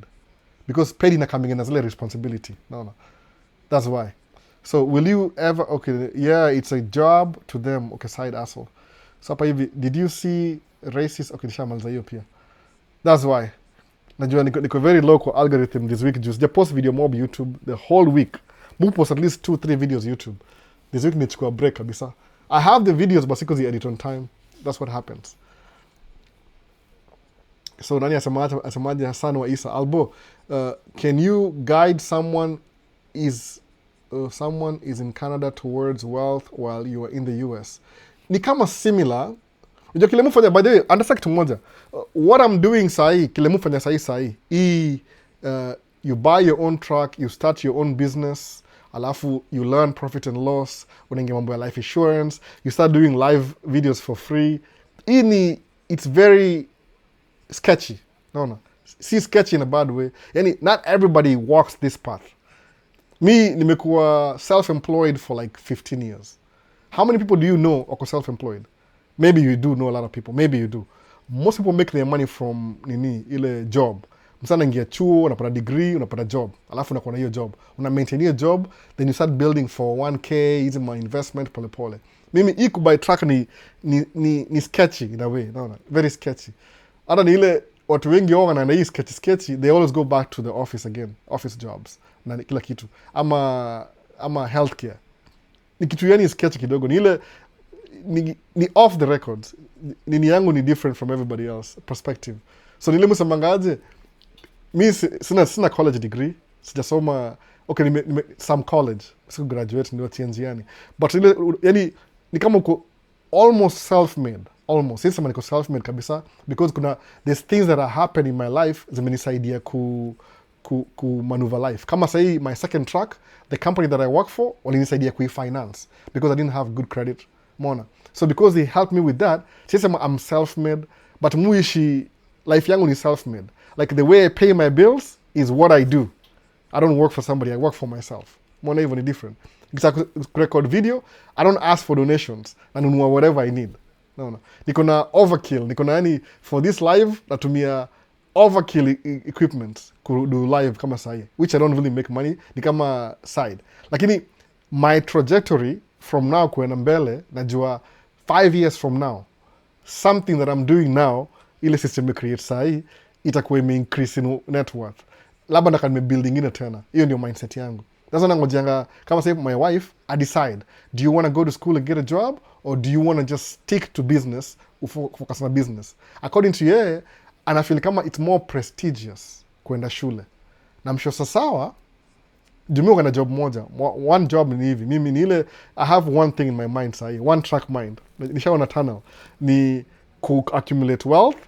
Because paid ina coming in as a responsibility. No. That's why. So will you ever, okay, yeah, it's a job to them, okay, side asshole. So hapa hivi, did you see racist, okay, nishamaliza hiyo pia. That's why. Najua niko very low kwa algorithm this week. Just post video mob YouTube the whole week. Mu post at least 2-3 videos YouTube. This week nichukua break kabisa. I have the videos but because I edit on time. That's what happens. So nani asemaje Hassan wa Isa Albo, can you guide someone is in Canada towards wealth while you are in the US? Ni kama similar. Unajua kile mufanya by the way, understand kitu moja. What I'm doing sahi, kile mufanya sahi. You buy your own truck, you start your own business, alafu you learn profit and loss, unaingia mambo ya life insurance, you start doing live videos for free. It's very sketchy. No. See, sketchy in a bad way. Yani, not everybody walks this path. Me, nimekuwa self-employed for like 15 years. How many people do you know wako self-employed? Maybe you do know a lot of people. Maybe you do. Most people make their money from ile job. Msana ingia chuo, unapata degree, unapata job. Alafu unakuwa na hiyo job. Una maintain hiyo job, then you start building for 1K, hizi my investment pole pole. Mimi hii kubuy truck ni sketchy in a way. No. Very sketchy. Hata ni ile watu wengi wao na hii sketchy, they always go back to the office again, office jobs na kila kitu ama healthcare. Ni kitu yani sketchy kidogo, ni ile ni off the records. Nini yangu ni different from everybody else perspective. So nile msemangaje, mimi sina college degree, sijasoma okay some college, siku graduate ndio tianziani. But ile yani ni kama uko almost self-made. Almost. Since niko self-made kabisa because there's things that are happening in my life zimenisaidia ku maneuver life. Kama sahi my second track, the company that I work for walinisaidia kuifinance because I didn't have good credit. Mona. So because they helped me with that, sisema I'm self-made, but muishi life yangu ni self-made. Like the way I pay my bills is what I do. I don't work for somebody, I work for myself. Mona even different. Because I record video, I don't ask for donations. Nanunua whatever I need. No. Niko na overkill. Niko na yani for this live natumia overkill equipment do live kama sahi, which I don't really make money, ni kama side. Lakini my trajectory from now kuenda mbele, najua 5 years from now, something that I'm doing now, ile system create sahi, itakuwa increase in net worth. Labda ndaka nimebuild ingine tena. Hiyo ndio mindset yangu. That's why nangojianga, kama say my wife, I decide, do you want to go to school and get a job, or do you want to just stick to business, focus on business? According to yeye, anafeel kama it's more prestigious kwenda shule. Na msho sasawa, jumi na job moja. One job ni hivi. Mimi ni ile, I have one thing in my mind sahi, one track mind. Nishaona tunnel. Ni accumulate wealth,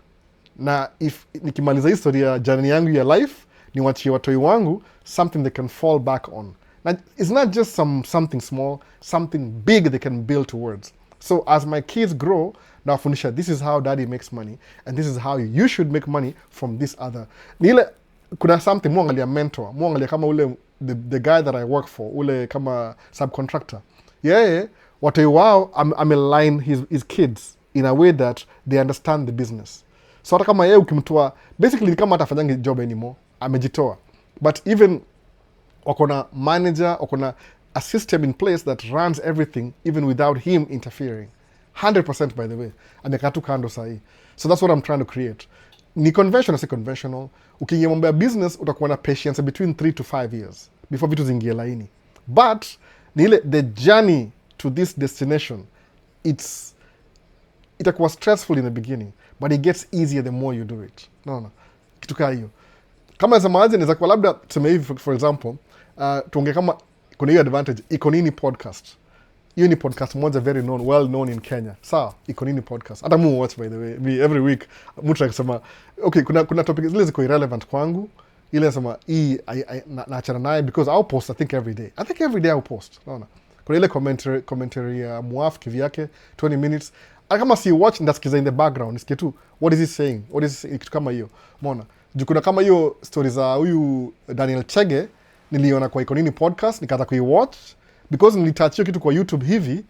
na if nikimaliza historia journey yangu ya life, ni wachie watoi wangu something they can fall back on. Now, it's not just something small, something big they can build towards. So as my kids grow, nawafundisha, this is how daddy makes money, and this is how you should make money from this other. Nile, kuna something, muangalia mentor, muangalia kama ule, the guy that I work for, ule kama subcontractor. Yeah, watoi wao, I'm align his kids in a way that they understand the business. So hata kama yeye ukimtoa, basically ni kama atafanyangi job anymore, amejitoa. But even wakona manager, wakona a system in place that runs everything even without him interfering. 100% by the way. Amekaa tu kando sahi. So that's what I'm trying to create. Ni conventional, si conventional. Ukiingia mambo ya business, utakuwa na patience between 3 to 5 years before vitu zingie laini. But ni ile, the journey to this destination, itakuwa stressful in the beginning, but it gets easier the more you do it. No. Kitu kaa hiyo. Kama nasema aje, naweza kuwa labda tuseme hivi, for example, tuongee kama kuna hiyo advantage, Iko Nini podcast. Hiyo ni podcast moja very known, well known in Kenya. Sawa, Iko Nini podcast. Hata mu watch by the way. Me every week mtu akisema, okay, kuna topic zile ziko irrelevant kwangu. Ile nasema hii naachana naye because I'll post I think every day. I think every day I'll post. Unaona? Kuna ile commentary ya Muaf kivyake 20 minutes. Kama si watch ndasikiza in the background, nisikie tu what is he saying? What is kitu kama hiyo. Umeona? Kuna kama hiyo stories za huyu Daniel Chege niliona kwa Iko Nini podcast, nikaanza kuiwatch because nilitouch hiyo kitu kwa YouTube hivi,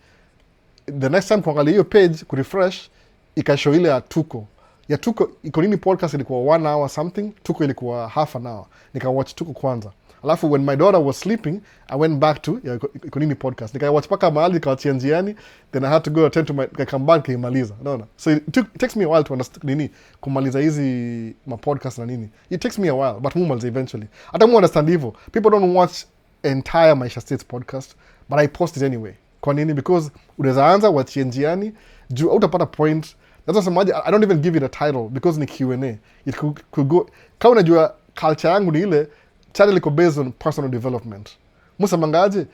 the next time kuangalia hiyo page kurefresh, ikashow ile ya Tuko. Ya Tuko, Iko Nini podcast ilikuwa 1 hour something, Tuko ilikuwa half an hour. Nikawatch Tuko kwanza. Alafu when my daughter was sleeping, I went back to Iko Nini podcast. Nikawatch paka mahali nikawachia njiani, then I had to go attend to my come back kaimaliza. Unaona? So it takes me a while to understand nini kumaliza hizi ma podcast na nini. It takes me a while, but mumaliza eventually. Hata mu understand hivyo. People don't watch entire Maisha States podcast, but I post it anyway. Kwa nini? Because unaweza anza wachia njiani, juu utapata point. That's why I don't even give it a title because ni Q&A. It could go, kama unajua culture yangu ni ile channel iko based on personal development. Musamangaje,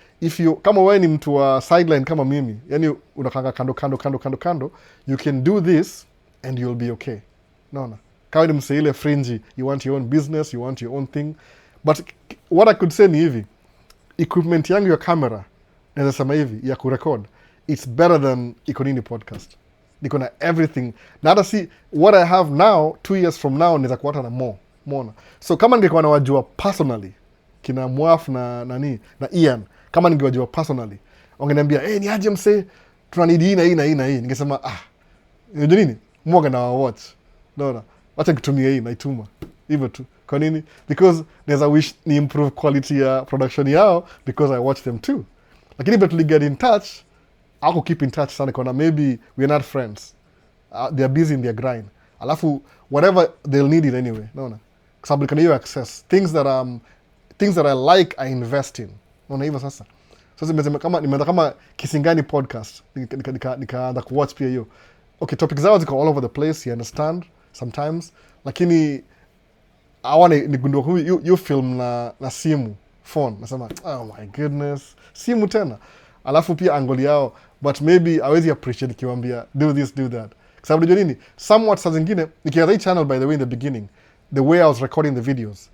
kama wewe ni mtu wa sideline kama mimi, yani unakanga kando, you can do this and you'll be okay. Naona. Kama ni mse ile fringy, you want your own business, you want your own thing. But what I could say ni hivi, equipment yangu ya camera, naweza sema hivi, ya kurecord, it's better than Iko Nini podcast. Niko na everything. Na hata si, what I have now, 2 years from now, naweza kuwata na more. Mona. So kama ningekuwa nawajua personally, kina Muaf na Ian, kama ningewajua personally, wangeniambia, ni aje mse, tunanidi hii na hii. Ningesema, unajua nini? Mwaga na watch. Naona. Wacha kutumia hii, naituma. Hivyo tu. Kwa nini? Because naweza wish ni improve quality ya production yao because I watch them too. Lakini but we get in touch, I'll keep in touch sana kwa na maybe we're not friends. They're busy in their grind. Alafu whatever they'll need it anyway. Naona. Kwa sababu kana hiyo access. Things that I like I invest in. Naona hivyo sasa. Sasa nimeanza kama Kisingani podcast. Nikaanza kuwatch pia hiyo. Okay, topics zao ziko all over the place, you understand sometimes. Lakini awana nigundua huyu you film na simu, phone. Nasema, oh my goodness. Simu tena. Alafu pia angle yao, but maybe hawezi appreciate kiwaambia do this, do that. Kwa sababu unajua nini? Somewhat saa zingine, nikianza hii channel by the way in the beginning, the way I was recording the videos,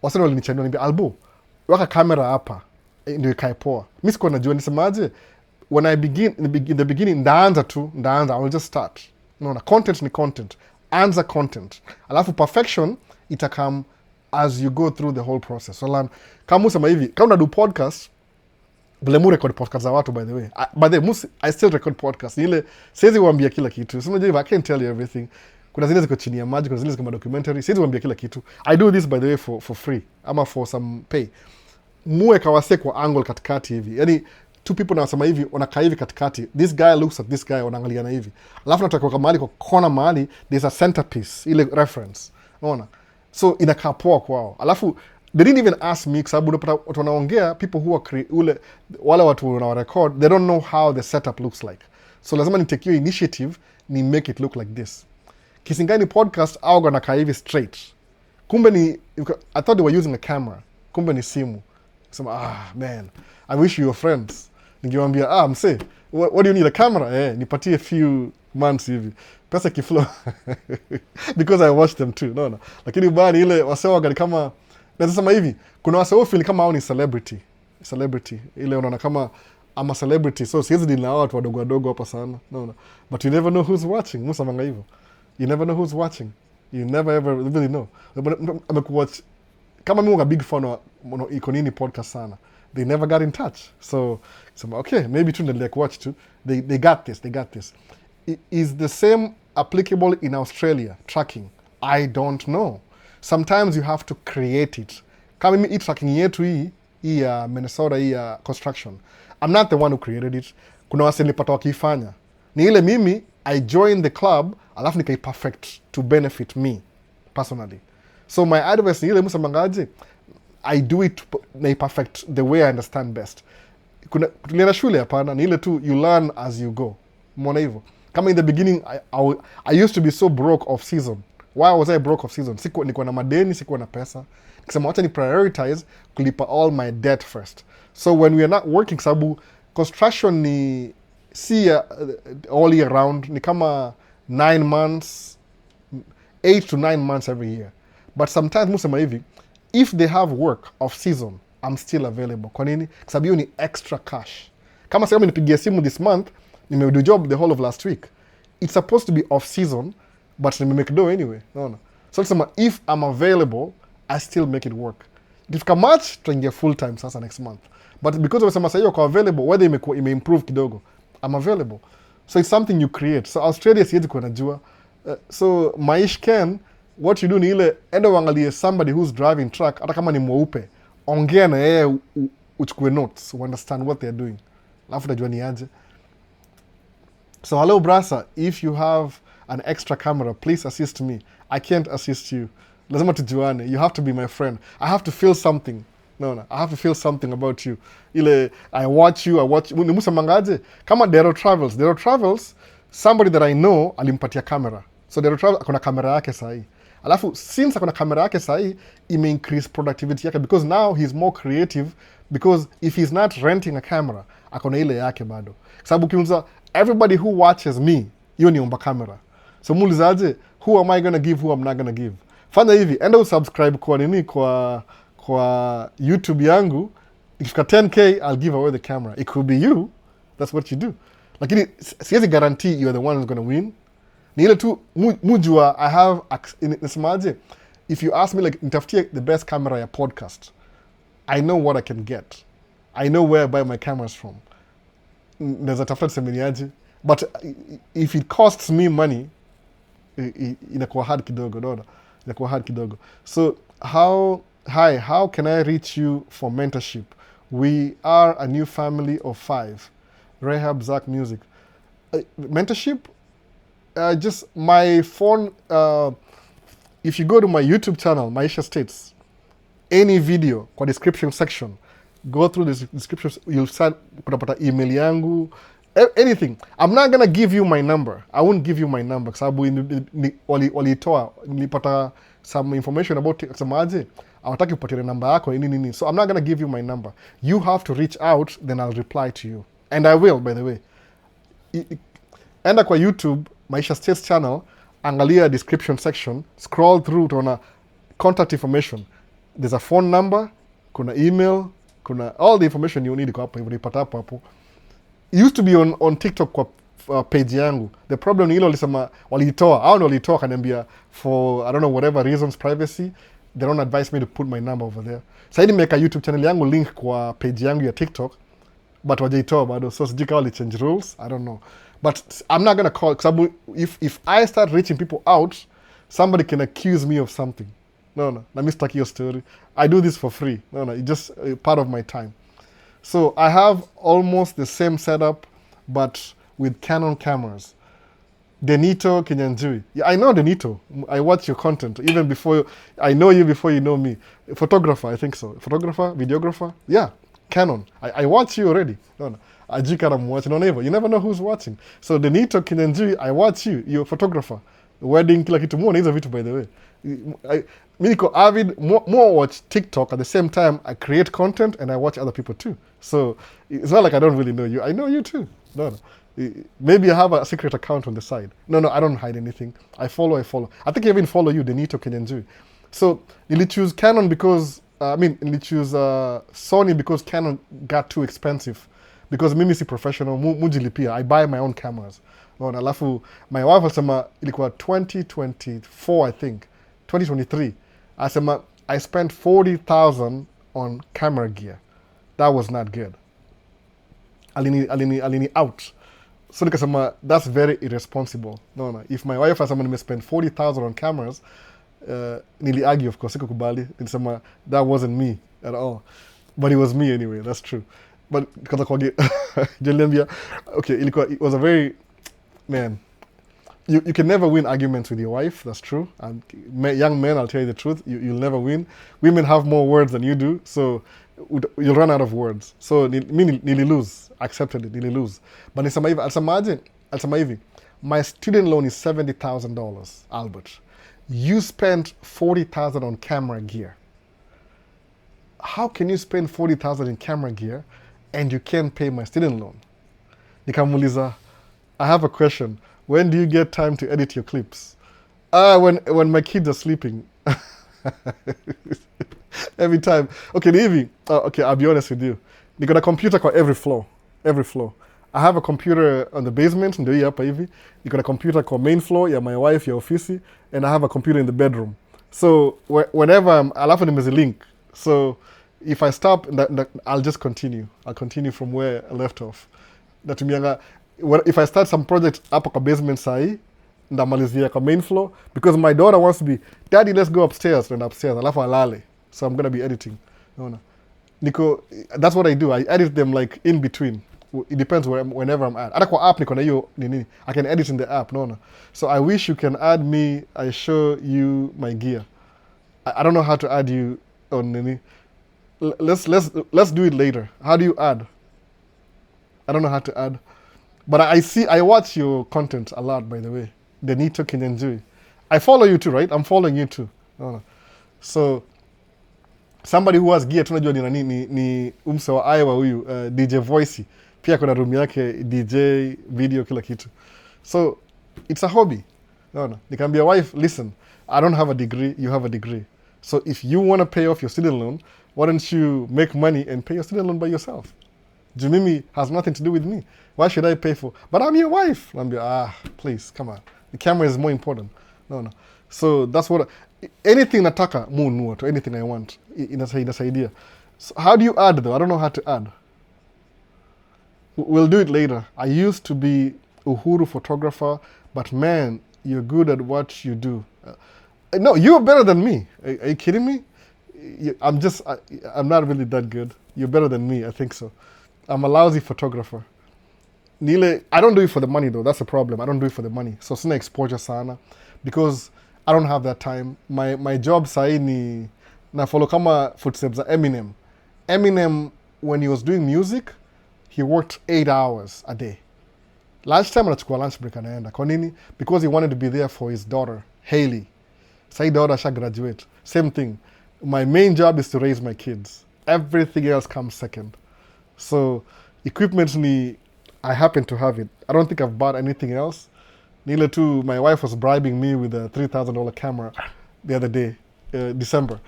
wasanii walinichanua, niambia Albu, waka kamera hapa ndio ikae poa. Mimi sikuwa najua nisemaje. When I begin in the beginning, ndaanza, I will just start. Unaona, content ni content, anza content, alafu perfection itakam as you go through the whole process. So kama usema hivi, kama unadu podcast, vile mu record podcast za watu, by the way, I still record podcast. Ile siwezi kuambia kila kitu, sema hivi, I can't tell you everything. Kuna zile ziko chini ya maji, kuna zile ziko documentary, siwezi kuambia kila kitu. I do this by the way for free ama for some pay. Muwe kawase kwa angle katikati hivi, yani two people na wasema hivi, wanakaa hivi katikati, this guy looks at this guy, wanaangaliana hivi, alafu nataka kwa mahali, kwa kona mahali, there's a centerpiece, ile reference, unaona, so inakaa poa kwao. Alafu they didn't even ask me, kwa sababu unapata watu wanaongea, people who are wale watu wana record, they don't know how the setup looks like, so lazima ni take your initiative, ni make it look like this. Kisingani podcast au wanakaa hivi straight, kumbe ni, I thought they were using a camera, kumbe ni simu. Sema, man, I wish you were friends. Ningiwambia, mse, what do you need, a camera? Nipatie a few months hivi, pesa kiflow. Because I watched them too, no. Lakini bani ile wasewa gani kama, nasema hivi, kuna wasewa feel kama hao ni celebrity. Ile unaona kama I'm a celebrity, so siwezi deal na watu wadogo hapa sana, no. But you never know who's watching, musa manga hivyo. You never know who's watching. You never ever really know. Amekuwatch, kama mimi big fan wa iko nini podcast sana, they never got in touch, so okay, maybe tu like watch too, they got this. Is the same applicable in Australia, tracking? I don't know. Sometimes you have to create it. Kama mimi tracking yetu hii ya Minnesota, hii ya construction, I'm not the one who created it. Kuna wase nilipata wakifanya, ni ile mimi I joined the club, alafu nikai perfect to benefit me personally. So my advice ni ile musa mangaji, I do it na perfect the way I understand best. Tulienda shule hapana, ni ile tu you learn as you go. Mwona hivyo. Kama in the beginning, I used to be so broke off season. Why was I broke off season? Nilikuwa na madeni, sikuwa na pesa. Nikisema wacha ni prioritize kulipa all my debt first. So when we are not working, sababu construction ni all year round, ni kama 9 months, 8 to 9 months every year. But sometimes musema hivi, if they have work off season, I'm still available. Kwa nini? Sababu hiyo ni extra cash. Kama sasa nipigia simu this month, nimedo job the whole of last week. It's supposed to be off season, but nimemake dough anyway. No. So sema if I'm available, I still make it work. Ikifika March, tutaingia full time sasa next month. But because of sema sasa hiyo kwa available, whether ime-improve kidogo, I'm available. So it's something you create. So Australia siwezi kuwa najua. So Maish Ken, what you do ni ile, enda uangalie somebody who's driving truck, hata kama ni mweupe, ongea na yeye, uchukue notes, understand what they're doing. Alafu utajua ni aje. So hello brasa, if you have an extra camera, please assist me. I can't assist you. Lazima tujuane. You have to be my friend. I have to feel something. No. I have to feel something about you. Ile, I watch you. Ni musa mangaje. Kama Dero Travels, somebody that I know, alimpatia camera. So Dero Travels, akona kamera yake sahi. Alafu, since akona kamera yake sahi, ime increase productivity yake, because now he's more creative, because if he's not renting a camera, akona ile yake bado. Sababu kiunza, everybody who watches me, hiyo ni omba camera. So muulizaje, who am I gonna give, who I'm not gonna give? Fanya hivi, enda usubscribe kwa nini, kwa YouTube yangu, ikifika 10K, I'll give away the camera. It could be you, that's what you do. Lakini, siwezi guarantee you're the one who's gonna win. Ni ile tu, mujua, I have, nisemaje, if you ask me, like, nitafutie the best camera ya podcast, I know what I can get. I know where I buy my cameras from. Naweza tafuta tusemeniaje. But if it costs me money, inakuwa hard kidogo, no? Inakuwa hard kidogo. So, how can I reach you for mentorship? We are a new family of 5. Rehab, Zach Music. Mentorship? Just my phone, if you go to my YouTube channel, Maisha States, any video, kwa description section, go through the description, you'll start, kutapata email yangu, anything. I'm not gonna give you my number. I won't give you my number. Sababu walitoa, nilipata some information about it. Samaje, hawataki upatie namba yako, nini. So I'm not gonna give you my number. You have to reach out, then I'll reply to you. And I will, by the way. Enda kwa YouTube, Maisha States channel, angalia description section, scroll through, utaona contact information. There's a phone number, kuna email, kuna all the information you need iko hapo hivyo, unaipata hapo hapo. It used to be on TikTok kwa page yangu. The problem ni hilo walisema walitoa, au ndio walitoa kaniambia for I don't know whatever reasons privacy, they don't advise me to put my number over there. Sasa nimeweka YouTube channel yangu link kwa page yangu ya TikTok, but wajaitoa bado, so sijui kama change rules, I don't know. But I'm not gonna call, because if I start reaching people out, somebody can accuse me of something. No, let me start your story. I do this for free. No, it's just part of my time. So I have almost the same setup, but with Canon cameras. Denito Kinyanjui. Yeah, I know Denito. I watch your content even before, I know you before you know me. Photographer, I think so. Photographer, videographer. Yeah, Canon. I watch you already. No. Ajika I'm watching. You never know who's watching. So Denito Kinyanjui, I watch you. You're a photographer. Wedding, kila kitu. More hizo vitu, by the way. Mi niko avid, more watch TikTok at the same time I create content and I watch other people too. So it's not like I don't really know you. I know you too. No. Maybe I have a secret account on the side. No, I don't hide anything. I follow. I think I even follow you, Denito Kenyanjui. So you choose Canon because, you choose Sony because Canon got too expensive. Because mimi si professional, mujilipia. I buy my own cameras. Alafu, my wife alisema ilikuwa 2024, I think. 2023. Asema, I spent 40,000 on camera gear. That was not good. Alini out. So nikasema, that's very irresponsible. No. If my wife asema nime spend 40,000 on cameras, nili argue, of course, sikukubali. Nilisema, that wasn't me at all. But it was me anyway, that's true. But because okay, it was a very, man, you can never win arguments with your wife, that's true. And young men, I'll tell you the truth, you'll never win. Women have more words than you do, so you'll run out of words. So nili lose, accepted it, nili lose. But alisema hivi, my student loan is $70,000, Albert. You spent 40,000 on camera gear. How can you spend 40,000 in camera gear and you can't pay my student loan? Nikamuuliza, I have a question. When do you get time to edit your clips? When my kids are sleeping. Every time. Okay, okay, I'll be honest with you. You got a computer for every floor. I have a computer on the basement, ndio hii hapa hivi. You got a computer for main floor, ya my wife, ya ofisi, and I have a computer in the bedroom. So whenever alafu nimezi link. So if I stop, I'll just continue. I'll continue from where I left off. Natumianga, if I start some project up kwa basement sahi, ndamalizia kwa main floor, because my daughter wants to be, Daddy, let's go upstairs, and upstairs, alafu alale. So I'm going to be editing. Nico, that's what I do. I edit them like in between. It depends whenever I'm at. Hata kwa app niko na hiyo nini. I can edit in the app. No. So I wish you can add me. I show you my gear. I don't know how to add you on nini. Let's do it later. How do you add? I don't know how to add. But I watch your content a lot, by the way. Denito Kinyanjui. I follow you too, right? I'm following you too. No. So somebody who has gear, tunajua ni umse wa Iowa huyu, DJ Voicey. Pia kuna room yake, DJ, video, kila kitu. So, it's a hobby. No. Nikamwambia wife, listen, I don't have a degree, you have a degree. So if you want to pay off your student loan, why don't you make money and pay your student loan by yourself? Jumimi has nothing to do with me. Why should I pay for? But I'm your wife. Please, come on. The camera is more important. No. So that's what, anything nataka munua to anything I want. Inasaidia. So how do you add though? I don't know how to add. We'll do it later. I used to be Uhuru photographer, but man, you're good at what you do. No, you're better than me. Are you kidding me? I'm not really that good. You're better than me, I think so. I'm a lousy photographer. Nile, I don't do it for the money though. That's the problem. I don't do it for the money. So sina exposure sana because I don't have that time. My job sahi ni na follow kama footsteps za Eminem. Eminem, when he was doing music, he worked 8 hours a day. Lunchtime anachukua lunch break anaenda. Kwa nini? Because he wanted to be there for his daughter, Hailey. Sahi daughter sha graduate. Same thing. My main job is to raise my kids. Everything else comes second. So equipment ni, I happen to have it. I don't think I've bought anything else. Nile too, my wife was bribing me with a $3,000 camera the other day, December.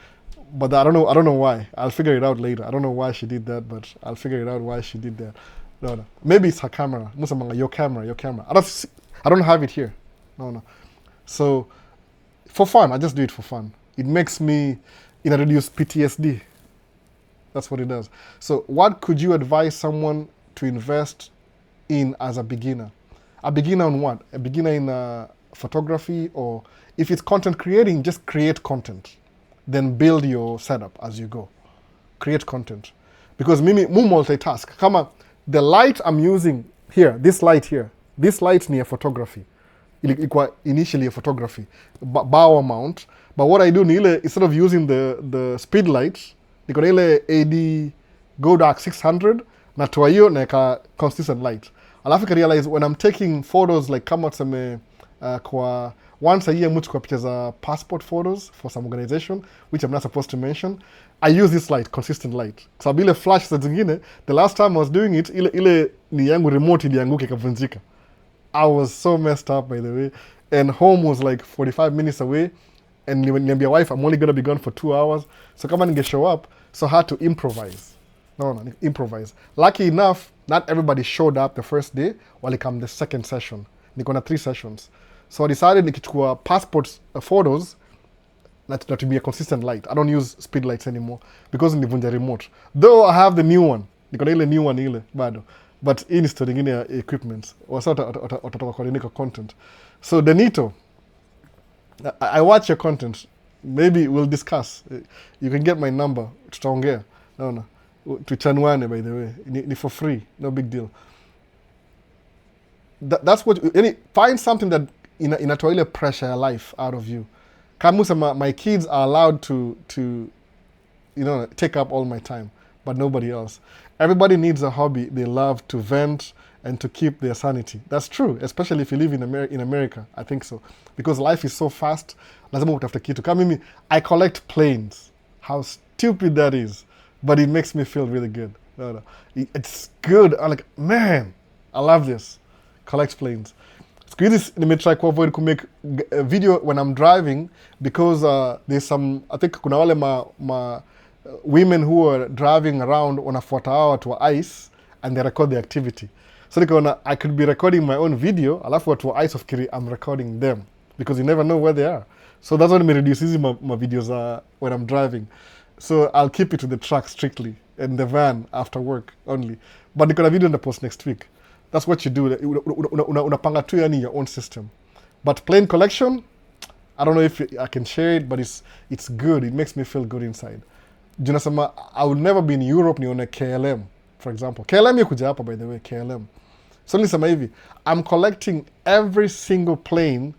but I don't know why. I'll figure it out later. I don't know why she did that, but I'll figure it out why she did that. No, no. Maybe it's her camera. Musamanga, your camera, your camera. I don't have it here. No, no. So for fun, I just do it for fun. It makes me, reduce PTSD. That's what it does. So what could you advise someone to invest in as a beginner? A beginner on what? A beginner in photography, or if it's content creating, just create content. Then build your setup as you go. Create content. Because mimi mu multitask. Kama the light I'm using here, this light near photography. Ilikuwa initially a photography. Bower mount. But what I do ni ile, instead of using the speed light, niko na ile AD Go Dark 600 na toa hiyo na consistent light. Alafu I realize when I'm taking photos, like kama tuseme kwa once a year muchukua pictures za passport photos for some organization which I'm not supposed to mention, I use this light, consistent light. So ile flash za zingine, the last time I was doing it, ile ni yangu remote ilianguka ikavunjika. I was so messed up, by the way, and home was like 45 minutes away, and niambia wife I'm only gonna be gone for 2 hours, so kama ninge show up, so I had to improvise. No, improvise. Lucky enough, not everybody showed up the first day, walikam the second session. Niko na 3 sessions. So I decided nikichukua passport photos na tumia consistent light. I don't use speed lights anymore because nilivunja remote. Though I have the new one. Niko na ile new one ile bado. But hii ni story ingine ya equipment. Wasa watatoka kwa content. So Danito, I watch your content. Maybe we'll discuss. You can get my number. Tutaongea. No. Tuchanuane, by the way. Ni for free. No big deal. That's what find something that inatoa ile pressure ya life out of you. Kama my kids are allowed to take up all my time, but nobody else. Everybody needs a hobby they love to vent and to keep their sanity. That's true, especially if you live in America. I think so, because life is so fast. Lazima utafute kitu. Kama mimi, I collect planes. How stupid that is, but it makes me feel really good. No. It's good. I'm like, man, I love this. Collect planes. Siku hizi nimetry kuavoid kumake a video when I'm driving because there's some, I think kuna wale women who are driving around wanafuata hawa watu wa ICE and they record the activity. So nikaona I could be recording my own video, alafu watu wa ICE wafikiri I'm recording them because you never know where they are. So that's why nimereduce hizi my videos when I'm driving. So I'll keep it to the track strictly and the van after work only. But niko na video na post next week. That's what you do. Unapanga tu yani your own system. But plane collection, I don't know if I can share it, but it's good. It makes me feel good inside. Junasema, I will never be in Europe nione KLM, for example. KLM yakuja hapa, by the way, KLM. So nisema hivi, I'm collecting every single plane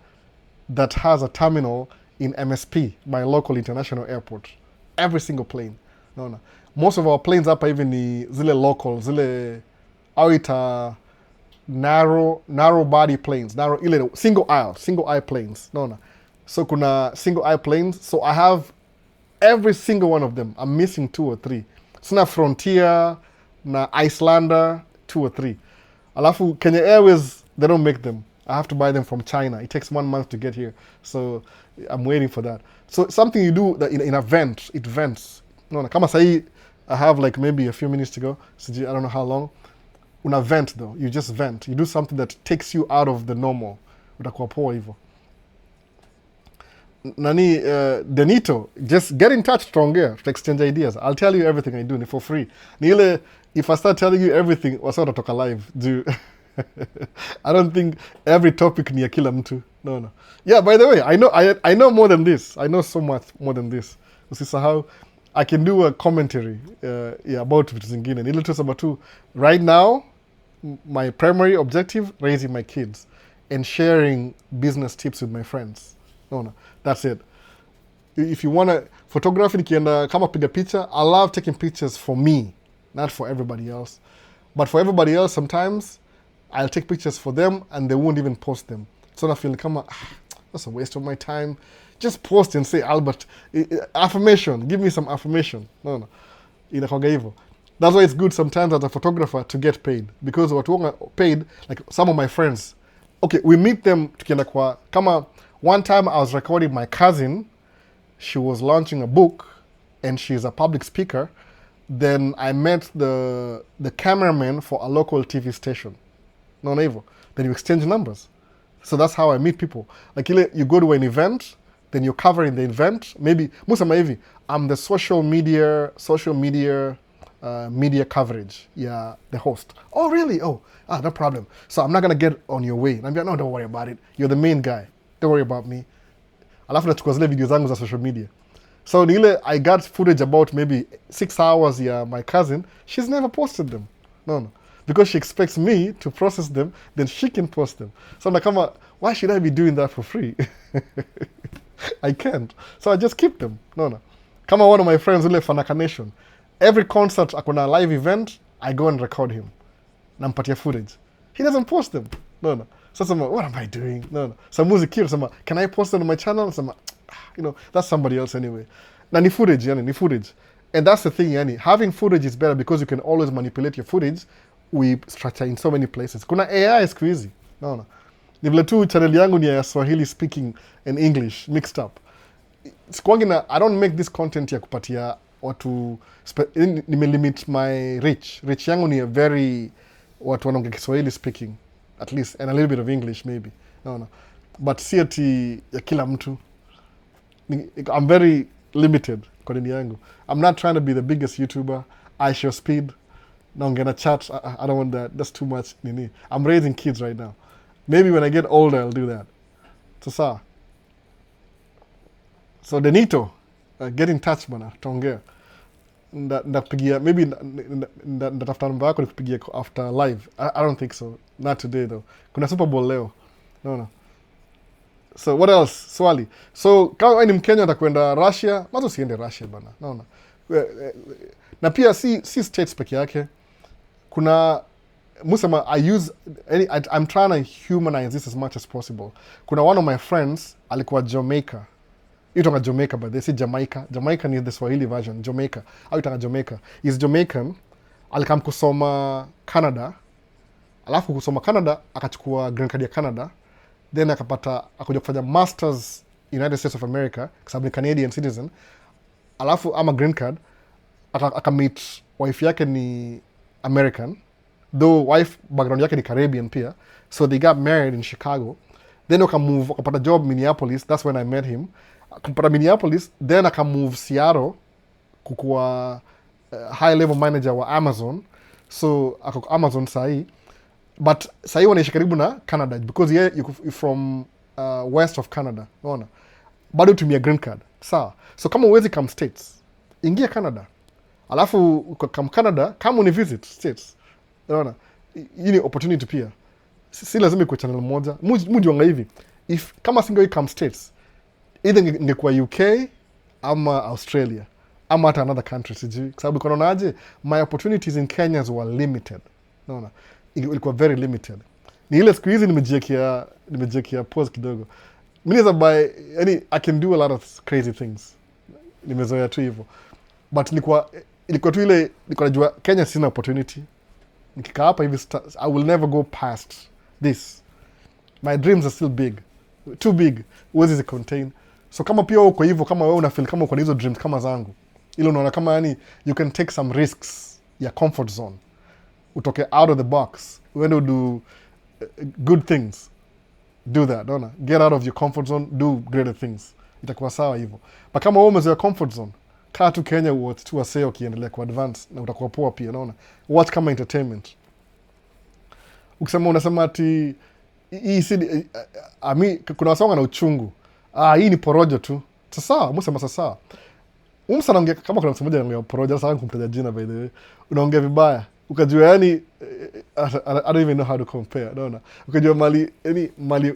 that has a terminal in MSP, my local international airport. Every single plane. No. Most of our planes hapa even ni zile local, zile awita narrow body planes, single aisle planes. No. So kuna single aisle planes. So I have every single one of them. I'm missing 2 or 3. Sina Frontier, na Icelander, 2 or 3. Alafu Kenya Airways, they don't make them. I have to buy them from China. It takes 1 month to get here. So I'm waiting for that. So something you do that in a vent, it vents. No, kama sahi, I have like maybe a few minutes to go. So I don't know how long. Una vent though. You just vent. You do something that takes you out of the normal. Utakuwa poa hivyo. Nani, Danito, just get in touch, Strongea, to exchange ideas. I'll tell you everything I do for free. Nile, if I start telling you everything, what's out of talk alive? I don't think every topic ni ya kila mtu. No. Yeah, by the way, I know more than this. I know so much more than this. Usisahau, I can do a commentary about vitu zingine. Nile tusema tu, right now, my primary objective, raising my kids and sharing business tips with my friends. No. That's it. If you want to photography, nikienda kama piga picha, I love taking pictures for me, not for everybody else. But for everybody else, sometimes I'll take pictures for them and they won't even post them. So I feel kama, that's a waste of my time. Just post and say, Albert, affirmation. Give me some affirmation. No. Inakuwaga hivyo. That's why it's good sometimes as a photographer to get paid. Because watu paid, like some of my friends, okay, we meet them tukienda kwa, kama one time I was recording my cousin, she was launching a book, and she's a public speaker, then I met the cameraman for a local TV station. No, hivyo. Then you exchange numbers. So that's how I meet people. Like you go to an event, then you're covering the event. Maybe musema hivi, I'm the media coverage. Yeah, the host. Oh, really? Oh, no problem. So I'm not gonna get on your way. And I'm like, no, don't worry about it. You're the main guy. Don't worry about me. Alafu nachukua zile video zangu za social media. So I got footage about maybe 6 hours. Yeah, my cousin. She's never posted them. No. Because she expects me to process them, then she can post them. So I'm like, why should I be doing that for free? I can't. So I just keep them. No. Kama one of my friends, Fanaka Nation. Every concert, akona live event, I go and record him. Nampatia footage. He doesn't post them. No. So what am I doing? No. So music, can I post it on my channel? That's somebody else anyway. Na ni footage, ni footage. And that's the thing, having footage is better because you can always manipulate your footage. We structure in so many places. Kuna AI siku hizi. No. Ni vile tu channel yangu ni ya Swahili speaking and English mixed up. I don't make this content ya kupatia watu nimelimit my reach. Reach yangu ni very watu wanaongea Kiswahili speaking at least and a little bit of English maybe. No. But si ati ya kila mtu. I'm very limited kwa nini yangu. I'm not trying to be the biggest YouTuber. I show speed. Naongea na chat. I don't want that. That's too much nini. I'm raising kids right now. Maybe when I get older I'll do that. So Denito, get in touch bana, tuongea. Ndakupigia maybe ndatafuta namba yako nikupigia after live. I don't think so. Not today though. Kuna Super Bowl leo. No. So what else? Swali. So kama wewe ni Mkenya utakwenda Russia, mazo usiende Russia bana. No. Na pia si states peke yake. Kuna musema I'm trying to humanize this as much as possible. Kuna one of my friends alikuwa Jamaica. Itanga Jamaica, but they say Jamaica. Jamaica is the Swahili version. Jamaica. Au itanga Jamaica. He's Jamaican. Alikam kusoma Canada. Alafu kusoma Canada, akachukua green card ya Canada. Then akakuja kufanya masters United States of America, kwa sababu ni Canadian citizen. Alafu ama green card, akamit wife yake ni American. Though wife background yake ni Caribbean pia. So they got married in Chicago. Then akapata job Minneapolis. That's when I met him. Akapata Minneapolis. Then akamove Seattle kukuwa high level manager wa Amazon. So ako Amazon sahi. But sahi wanaishi karibu na Canada because you're from west of Canada. Unaona? Bado tumia green card. Sawa. So kama uwezi come States, ingia Canada. Alafu come Canada, kama uni visit States. Unaona? Hii ni opportunity pia. Si lazima iko channel moja. Mujiwanga hivi. Kama single come States, either ingekuwa UK ama Australia ama hata another country sijui. Kwa sababu kuna aje my opportunities in Kenya were limited. Unaona? Ilikuwa very limited. Ni ile siku hizi nimejiwekea pause kidogo. Mimi I can do a lot of crazy things. Nimezoea tu hivyo. But ilikuwa tu ile nilikuwa najua Kenya sina opportunity. Nikikaa hapa hivi I will never go past this. My dreams are still big. Too big. Huwezi contain. So kama pia uko hivyo, kama wewe unafeel kama uko na hizo dreams kama zangu. Ile unaona kama you can take some risks ya comfort zone. Utoke out of the box. Uende do good things. Do that, don't get out of your comfort zone, do greater things. Itakuwa sawa hivyo. But kama wewe umezoea comfort zone, kaa tu Kenya watch tu waseo kiendelea ku advance na utakuwa poa pia, unaona. Watch kama entertainment. Ukisema unasema ati hii si kuna wasonga na uchungu. Hii ni porojo tu. Sasa, msema sasa. Anaongea kama kuna mtu mmoja anaongea porojo, sasa kumtaja jina by the way. Unaongea vibaya. Ukajua I don't even know how to compare. Unaona? Ukajua mali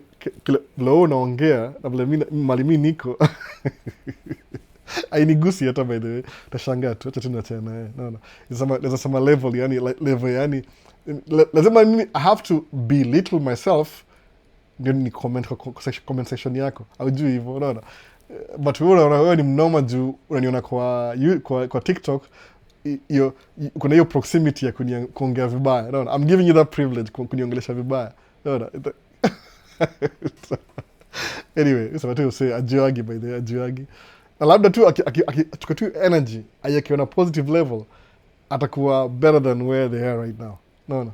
lo unaongea na vile mimi niko. Ainigusi hata by the way. Tashangaa tu acha tunachana naye. Unaona? Lazima level lazima I have to belittle myself ndio ni comment section yako. Haujui hivyo, unaona? But wewe ni mnoma juu unaniona kwa TikTok kuna hiyo proximity ya kuongea vibaya. Unaona? I'm giving you that privilege kuniongelesha vibaya. Unaona? Anyway, it's about to say ajuagi by the way, ajuagi. Na labda tu achukue tu energy aiweke on a positive level, atakuwa better than where they are right now. No.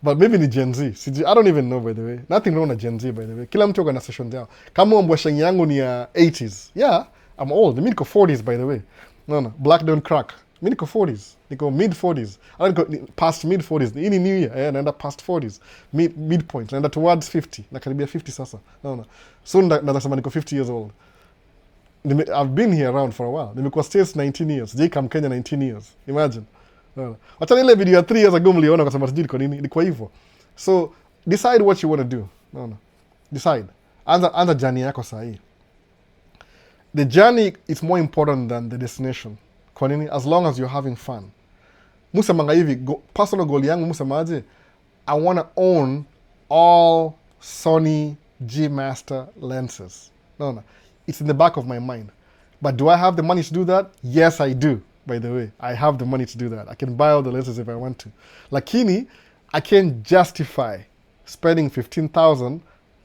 But maybe ni Gen Z. I don't even know, by the way. Nothing wrong na Gen Z, by the way. Kila mtu ana session yao. Kama mbwashangi yangu ni ya 80s. Yeah, I'm old. Mi niko 40s, by the way. No. Black don't crack. Mi niko 40s. Niko mid 40s. Niko past mid 40s. Hii ni new year. Yeah, naenda past 40s. Midpoint. Naenda towards 50. Nakaribia 50 sasa. No. Soon nasema niko 50 years old. I've been here around for a while. Nimekuwa States 19 years. Sijai come Kenya 19 years. Imagine. Wachana ile video ya 3 years ago mliona kwa sababu sijui kwa nini. Ni kwa hivyo. So, decide what you want to do. No. Decide. Anza journey yako sahi. The journey is more important than the destination. Kwa nini? As long as you're having fun. Musemanga hivi, personal goal yangu musemaje? I want to own all Sony G Master lenses. No. It's in the back of my mind. But do I have the money to do that? Yes, I do. By the way, I have the money to do that. I can buy all the lenses if I want to. Lakini, I can't justify spending 15,000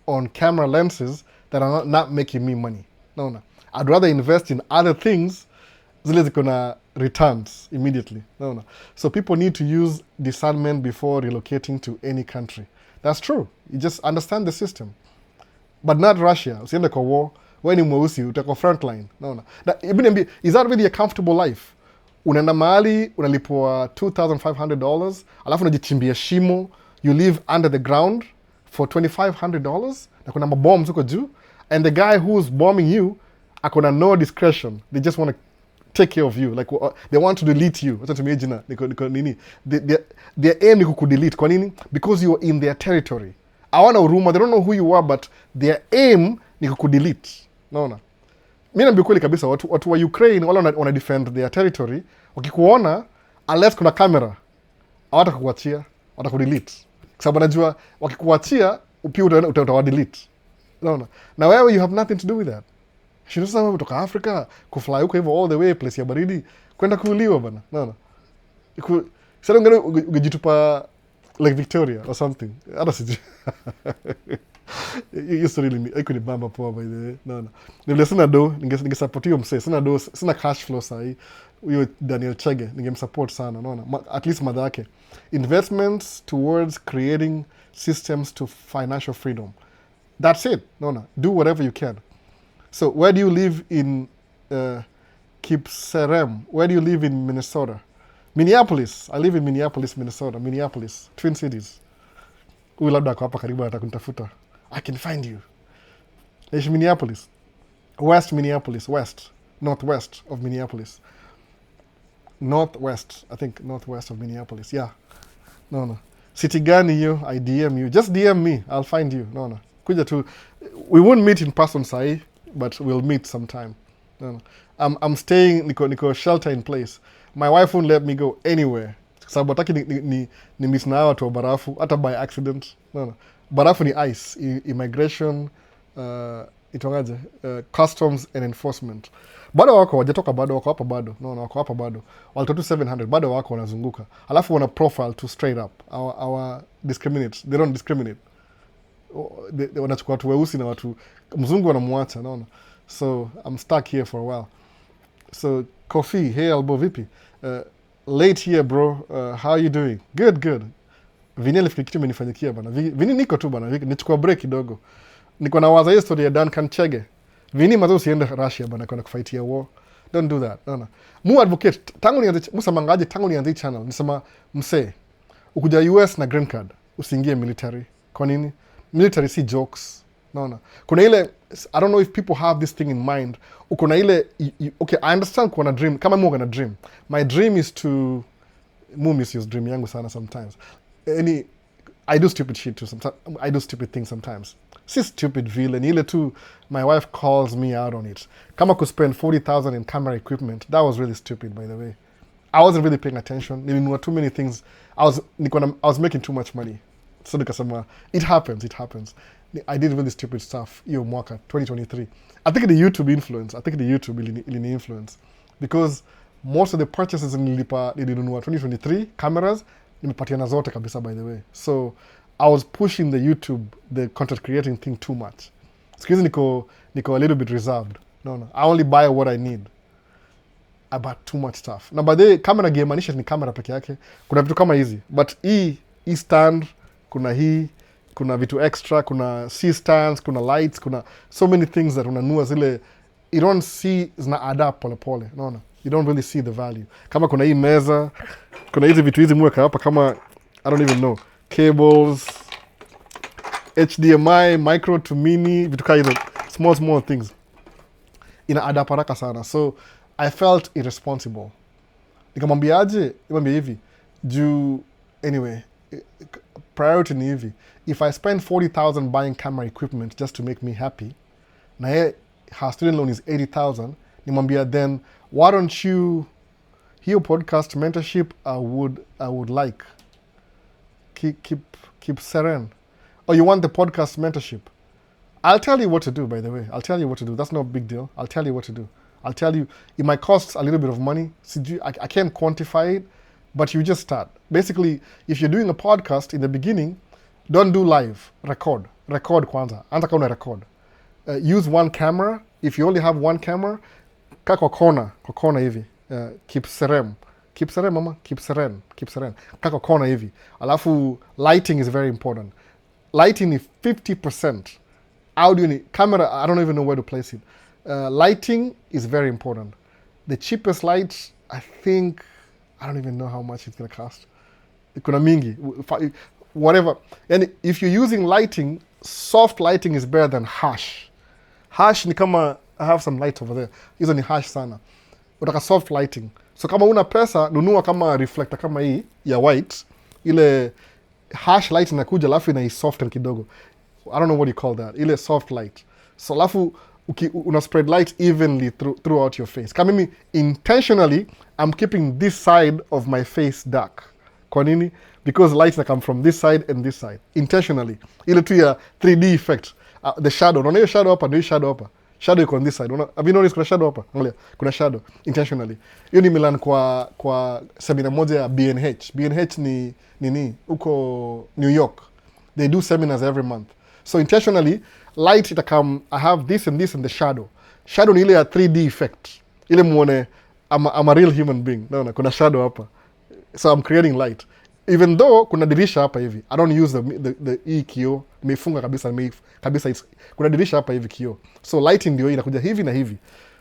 on camera lenses that are not making me money. No. I'd rather invest in other things zile ziko na returns immediately. No. So people need to use discernment before relocating to any country. That's true. You just understand the system. But not Russia. Usiende kwa war. Wewe ni mweusi, utako frontline. No. Is that really a comfortable life? Unaenda mahali, unalipwa $2,500, alafu unajichimbia shimo, you live under the ground for $2,500, na kuna mabombs huko juu, and the guy who's bombing you, akona no discretion. They just want to take care of you. Like, they want to delete you. Wacha tumie jina, niko nini. Their aim ni kukudelete. Kwa nini? Because you are in their territory. Hawana huruma, they don't know who you are, but their aim ni kukudelete. Naona? Mimi naambia kweli kabisa, watu wa Ukraine wala wana defend their territory, wakikuona unless kuna camera hawatakuachia, watakudelete. Kwa sababu najua wakikuachia pia utawadelete. Unaona? Na wewe you have nothing to do with that. Shida sana kutoka Africa kufly huko hivyo all the way place ya baridi kwenda kuuliwa bana. Unaona? Sasa ungejitupa like Victoria or something. Hata sijui. You used to really I could bamba poa by the way. No. Nile sina do, ningesupport hiyo msee. Sina do, sina cash flow sahi. Huyo Daniel Chege ningemsupport sana, unaona. At least mother yake. Investments towards creating systems to financial freedom. That's it. No. Do whatever you can. So, where do you live in Kipserem? Where do you live in Minnesota? Minneapolis. I live in Minneapolis, Minnesota. Minneapolis. Twin Cities. Huyu labda kwa hapa karibu atakunitafuta. I can find you. It's Minneapolis. West Minneapolis. West. Northwest of Minneapolis. Northwest. I think northwest of Minneapolis. Yeah. No. City gani hiyo? I DM you. Just DM me. I'll find you. No. Kuja tu. We won't meet in person sahi, but we'll meet sometime. No. I'm staying, niko shelter in place. My wife won't let me go anywhere. Sababu hataki ni miss na watu wa barafu, hata by accident. No. Barafu ni ice, immigration, itongaje, customs and enforcement. Bado wako, wajatoka bado, wako hapa bado. No, wako hapa bado. Walitotu 700, bado wako wanazunguka. Alafu wana profile to straight up. Our discriminate. They don't discriminate. Wanachukua watu weusi na watu mzungu wanamuacha, naona. So, I'm stuck here for a while. So, Kofi, hey Albo, vipi? Late here, bro. How are you doing? Good. Vini alifikiri kitu imenifanyikia bana. Vini niko tu bana. Nichukua break kidogo. Niko na waza history ya Duncan Chege. Vini mazo usiende Russia bana kwa kufightia war. Don't do that. No. Mu advocate tangu nianze channel. Nisema msee. Ukuja US na green card. Usiingie military. Kwa nini? Military si jokes. No. Kuna ile, I don't know if people have this thing in mind. Ukona ile, okay, I understand kuna dream. Kama mu gonna dream. My dream is to, mu misuse dream yangu sana sometimes. I do stupid shit too sometimes. I do stupid things sometimes. Si stupid vile. Ni ile tu, my wife calls me out on it. Kama ku spend 40,000 in camera equipment. That was really stupid, by the way. I wasn't really paying attention. Nilinunua too many things. I was making too much money. So nikasema, it happens. I did really stupid stuff hiyo mwaka 2023. I think the YouTube ilini influence because most of the purchases nilinunua 2023 cameras nimepatiana zote kabisa, by the way. So I was pushing the content creating thing too much. Siku hizi niko a little bit reserved. No. I only buy what I need. I bought too much stuff. Na by the way, camera game maanisha ni camera peke yake. Kuna vitu kama hizi. But hii stand, kuna hii, kuna vitu extra, kuna C-stands, kuna lights, kuna so many things that unanua zile you don't see zina add up pole pole. No. You don't really see the value. Kama kuna hii meza, kuna hizi vitu hizi mweka hapa kama I don't even know. Cables, HDMI, micro to mini, vitu kama hizo small things. Ina add up haraka sana. So I felt irresponsible. Nikamwambiaje? Nikamwambia hivi. Anyway, priority ni hivi. If I spend 40,000 buying camera equipment just to make me happy, na her student loan is 80,000, nimwambia then why don't you hear podcast mentorship I would like. Keep serene. Oh, you want the podcast mentorship? I'll tell you what to do, by the way. I'll tell you what to do. That's no big deal. I'll tell you what to do. I'll tell you, it might cost a little bit of money. I can't quantify it, but you just start. Basically, if you're doing a podcast in the beginning, don't do live. Record kwanza. Anza kama una record. Use one camera. If you only have one camera, kaa kwa kona hivi. Keep serene, mama. Keep serene. Kaa kwa kona hivi. Alafu, lighting is very important. Lighting is 50%. Audio ni camera, I don't even know where to place it. Lighting is very important. The cheapest lights, I think, I don't even know how much it's going to cost. Kuna mingi, whatever. And if you're using lighting, soft lighting is better than harsh. Harsh ni kama, I have some lights over there. Hizo ni harsh sana. Utaka soft lighting. So kama una pesa, nunua kama reflector kama hii, ya white, ile harsh light inakuja alafu ina soften kidogo. I don't know what you call that. Ile soft light. So alafu una spread light evenly throughout your face. Kama mimi intentionally I'm keeping this side of my face dark. Kwa nini? Because light come from this side and this side. Intentionally. Ile tu ya 3D effect. The shadow. Unaona hiyo shadow hapa, ndio shadow hapa. Shadow iko on this side. Have you noticed kuna shadow hapa? Angalia, kuna shadow intentionally. Hiyo ni Milan kwa seminar moja ya B&H. B&H ni nini? Uko New York. They do seminars every month. So intentionally, light itakam, I have this and the shadow. Shadow ni ile ya 3D effect. Ile muone, I'm a real human being. No, kuna shadow hapa. So I'm creating light. Even though kuna dirisha hapa hivi. I don't use the hii kioo. Nimeifunga kabisa, kuna dirisha hapa hivi kioo. So light ndio hii inakuja hivi na hivi.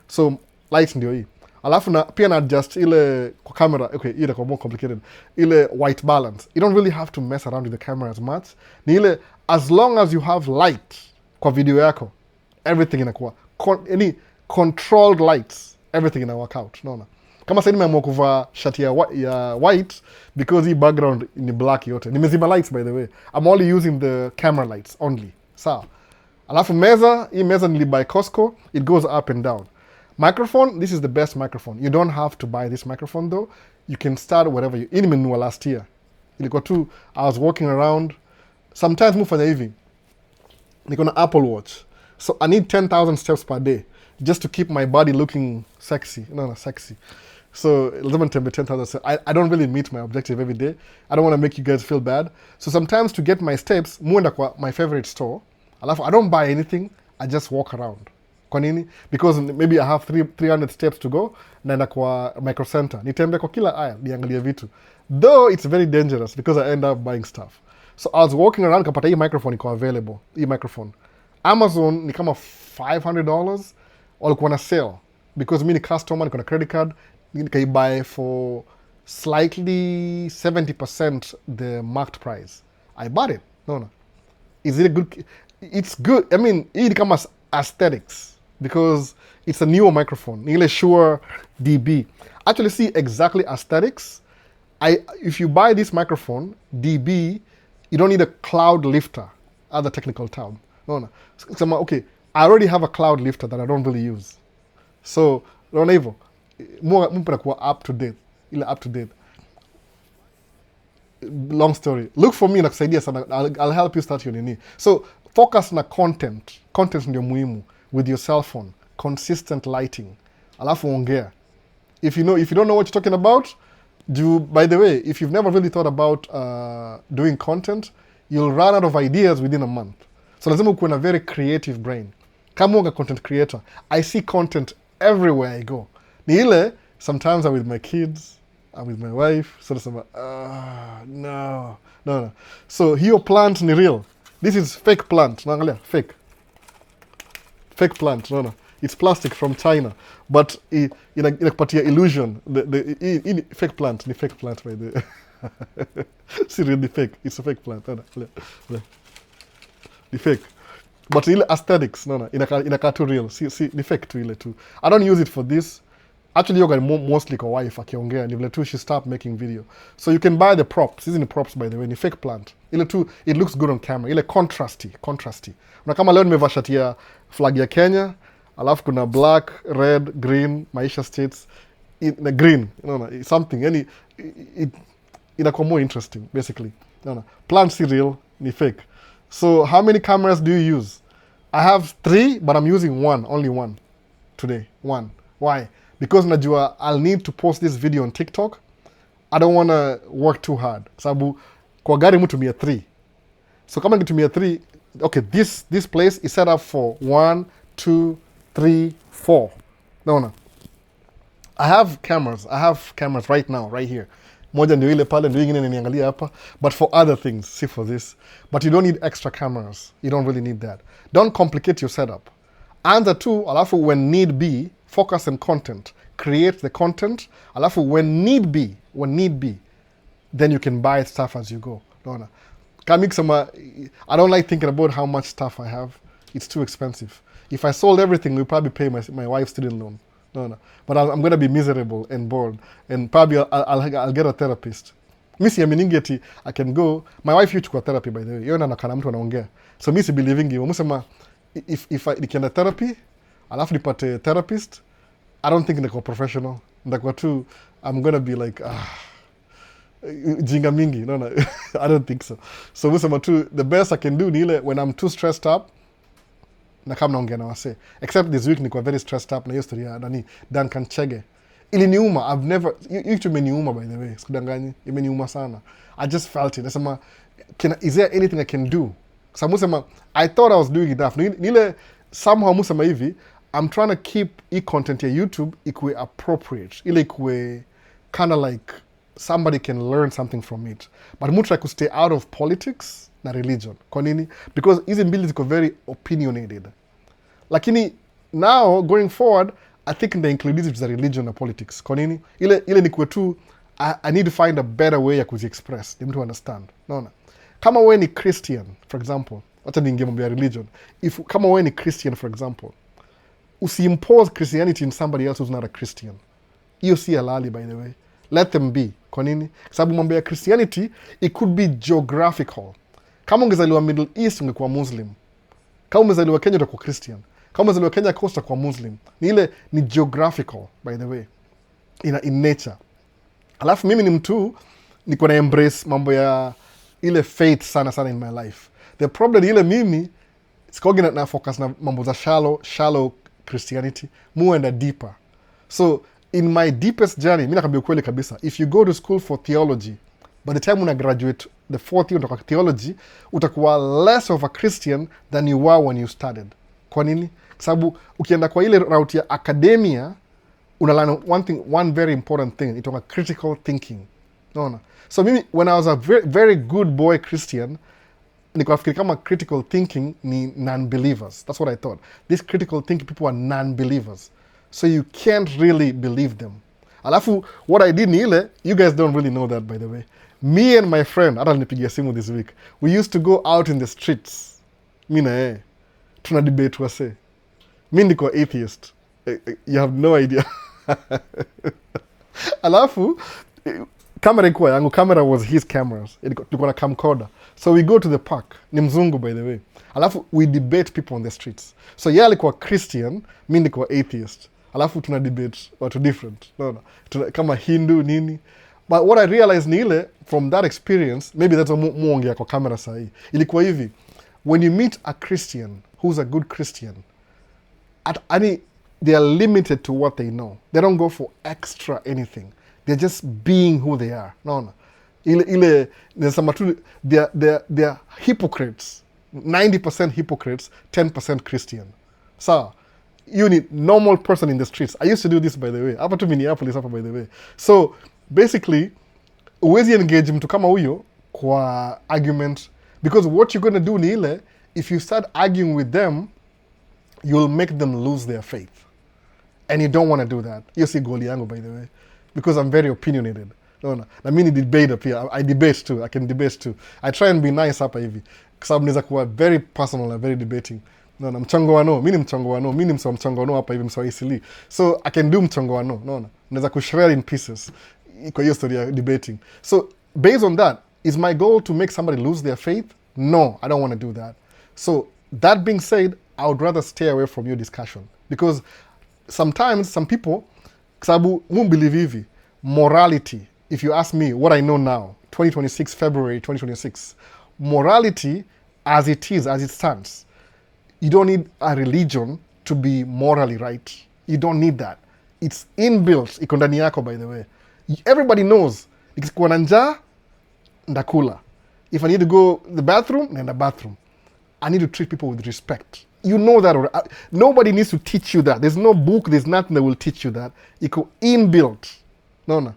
So light ndio hii. Alafu pia na adjust ile kwa camera. Okay, hii itakuwa more complicated. Ile white balance. You don't really have to mess around with the camera as much. Ni ile as long as you have light kwa video yako, everything inakuwa any controlled lights, everything ina work out. Unaona? Kama sasa nimeamua kuvaa shati ya white because hii background ni black yote. Nimezima lights by the way. I'm only using the camera lights only. Sawa. Alafu hii meza nilibuy Costco, it goes up and down. Microphone, this is the best microphone. You don't have to buy this microphone though. You can start wherever you. Hii nimenunua last year. Ilikuwa tu, I was walking around. Sometimes mufanya hivi. Niko na Apple Watch. So I need 10,000 steps per day just to keep my body looking sexy. No, sexy. So lazima nitembe 10,000 steps. I don't really meet my objective every day. I don't want to make you guys feel bad. So sometimes to get my steps, muenda kwa my favorite store. Alafu I don't buy anything. I just walk around. Kwa nini? Because maybe I have 300 steps to go. Naenda kwa Micro Center. Nitembe kwa kila aisle. Niangalie vitu. Though it's very dangerous because I end up buying stuff. So I was walking around, kapata hii microphone iko available. Hii microphone. Amazon ni kama $500. Walikuwa na sale. Because mi ni customer, niko na credit card. Nikaibuy for slightly 70% the marked price. I bought it. No. Is it a good? It's good. I mean, hii ni kama aesthetics. Because it's a newer microphone. Ni ile Shure DB. Actually, see exactly aesthetics. If you buy this microphone, DB, you don't need a cloud lifter, other technical term. No. So, okay, I already have a cloud lifter that I don't really use. So, don't hivyo. Mpenda kuwa up to date. Ile up to date. Long story. Look for me na kusaidia sana. I'll help you start your nini. So, focus na content. Content ndio muhimu with your cell phone. Consistent lighting. Alafu ongea. If you don't know what you're talking about, by the way, if you've never really thought about doing content, you'll run out of ideas within a month. So lazima ukuwe na very creative brain. Kama unga content creator, I see content everywhere I go. Ni ile, sometimes I'm with my kids, I'm with my wife, so nasema, no. So hiyo plant ni real. This is fake plant. Naangalia, fake plant. No. It's plastic from China, but inakupatia illusion. The fake plant ni fake plant by the si really fake. It's a fake plant. No. Ni fake. But ile aesthetics, no, inakaa too real. Si ni fake tu ile tu. I don't use it for this. Actually, yoga mostly kwa wife akiongea ni vile tu she stopped making video. So you can buy the props. Hizi ni props by the way, ni fake plant. Ile tu it looks good on camera. Ile contrasty. Na kama leo nimevaa shati ya flag ya Kenya, alafu kuna black, red, green, Maisha states in green, something. Yani inakuwa more interesting basically. Plant si real, ni fake. So how many cameras do you use? I have 3, but I'm using only one today. 1. Why? Because najua I'll need to post this video on TikTok. I don't want to work too hard. Sababu kwa gari mutumia 3. So kama nitumia 3, okay, this place is set up for 1, 2, 3, 4. No. I have cameras right now, right here. Moja ndio ile pale, ndio ingine niangalia hapa. But for other things, see for this. But you don't need extra cameras. You don't really need that. Don't complicate your setup. Anza tu, alafu when need be, focus on content. Create the content. Alafu when need be, then you can buy stuff as you go. No. I don't like thinking about how much stuff I have. It's too expensive. If I sold everything, we'd probably pay my wife's student loan. No. But I'm going to be miserable and bored. And probably I'll get a therapist. Misi ya miningeti, I can go. My wife used to go therapy, by the way. Yona nakana mtu anaongea. So misi believing you. Musema, if I nikienda therapy, alafu nipate therapist, I don't think niko professional. Ndakwa tu, I'm going to be like, jinga mingi. No. I don't think so. So musema tu, the best I can do ni ile when I'm too stressed up, na kama naongea na wase. Except this week niko very stressed up na hiyo story ya Dan Kanchege. Iliniuma. I've never, YouTube imeniuma by the way. Sikudanganyi. Imeniuma sana. I just felt it. Nasema, is there anything I can do? So musema, I thought I was doing enough. Nile somehow musema hivi, I'm trying to keep content ya YouTube ikuwe appropriate. Ile ikuwe kind of like somebody can learn something from it. But mutra could stay out of politics na religion. Kwa nini? Because hizi mbili ziko very opinionated. Lakini now going forward, I think they include this za religion na politics. Kwa nini? Ile ni kuwe tu, I need to find a better way ya kuzi-express. Ni mtu understand. Naona. Kama wewe ni Christian, for example, hata niingie mambo ya religion. Kama wewe ni Christian, for example, usi-impose Christianity in somebody else who's not a Christian. Hiyo si halali, by the way. Let them be. Kwa nini? Sababu mambo ya Christianity, it could be geographical. Kama ungezaliwa Middle East, ungekuwa Muslim. Kama umezaliwa Kenya, utakuwa Christian. Kama umezaliwa Kenya Coast, utakuwa Muslim. Ni geographical, by the way. In nature. Alafu mimi ni mtu, niko na embrace mambo ya ile faith sana in my life. The problem ile mimi, sikogi na focus na mambo za shallow Christianity. Muenda deeper. So, in my deepest journey, mimi nakwambia ukweli kabisa, if you go to school for theology, by the time una graduate the 4th year of theology, utakuwa less of a Christian than you were when you started. Kwa nini? Sababu ukienda kwa ile route ya academia, unalearn one very important thing, itoka critical thinking. Naona? So mimi, when I was a very, very good boy Christian, nikafikiri kama critical thinking ni non-believers. That's what I thought. These critical thinking people are non-believers. So you can't really believe them. Alafu, what I did ni ile, you guys don't really know that, by the way. Me and my friend, hata nipigia simu this week, we used to go out in the streets. Mi na tuna debate wase. Mi ndiko atheist. You have no idea. Alafu, camera ikuwa yangu, camera was his cameras. Tulikuwa na camcorder. So we go to the park. Ni mzungu, by the way. Alafu, we debate people on the streets. So yeye alikuwa Christian, mi ndiko atheist. Alafu tuna debate watu different. No. Kama Hindu, nini. But what I realized ni ile, from that experience, maybe that's muongea kwa camera sahi. Ilikuwa hivi, when you meet a Christian, who's a good Christian, they are limited to what they know. They don't go for extra anything. They're just being who they are. No. They are hypocrites. 90% hypocrites, 10% Christian. Sawa. You need normal person in the streets. I used to do this, by the way. Hapa tu Minneapolis hapa, by the way. So basically, huwezi engage mtu kama huyo kwa argument, because what you're going to do ni ile, if you start arguing with them, you'll make them lose their faith, and you don't want to do that. Hiyo si goal yangu, by the way, because I'm very opinionated. No. Na mimi ni debater pia. I debate too. I can debate too. I try and be nice hapa hivi, kwa sababu naweza kuwa very personal and very debating. No, mchongo wa no. Mimi ni mchongo wa no. Mimi ni mchongo wa no hapa hivi, mswa isili. So I can do mchongo wa no. No. Naweza kushare in pieces kwa hiyo story ya debating. So based on that, is my goal to make somebody lose their faith? No, I don't want to do that. So that being said, I would rather stay away from your discussion, because sometimes some people, sababu mu believe hivi, morality, if you ask me what I know now, 2026, February 2026, morality as it is, as it stands, you don't need a religion to be morally right. You don't need that. It's inbuilt, iko ndani yako, by the way. Everybody knows, nikikuwa na njaa, ndakula. If I need to go to the bathroom, nenda bathroom. I need to treat people with respect. You know that already. Nobody needs to teach you that. There's no book, there's nothing that will teach you that. Iko inbuilt. No.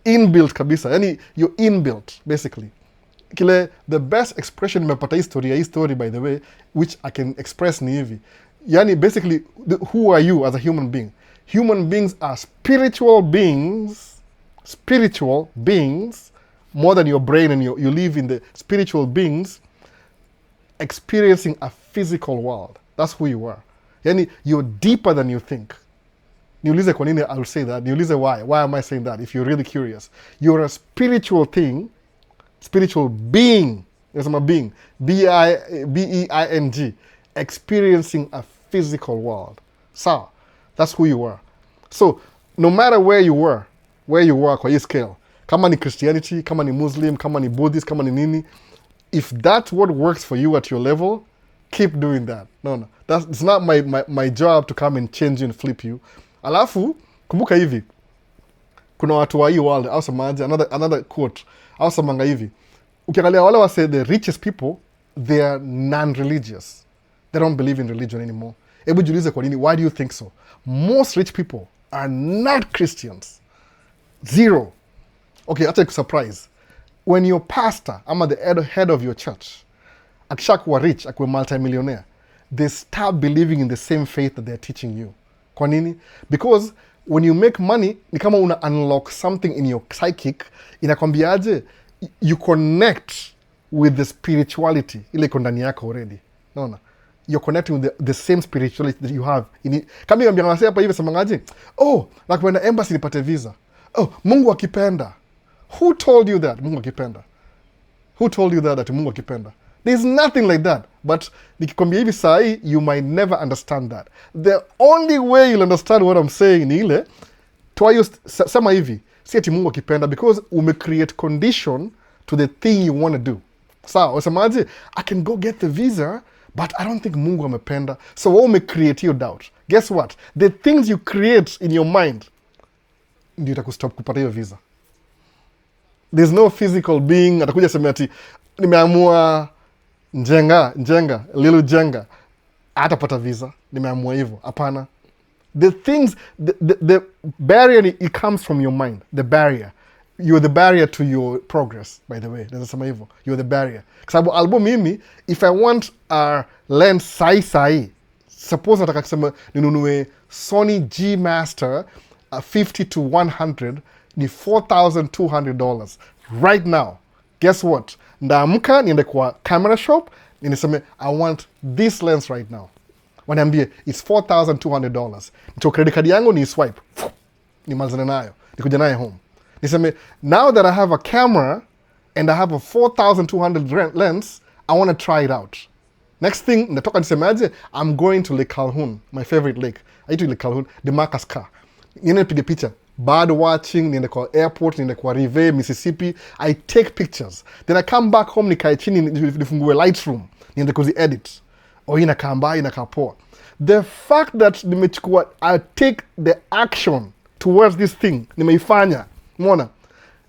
Inbuilt kabisa. Yani, you're inbuilt, basically. Kile, the best expression nimepata hii story, by the way, which I can express ni hivi. Yani, basically, who are you as a human being? Human beings are spiritual beings, more than your brain, and you live in the spiritual beings, experiencing a physical world. That's who you are. Yani, you're deeper than you think. Niulize kwa nini I'll say that. Niulize why. Why am I saying that, if you're really curious? You're a spiritual thing, spiritual being. There's a being. B-E-I-N-G. Experiencing a physical world. So, that's who you are. So, no matter where you are kwa hii scale, kama ni Christianity, kama ni Muslim, kama ni Buddhist, kama ni nini, if that's what works for you at your level, keep doing that. No. It's not my job to come and change you and flip you. Alafu, kumbuka hivi, kuna watu wa hii world, au samaji, another quote, au samanga hivi, ukiangalia wale wase the richest people, they are non-religious. They don't believe in religion anymore. Ebu jiulize kwa nini, why do you think so? Most rich people are not Christians. Zero. Okay, I'll take a surprise. When your pastor, ama the head of your church, akishakuwa rich, akuwe multi-millionaire, they start believing in the same faith that they're teaching you. Kwa nini? Because when you make money, ni kama una unlock something in your psychic, inakwambiaje, you connect with the spirituality, ile iko ndani yako already. Naona? You're connecting with the same spirituality that you have. Kama yambia ngawase hapa hivi samangaje, na kwenda embassy nipate visa. Mungu akipenda. Who told you that? Mungu akipenda. Who told you that Mungu akipenda? There's nothing like that. But nikikwambia hivi saa hii, you might never understand that. The only way you'll understand what I'm saying ni ile, sema hivi, si ati Mungu akipenda, because create condition to the thing you want to do. Sawa, wasemaje, I can go get the visa, but I don't think Mungu amependa. So what create your doubt? Guess what? The things you create in your mind, ndio itakustop kupata hiyo visa. There's no physical being atakuja sema ati nimeamua Lilo Jenga atapata visa, nimeamua hivyo. Hapana. The things, the barrier, it comes from your mind. The barrier. You're the barrier to your progress, by the way. Nasema hivyo. You're the barrier. Kwa sababu album mimi, if I want a lens sai, suppose nataka kusema ninunue Sony G Master 50 to 100 ni $4,200 right now. Guess what? Ndaamka niende kwa camera shop, niseme I want this lens right now. Waniambie it's $4,200. Nito credit card yangu ni swipe. Nimalizane nayo. Nikuja nayo home. Niseme now that I have a camera and I have a $4,200 lens, I want to try it out. Next thing, natoka nisemaje, I'm going to Lake Calhoun, my favorite lake. I to Lake Calhoun, Demarcus Car. Niende pige picha. Bird watching, niende kwa airport, niende kwa Rive, Mississippi. I take pictures. Then I come back home, nikae chini, nifungue Lightroom. Niende kuzi edit. Inakaa mbaya, inakaa poa. The fact that nimechukua, I take the action towards this thing, nimeifanya. Mwana.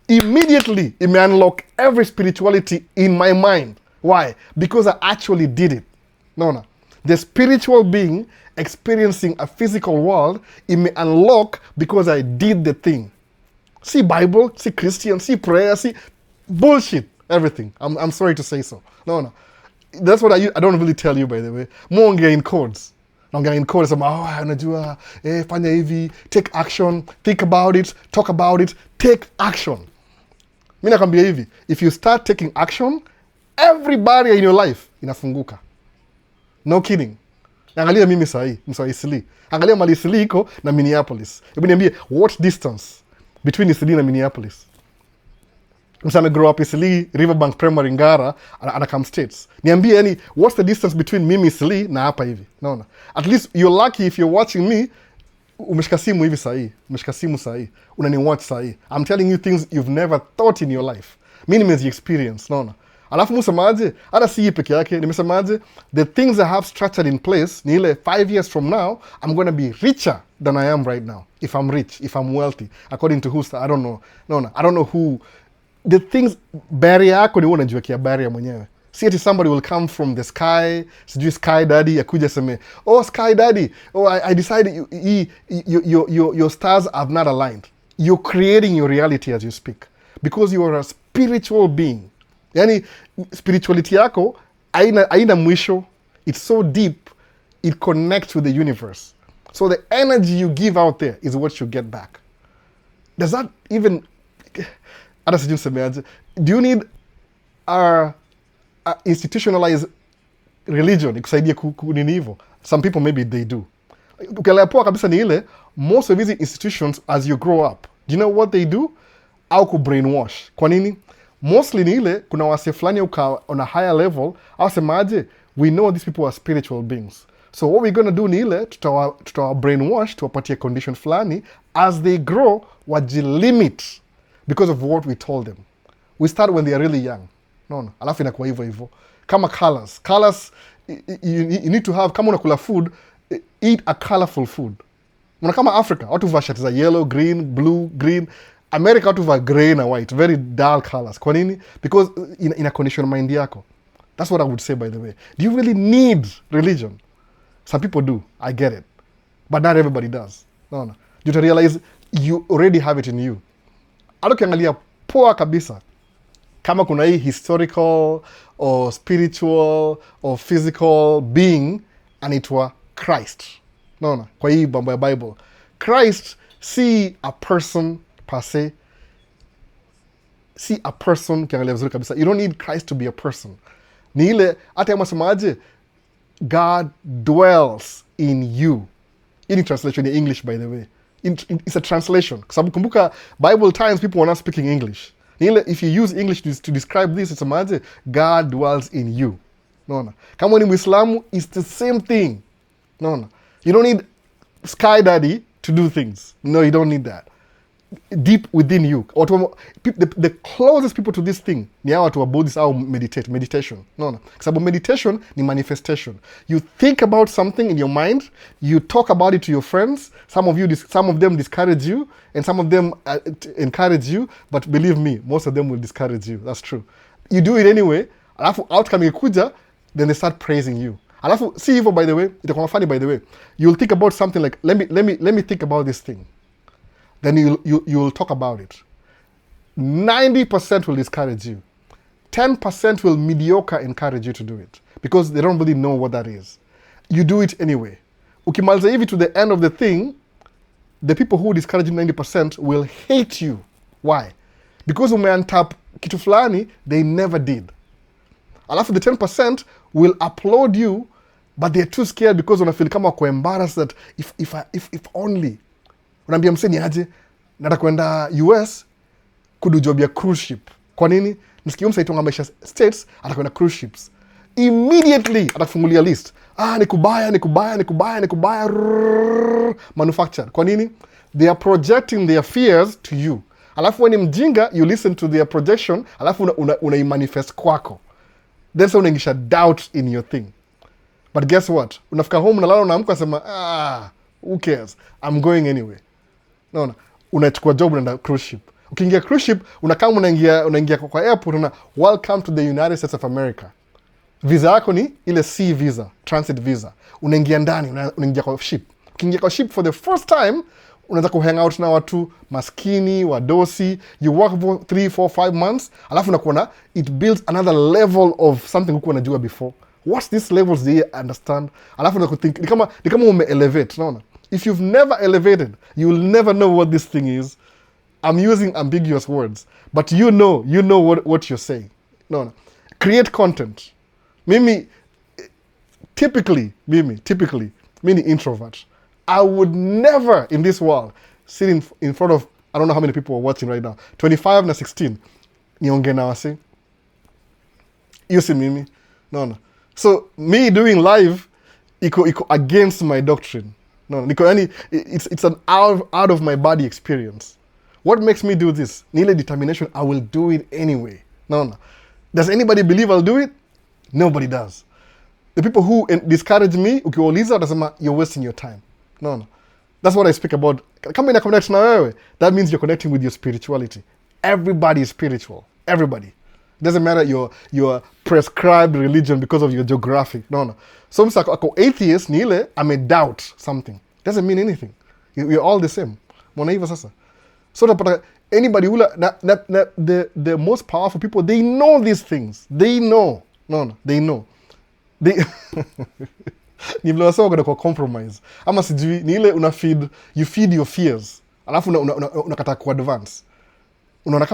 Immediately, it may unlock every spirituality in my mind. Why? Because I actually did it. No. The spiritual being experiencing a physical world, it may unlock because I did the thing. See Bible, see Christian, see prayer, see bullshit, everything. I'm sorry to say so. No. That's what I don't really tell you, by the way. More in codes. Naongea in codes, unajua, fanya hivi, take action, think about it, talk about it, take action. Mimi nakwambia hivi, if you start taking action, every barrier in your life inafunguka. No kidding. Angalia mimi sahi, mswa Isli. Angalia mali Isli iko na Minneapolis. Hebu niambie, what distance between Isli na Minneapolis? Msame grow up Isli, Riverbank Primary Ngara, anakam States. Niambie yani, what's the distance between mimi Isli na hapa hivi? No. At least you're lucky if you're watching me, umeshika simu hivi sahi. Umeshika simu sahi. Unani watch sahi. I'm telling you things you've never thought in your life. Mimi nimezi experience, no. Alafu musemaje, hata si hii peke yake, nimesemaje, the things I have structured in place, ni ile 5 years from now, I'm going to be richer than I am right now. If I'm rich, if I'm wealthy, according to who, I don't know. No, I don't know who. The things, barrier yako ni wewe unajiwekea barrier mwenyewe. See ati somebody will come from the sky, sijui sky daddy, akuja seme, oh sky daddy, oh I decided your stars have not aligned. You're creating your reality as you speak. Because you are a spiritual being. Yani spirituality yako haina mwisho. It's so deep, it connects with the universe. So the energy you give out there is what you get back. Does that even, hata sijui nisemeaje, do you need a institutionalized religion ikusaidie kunini hivyo? Some people maybe they do. Ukielea poa kabisa ni ile, most of these institutions as you grow up, do you know what they do? Au ku brainwash. Kwa nini? Mostly ni ile, kuna wase fulani on a higher level, au semaje, we know these people are spiritual beings. So what we're going to do ni ile, tutawa brainwash, tuwapatie condition fulani, as they grow, wajilimit because of what we told them. We start when they are really young. No. Alafu inakuwa hivyo. Kama colors. Colors, you need to have, kama unakula food, eat a colorful food. Kama Africa, watu vaa shati za yellow, green, blue, green. America watu vaa grey na white, very dull colors. Kwa nini? Because in a condition mind yako. That's what I would say, by the way. Do you really need religion? Some people do. I get it. But not everybody does. No. You to realize you already have it in you. Alo kiangalia poa kabisa. Kama kuna hii historical or spiritual or physical being, anaitwa Christ. No. Kwa hii mambo ya Bible. Christ si a person per se. Si a person kiangalia vizuri kabisa. You don't need Christ to be a person. Ni ile hata yama semaje, God dwells in you. In translation in English, by the way. It's a translation. Kwa sababu kumbuka Bible times people were not speaking English. If you use English to describe this, it's a God dwells in you. No. Kama ni Muislamu, it's the same thing. No. You don't need Sky Daddy to do things. No, you don't need that. Deep within you. The closest people to this thing ni hawa watu wa Buddhist au meditation. No. Kwa sababu meditation ni manifestation. You think about something in your mind, you talk about it to your friends, some of them discourage you, and some of them encourage you, but believe me, most of them will discourage you. That's true. You do it anyway, alafu outcome ikuja, then they start praising you. Alafu, see hivyo, by the way, itakuwa funny, by the way. You'll think about something like, let me think about this thing. Then you'll talk about it. 90% will discourage you. 10% will mediocre encourage you to do it. Because they don't really know what that is. You do it anyway. Ukimaliza hivi to the end of the thing, the people who discourage you 90% will hate you. Why? Because umeantap kitu fulani, they never did. Alafu the 10% will applaud you, but they're too scared because wanafeel kama wako embarrassed that if only. Unaambia mseni aje, nataka kwenda US kudu job ya cruise ship. Kwa nini? Nisikia msaitonga Maisha States, atakwenda cruise ships. Immediately atafungulia list. Nikubaya. Manufactured. Kwa nini? They are projecting their fears to you. Alafu when mjinga, you listen to their projection, alafu unaimanifest kwako. Then so unaingisha doubt in your thing. But guess what? Unafika home unalala unaamka sema, who cares? I'm going anyway. No. Unachukua job unaenda cruise ship. Ukiingia cruise ship, unakaa unaingia kwa airport, welcome to the United States of America. visa yako ni ile C visa, transit visa. Unaingia ndani, unaingia kwa ship. Ukiingia kwa ship for the first time, unaanza kuhang out na watu maskini, wadosi. You work for 3, 4, 5 months, alafu unakuwa it builds another level of something hukuwa unajua before. What's these levels do you understand? Alafu unakuthink ni kama ume-elevate, unaona? If you've never elevated, you will never know what this thing is. I'm using ambiguous words, but you know what you're saying. No. Create content. Typically, mini introvert. I would never in this world sit in front of, I don't know how many people are watching right now, 25 na 16. Nionge na wase. You see mimi? No. So me doing live, iko against my doctrine. No, it's an out of my body experience. What makes me do this? Nile determination, I will do it anyway. No. Does anybody believe I'll do it? Nobody does. The people who discourage me, ukiwauliza watasema you're wasting your time. No. That's what I speak about. Kama ina connect na wewe, that means you're connecting with your spirituality. Everybody is spiritual. Everybody. It doesn't matter your prescribed religion because of your geography. No. So msa ako atheist ni ile ame doubt something. Doesn't mean anything. We're all the same. Mwana hivyo sasa. So anybody who the most powerful people, they know these things. They know. No, they know. Ni vile wasema kwa compromise. Ama sijui ni ile you feed your fears. Alafu unakata ku advance. Unaona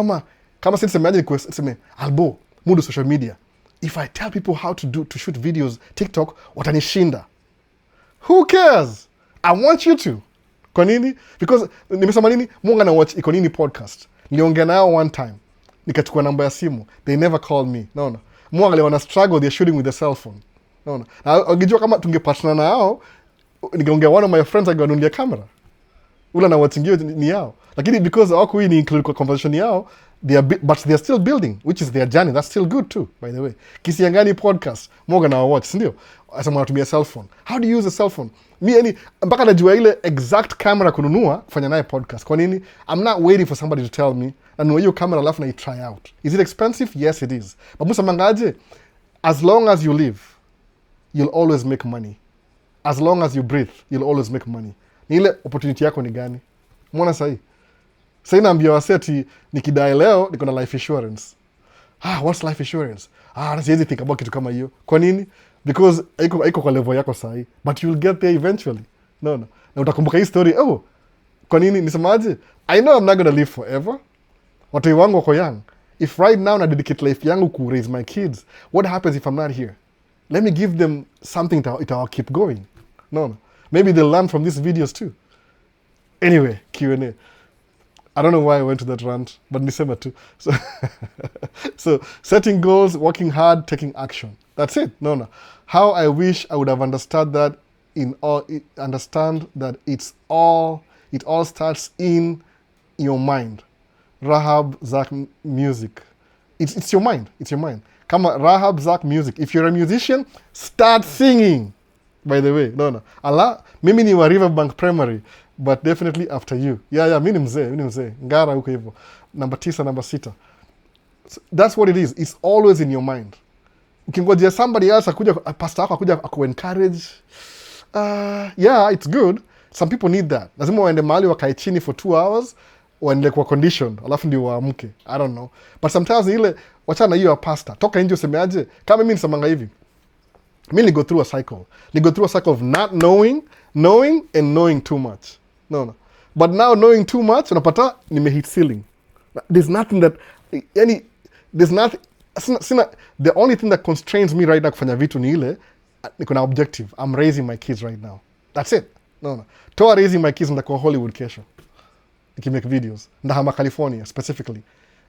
kama sisi imagine Albo, mudu social media. If I tell people how to shoot videos TikTok, watanishinda. Who cares? I want you to. Kwa nini? Because nimesema nini? Munga na watch iko nini podcast. Niliongea nao one time. Nikachukua namba ya simu. They never called me. No. Munga le wana struggle, they're shooting with a cell phone. No. Na ungejua kama tungepatana nao, ningeongea one of my friends angewanunulia camera. Ula na watingio ni yao. Lakini because wako hii ni include kwa conversation yao, but they are still building, which is their journey. That's still good too, by the way. Kisiangani podcast, Morgan na watch, sindio? Asema wanatumia cell phone. How do you use a cell phone? Mpaka najua ile exact camera kununua kufanya naye podcast. Kwa nini? I'm not waiting for somebody to tell me. Nanunua hiyo camera alafu na try out. Is it expensive? Yes, it is. But musa mangaje, as long as you live, you'll always make money. As long as you breathe, you'll always make money. Ni ile opportunity yako ni gani? Mwona sahi? Sahi naambia waseti, nikidai leo, niko na life insurance. What's life insurance? Siwezi think about kitu kama hiyo. Kwa nini? Because haiko kwa level yako sahi. But you'll get there eventually. No. Na utakumbuka hii story. Kwa nini? Nisemaje? I know I'm not gonna live forever. Watu wangu wako young. If right now na dedicate life yangu ku raise my kids, what happens if I'm not here? Let me give them something to keep going. No. Maybe they'll learn from these videos too. Anyway, Q&A. I don't know why I went to that rant, but December too. So setting goals, working hard, taking action. That's it. No. How I wish I would have understood that it all starts in your mind. Rahab Zach Music. It's your mind. It's your mind. Come on, Rahab Zach Music. If you're a musician, start singing. By the way, no. Allah, mimi ni wa Riverbank Primary, but definitely after you. Yeah, mimi ni mzee. Ngara huko hivyo. Number 9, number 6. So that's what it is. It's always in your mind. Ukingojea somebody else akuja, pastor wako akuja encourage. Yeah, it's good. Some people need that. Lazima waende mahali wakae chini for 2 hours, waende kwa condition, alafu ndio waamke. I don't know. But sometimes ile wachana hiyo pastor. Toka nje usemeaje? Kama mimi nisemanga hivi. Mimi go through a cycle of not knowing and knowing too much. No. But now knowing too much, unapata nimehit ceiling. There's nothing that the only thing that constrains me right now kufanya vitu ni ile niko na objective. I'm raising my kids right now. That's it. No. Toa raising my kids ndakuwa Hollywood kesho. Nikimake videos. Ndahama California specifically.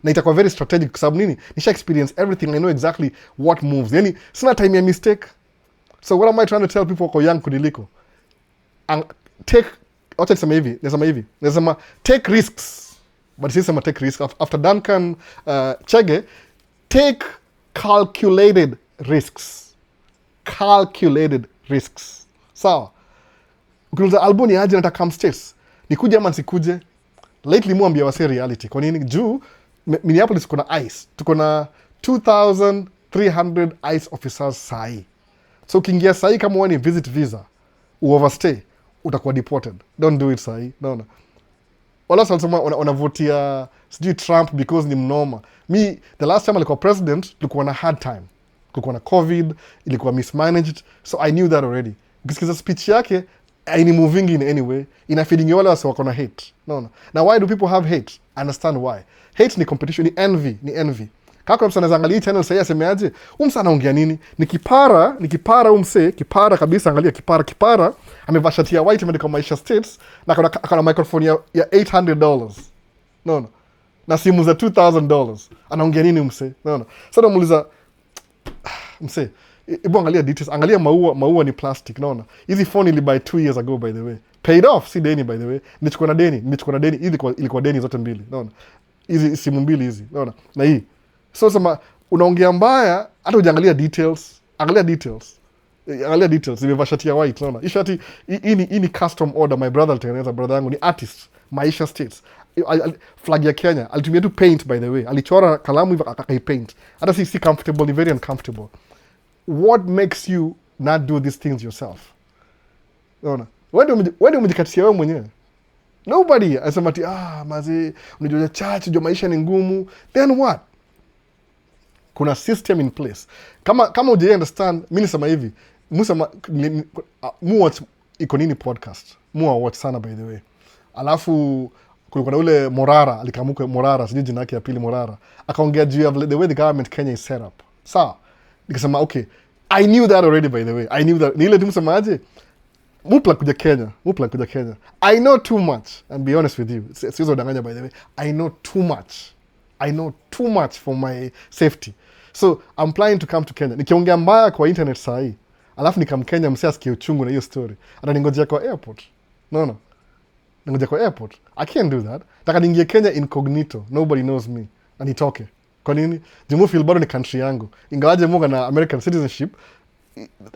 Na itakuwa very strategic kwa sababu nini? Nisha experience everything. I know exactly what moves. Yani sina time ya mistake. So what am I trying to tell people who are young kudiliko? And take take risks. But sisema take risks. After Duncan Chege, take calculated risks. Sawa. Ukiuliza albuni aje nataka come states. Nikuje ama nisikuje? Lately muambia wase reality. Kwa nini? Juu Minneapolis kuna ice. Tuko na 2,000 300 ICE officers sahi. So ukiingia sahi kama wewe ni visit visa, overstay, utakuwa deported. Don't do it sahi. No. Wala wanasema wanavutia sijui Trump because ni mnoma. Me, the last time alikuwa president, tulikuwa na hard time. Kulikuwa na COVID, ilikuwa mismanaged, so I knew that already. Ukisikiza speech yake, haini moving in any way, ina feeding wale wase wako na hate. No. Now why do people have hate? I understand why. Hate ni competition, ni envy. Kako msa anaweza hii channel sasa asemeaje? Msa anaongea nini? Ni kipara umse, kipara kabisa, angalia kipara, amevaa shati ya white imeandikwa Maisha States na akona microphone ya $800. No. Na simu za $2,000. Anaongea nini umse? No. Sasa namuuliza mse, ibu angalia details, angalia maua ni plastic, naona. Hizi phone ili buy 2 years ago by the way. Paid off, si deni by the way. Nilichukua na deni, hizi ilikuwa deni zote mbili, naona. Hizi simu mbili hizi, naona. Na hii. So sema unaongea mbaya hata hujaangalia details. Angalia details. Nimevaa shati ya white, naona. Hii shati hii ni custom order, my brother alitengeneza, brother yangu ni artist, Maisha States. Flag ya Kenya alitumia tu paint by the way, alichora kalamu hivi akaipaint. Hata si comfortable, ni very uncomfortable. What makes you not do these things yourself? Unaona, wewe umejikatia wewe mwenyewe. Nobody asema ati mazi unajua church, unajua maisha ni ngumu. Then what? Kuna system in place. Kama uje understand, mimi nisema hivi, watch iko nini podcast. Watch sana by the way. Alafu kulikuwa na ule Morara, alikamuka Morara, sijui jina yake ya pili Morara. Akaongea juu ya the way the government Kenya is set up. Sawa. Nikasema okay, I knew that already by the way. I knew that. Ni ile timu sema aje? Mupla kuja Kenya. I know too much. And be honest with you. Siwezi danganya by the way. I know too much for my safety. So I'm planning to come to Kenya. Nikiongea mbaya kwa internet saa hii. Alafu nikam Kenya msee asikie uchungu na hiyo story. Ataningojea kwa airport. No. Ningoja kwa airport. I can't do that. Nataka niingie Kenya incognito. Nobody knows me. Na nitoke. Kwa nini? Jimu feel bado ni country yangu. Ingawaje munga na American citizenship,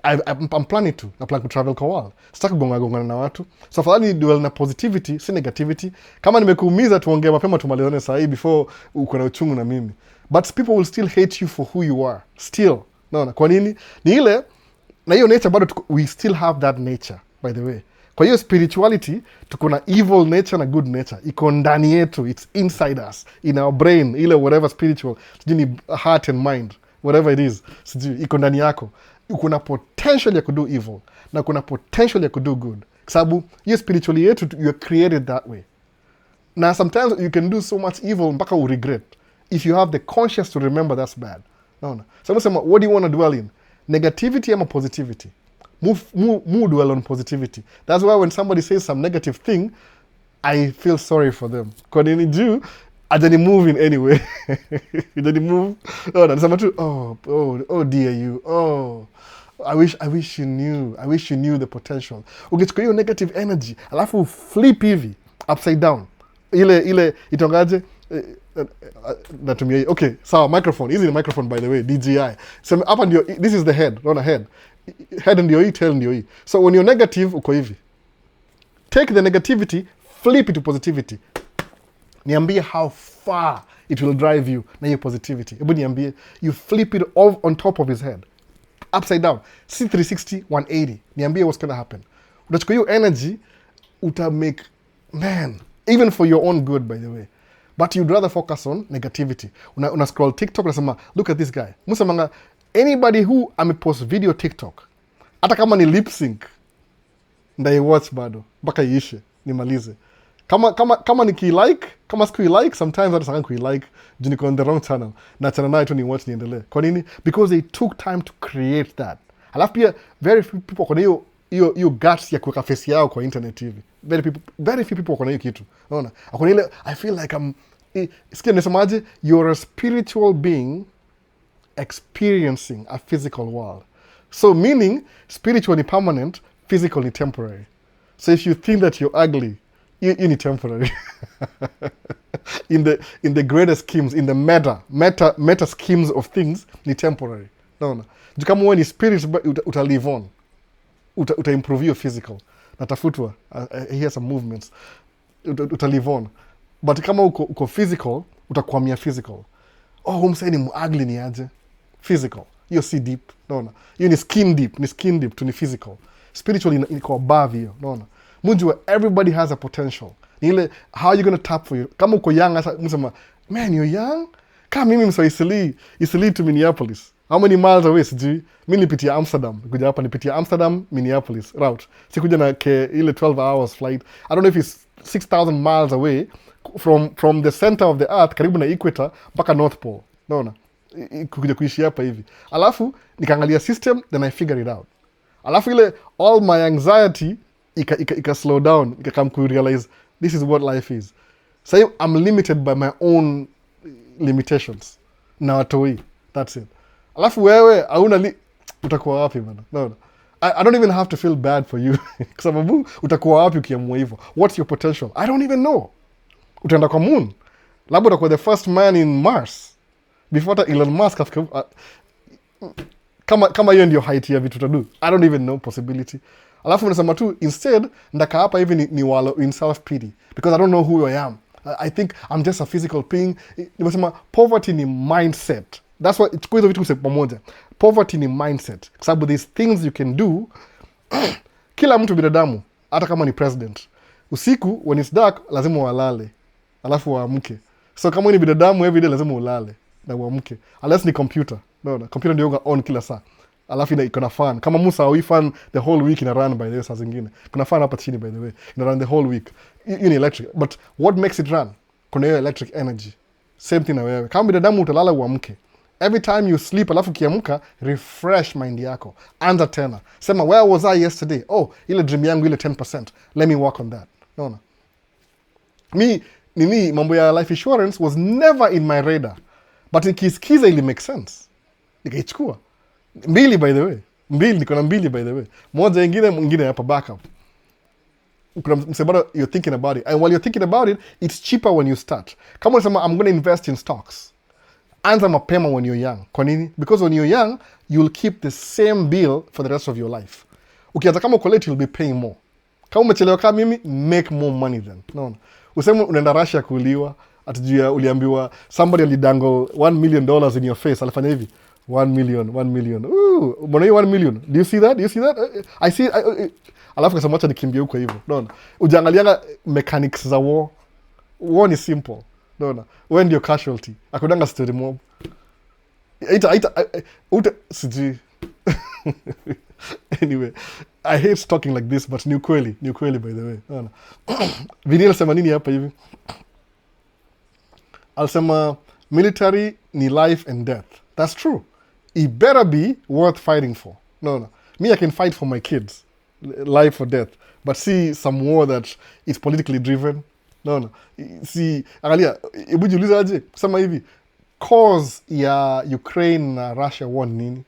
I'm planning to. Na plan to travel kwa world. Sitaki gonga na watu. So afadhali duel na positivity, si negativity. Kama nimekuumiza tuongee mapema tumalizane saa hii before uko na uchungu na mimi. But people will still hate you for who you are. Still. Naona. Kwa nini? Ni ile, na hiyo nature bado we still have that nature, by the way. Kwa hiyo spirituality, tuko na evil nature na good nature. Iko ndani yetu. It's inside us. In our brain. Ile whatever spiritual. Sijui ni heart and mind. Whatever it is. Sijui. Iko ndani yako. Kuna potential ya kudo evil. Na kuna potential ya kudo good. Sababu, hiyo spiritually yetu, you are created that way. Na sometimes you can do so much evil mpaka u regret. If you have the conscience to remember that's bad. No. So sema, what do you want to dwell in? Negativity ama positivity? Move dwell on positivity. That's why when somebody says some negative thing, I feel sorry for them. Kwa nini juu, ajani move in any way. Ajani move. Nasema tu, oh dear you. Oh, I wish you knew. I wish you knew the potential. Ukichukua hiyo negative energy, alafu flip hivi, upside down. Ile itongaje, natumia hii. Okay, sawa, microphone. Easy the microphone by the way, DJI. So hapa ndio, this is the head, not a head. Head ndio hii, tail ndio hii. So when you're negative, uko hivi. Take the negativity, flip it to positivity. Niambie how far it will drive you na hiyo positivity. Hebu niambie, you flip it on top of his head. Upside down. See 360, 180. Niambie what's gonna happen. Utachukua hiyo energy, make, man, even for your own good by the way. But you'd rather focus on negativity. Una scroll TikTok, unasema, look at this guy. Musamanga, anybody who amepost video TikTok, hata kama ni lip sync, ndai watch bado, mpaka iishe, nimalize. Kama niki-like, kama siku-like, sometimes hata sanga kui-like, juu niko on the wrong channel, na channel nayo tu ni watch niendelee. Kwa nini? Because they took time to create that. Alafu pia, very few people kuna hiyo guts ya kuweka face yao kwa internet hivi. Very few people wako na hiyo kitu. Unaona? Akona ile, I feel like sikia nisemaje, you're a spiritual being experiencing a physical world. So meaning, spiritual ni permanent, physical ni temporary. So if you think that you're ugly, you need temporary. in the greater schemes, in the meta schemes of things, ni temporary. No. Kama wewe ni spirit, uta live on. Uta improve your physical. Natafutwa, I hear some movements. Uta live on. But kama uko physical, utakwamia physical. Oh, umsai ni ugly ni aje. physical. Hiyo si deep, naona. Hiyo ni skin deep tu, ni physical. Spiritual iko above hiyo, naona. Mujua everybody has a potential. Ni ile how are you going to tap for you? Kama uko young hata msema, man you're young. Kama mimi msa Isili to Minneapolis. How many miles away sijui? Mimi nipitia Amsterdam. Kuja hapa nipitia Amsterdam, Minneapolis route. Sikuja na ile 12 hours flight. I don't know if it's 6,000 miles away from the center of the earth karibu na equator mpaka North Pole. Naona? Kuja kuishi hapa hivi. Alafu nikaangalia system, then I figured it out. Alafu ile all my anxiety ika slow down, ikakam ku realize this is what life is. So I'm limited by my own limitations na watoi, that's it. Alafu wewe hauna utakuwa wapi bana? No. I don't even have to feel bad for you kwa sababu utakuwa wapi ukiamua hivyo? What's your potential? I don't even know. Utaenda kwa moon, labda utakuwa the first man in Mars before Elon Musk afika. Kama hiyo ndio height ya vitu utadu, I don't even know possibility. Alafu unasema tu instead ndaka hapa hivi ni wallow in self pity because I don't know who I am. I think I'm just a physical being. Nimesema poverty ni mindset. That's why chukua hizo vitu mse pamoja. Poverty ni mindset. Kwa sababu these things you can do. Kila mtu binadamu, hata kama ni president, usiku when it's dark lazima walale, alafu waamke. So kama ni binadamu every day lazima ulale na uamke. Unless ni computer. No, computer ndio on kila saa. Alafu iko na fan. Kama Musa we fan the whole week ina run by the way saa zingine. Kuna fan hapa chini by the way. Ina run the whole week. You ni electric. But what makes it run? Kuna hiyo electric energy. Same thing na wewe. Kama binadamu utalala uamke. Every time you sleep, alafu kiamka, refresh mind yako. Anza tena. Sema, where was I yesterday? Oh, ile dream yangu ile 10%. Let me work on that. No. Mambo ya life insurance was never in my radar. But nikisikiza ili make sense. Nikaichukua. Mbili by the way. Niko na mbili by the way. Moja ingine, mwingine hapa backup. Kuna msebara you're thinking about it. And while you're thinking about it, it's cheaper when you start. Kama unasema, I'm going to invest in stocks. Anza mapema when you're young. Kwa nini? Because when you're young, you'll keep the same bill for the rest of your life. Ukianza kama uko late, you'll be paying more. Kama umechelewa kama mimi, make more money then. No. Useme unaenda Russia kuuliwa, atijua uliambiwa somebody alidangle $1 million in your face, alifanya hivi. 1 million. Ooh, mbona hiyo 1 million? Do you see that? I see alafu kasema acha nikimbie huko hivyo. No. Ujaangalianga mechanics za war. War ni simple. No. When your casualty. Akudanga story mob. Sijui. Anyway, I hate talking like this, but ni ukweli by the way. No. Vini alisema nini hapa hivi? Alisema military ni life and death. That's true. It better be worth fighting for. No. Me, I can fight for my kids. Life or death. But see some war that is politically driven. No. See, angalia, hebu jiulize aje kusema hivi, cause ya Ukraine na Russia war nini?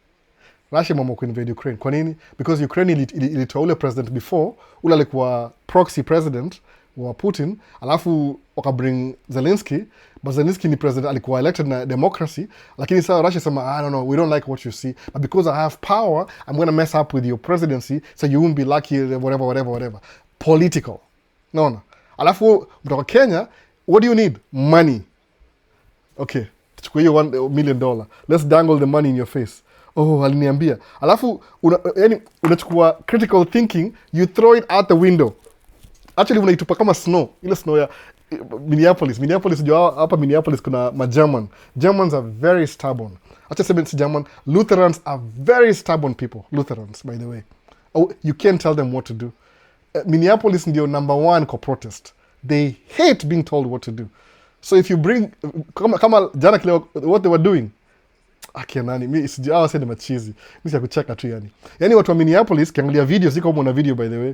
Russia mama kuinvade Ukraine. Kwa nini? Because Ukraine ilitoa ule president before, ule alikuwa proxy president wa Putin, alafu wakabring Zelensky, but Zelensky ni president alikuwa elected na democracy, lakini sasa Russia sema, no, we don't like what you see, but because I have power, I'm going to mess up with your presidency, so you won't be lucky, whatever. Political. No. Alafu mtoka Kenya, what do you need? Money. Okay, tuchukue hiyo $1 million. Let's dangle the money in your face. Oh, aliniambia. Alafu unachukua critical thinking, you throw it out the window. Actually unaitupa kama snow. Ile snow ya Minneapolis. Hapa Minneapolis kuna ma-German. Germans are very stubborn. Acha sema si German. Lutherans are very stubborn people. Lutherans, by the way. Oh, you can't tell them what to do. Minneapolis ndio number 1 kwa protest. They hate being told what to do. So if you bring kama jana kile what they were doing, nani mimi sijawa sema machizi. Mimi sikucheka tu yani. Yani watu wa Minneapolis kiangalia video, siko kama una video by the way.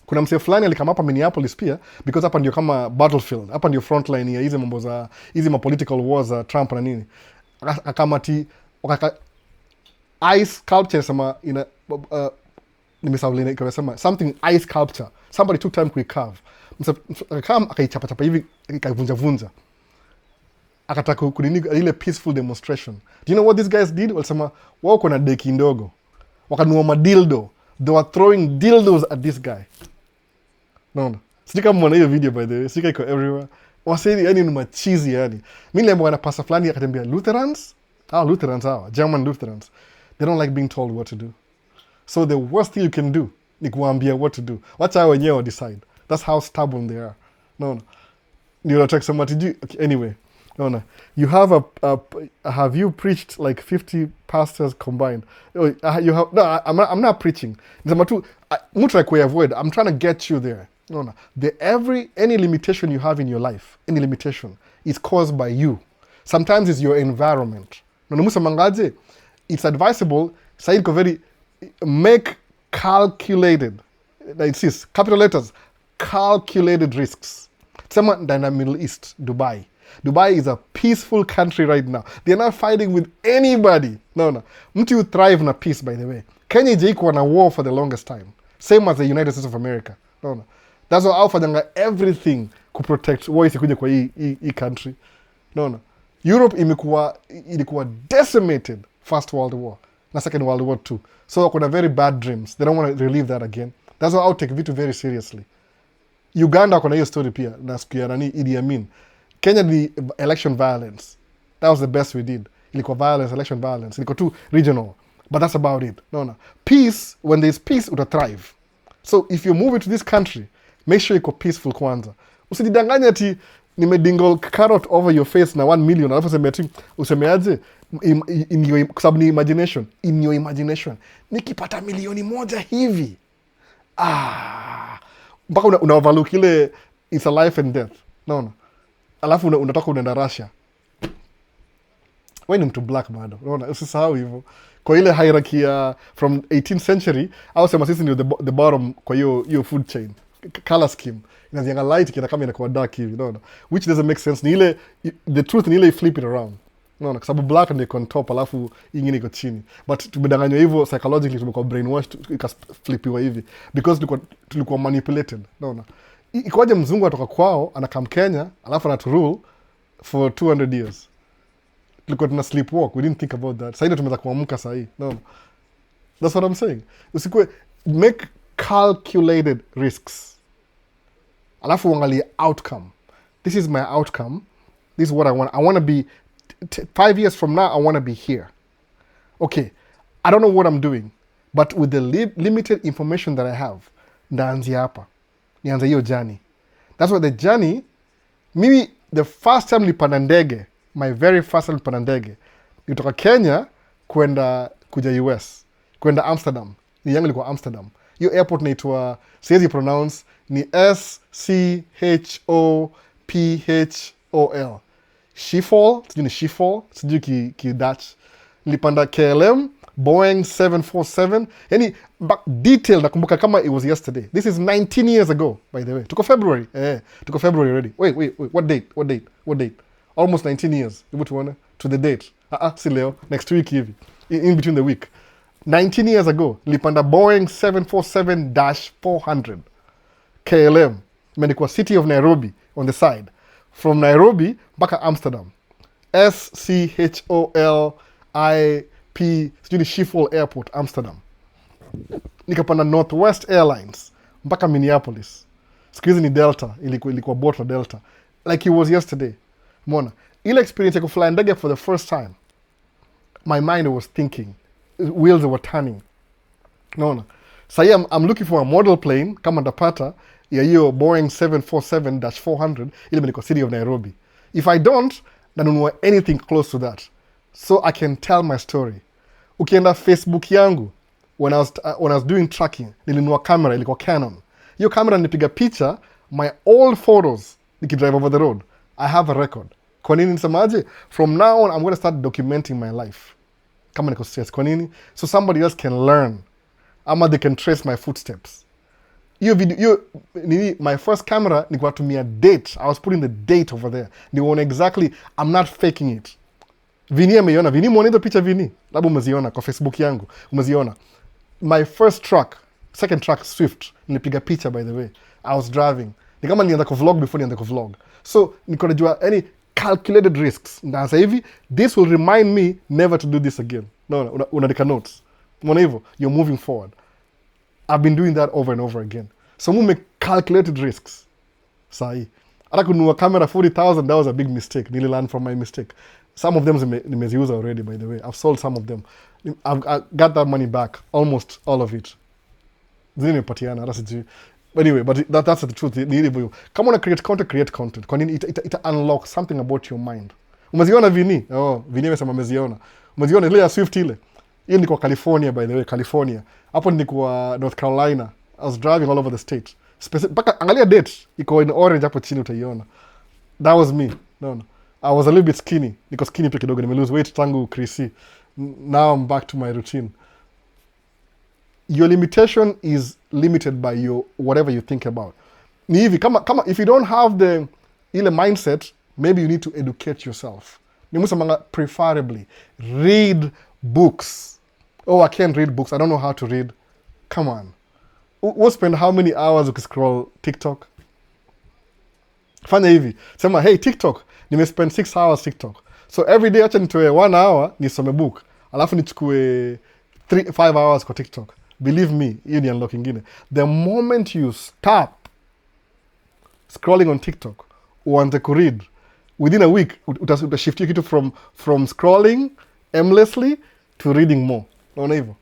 Kuna msee fulani alikama hapa Minneapolis pia because hapa ndio kama battlefield. Hapa ndio front line ya hizo mambo za hizo ma political wars za Trump na nini. Akamati ice sculpture sama ina nimesahau ikasema something ice sculpture. Somebody took time to carve. Kama akaichapa hivi akaivunja. Akataka kunini ile peaceful demonstration. Do you know what these guys did? Walisema wao kuna deki ndogo. Wakanua madildo. They were throwing dildos at this guy. No. Sijui kama mwana hiyo video by the way. Sika iko everywhere. Waseni yani ni machizi yani. Mimi nilimwona pasta fulani akatembea Lutherans Lutherans are German Lutherans. They don't like being told what to do. So the worst thing you can do ni kuambia what to do. Wacha hao wenyewe decide. That's how stubborn they are. No. You're not okay, anyway. No. You have have you preached like 50 pastors combined? You have no. I'm not preaching. I'm trying to get you there. No. Any limitation you have in your life, any limitation, is caused by you. Sometimes it's your environment. No, it's advisable. Say very make calculated. It says capital letters. Calculated risks. Someone in the Middle East, Dubai. Dubai is a peaceful country right now. They're not fighting with anybody. No. Mtu thrive na peace, by the way. Kenya iko na war for the longest time. Same as the United States of America. No. That's why aufanyanga everything to protect war isikuje kwa hii country. No. Europe ilikuwa decimated First World War na Second World War too. So wako very bad dreams. They don't want to relive that again. That's why I'll take vitu very seriously. Uganda wako na hiyo story pia na siku ya Idi Amin. Kenya ni election violence. That was the best we did. Ilikuwa violence, election violence. Ilikuwa too regional. But that's about it. No. Peace, when there's peace, uta thrive. So if you move into this country, make sure iko peaceful kwanza. Usijidanganya ati nimedingle carrot over your face na 1 million. Alafu usemeaje? Kwa sababu ni imagination. In your imagination. Nikipata milioni moja hivi. Mpaka una-overlook ile it's a life and death. No. Alafu unatoka unaenda Russia. Wewe ni mtu black bado. Unaona, usisahau hivyo. Kwa ile hierarchy from 18th century, au sema sisi ni the bottom kwa hiyo food chain. Color scheme. Inazianga light kina kama inakuwa dark hivi, unaona. Which doesn't make sense. Ni ile the truth ni ile flip it around. Unaona, kwa sababu black ndio iko on top alafu ingine iko chini. But tumedanganywa hivyo psychologically, tumekuwa brainwashed ikaflipiwa hivi because tulikuwa manipulated. Unaona. Ikoje mzungu atoka kwao anakam Kenya alafu anaturule for 200 years. Tulikuwa tuna sleepwalk. We didn't think about that. Sasa ndio tumeweza kuamka sasa hii. No. That's what I'm saying. Usikue make calculated risks. Alafu uangalie outcome. This is my outcome. This is what I want. I want to be 5 years from now I want to be here. Okay. I don't know what I'm doing, but with the limited information that I have, ndaanzia hapa. Nianze hiyo journey. That's why the journey, mimi the first time nilipanda ndege, my very first time nilipanda ndege, nilitoka Kenya kuja US, kwenda Amsterdam. Ni yangu ilikuwa Amsterdam. Hiyo airport naitwa, siwezi pronounce, ni Schipol. Schiphol, sijui ni Schiphol, sijui ki Dutch. Nilipanda KLM, Boeing 747. Yani, detail nakumbuka kama it was yesterday. This is 19 years ago, by the way. Tuko February. Tuko February already. Wait. What date? Almost 19 years. Hebu tuone. To the date. Si leo. Next week hivi. In between the week. 19 years ago, nilipanda Boeing 747-400. KLM. Imeandikwa City of Nairobi on the side. From Nairobi mpaka Amsterdam. Sijui Schiphol Airport, Amsterdam. Nikapanda Northwest Airlines mpaka Minneapolis. Siku hizi ni Delta, ilikuwa bought na Delta. Like it was yesterday. Mona, ile experience ya kufly ndege for the first time, my mind was thinking. Wheels were turning. Naona. Sahi I'm looking for a model plane kama ndapata ya hiyo Boeing 747-400 ile imeandikwa City of Nairobi. If I don't, nanunua anything close to that. So I can tell my story. Ukienda Facebook yangu, when I was doing tracking, nilinunua camera, ilikuwa Canon. Hiyo camera nilipiga picha, my old photos, nikidrive over the road. I have a record. Kwa nini nisemaje? From now on, I'm going to start documenting my life. Kama niko stress. Kwa nini? So somebody else can learn. Ama they can trace my footsteps. My first camera, nilikuwa tumia date. I was putting the date over there. Nione exactly, I'm not faking it. Vini ameiona. Vini mwone hizo picha Vini. Labda umeziona kwa Facebook yangu. Umeziona. My first truck, second truck, Swift. Nilipiga picha, by the way. I was driving. Ni kama nianza kuvlog before nianza kuvlog. So, niko najua any calculated risks. Na sasa hivi, this will remind me never to do this again. No, unaandika notes. Mwone hivyo, you're moving forward. I've been doing that over and over again. So, make calculated risks. Sahi. Hata kununua camera 40,000, that was a big mistake. Nili learn from my mistake. Some of them nimeziuza already, by the way. I've sold some of them. I got that money back, almost all of it. Zini nimepatiana, hata sijui. Anyway, but that's the truth. Ni hivyo. Kama una create content. Kwa nini ita unlock something about your mind. Umeziona Vini? Vini amesema ameziona. Umeziona ile ya Swift ile? Hiyo ni kwa California, by the way, California. Hapo ni kwa North Carolina. I was driving all over the state. Mpaka angalia date iko in orange hapo chini utaiona. That was me. No. I was a little bit skinny. Niko skinny tu kidogo, nime lose weight tangu Chrissy. Now I'm back to my routine. Your limitation is limited by your whatever you think about. Ni hivi kama if you don't have the ile mindset, maybe you need to educate yourself. Nimusamanga preferably read books. Oh, I can't read books. I don't know how to read. Come on. We'll spend how many hours ukiscroll TikTok? Fanya hivi. Sema, hey, TikTok. Nime spend 6 hours TikTok. So every day acha nitoe 1 hour nisome book. Alafu nichukue 5 hours kwa TikTok. Believe me, hiyo ni unlock ingine. The moment you stop scrolling on TikTok, uanze kuread, within a week, utashift kitu from scrolling aimlessly to reading more. Unaona hivyo?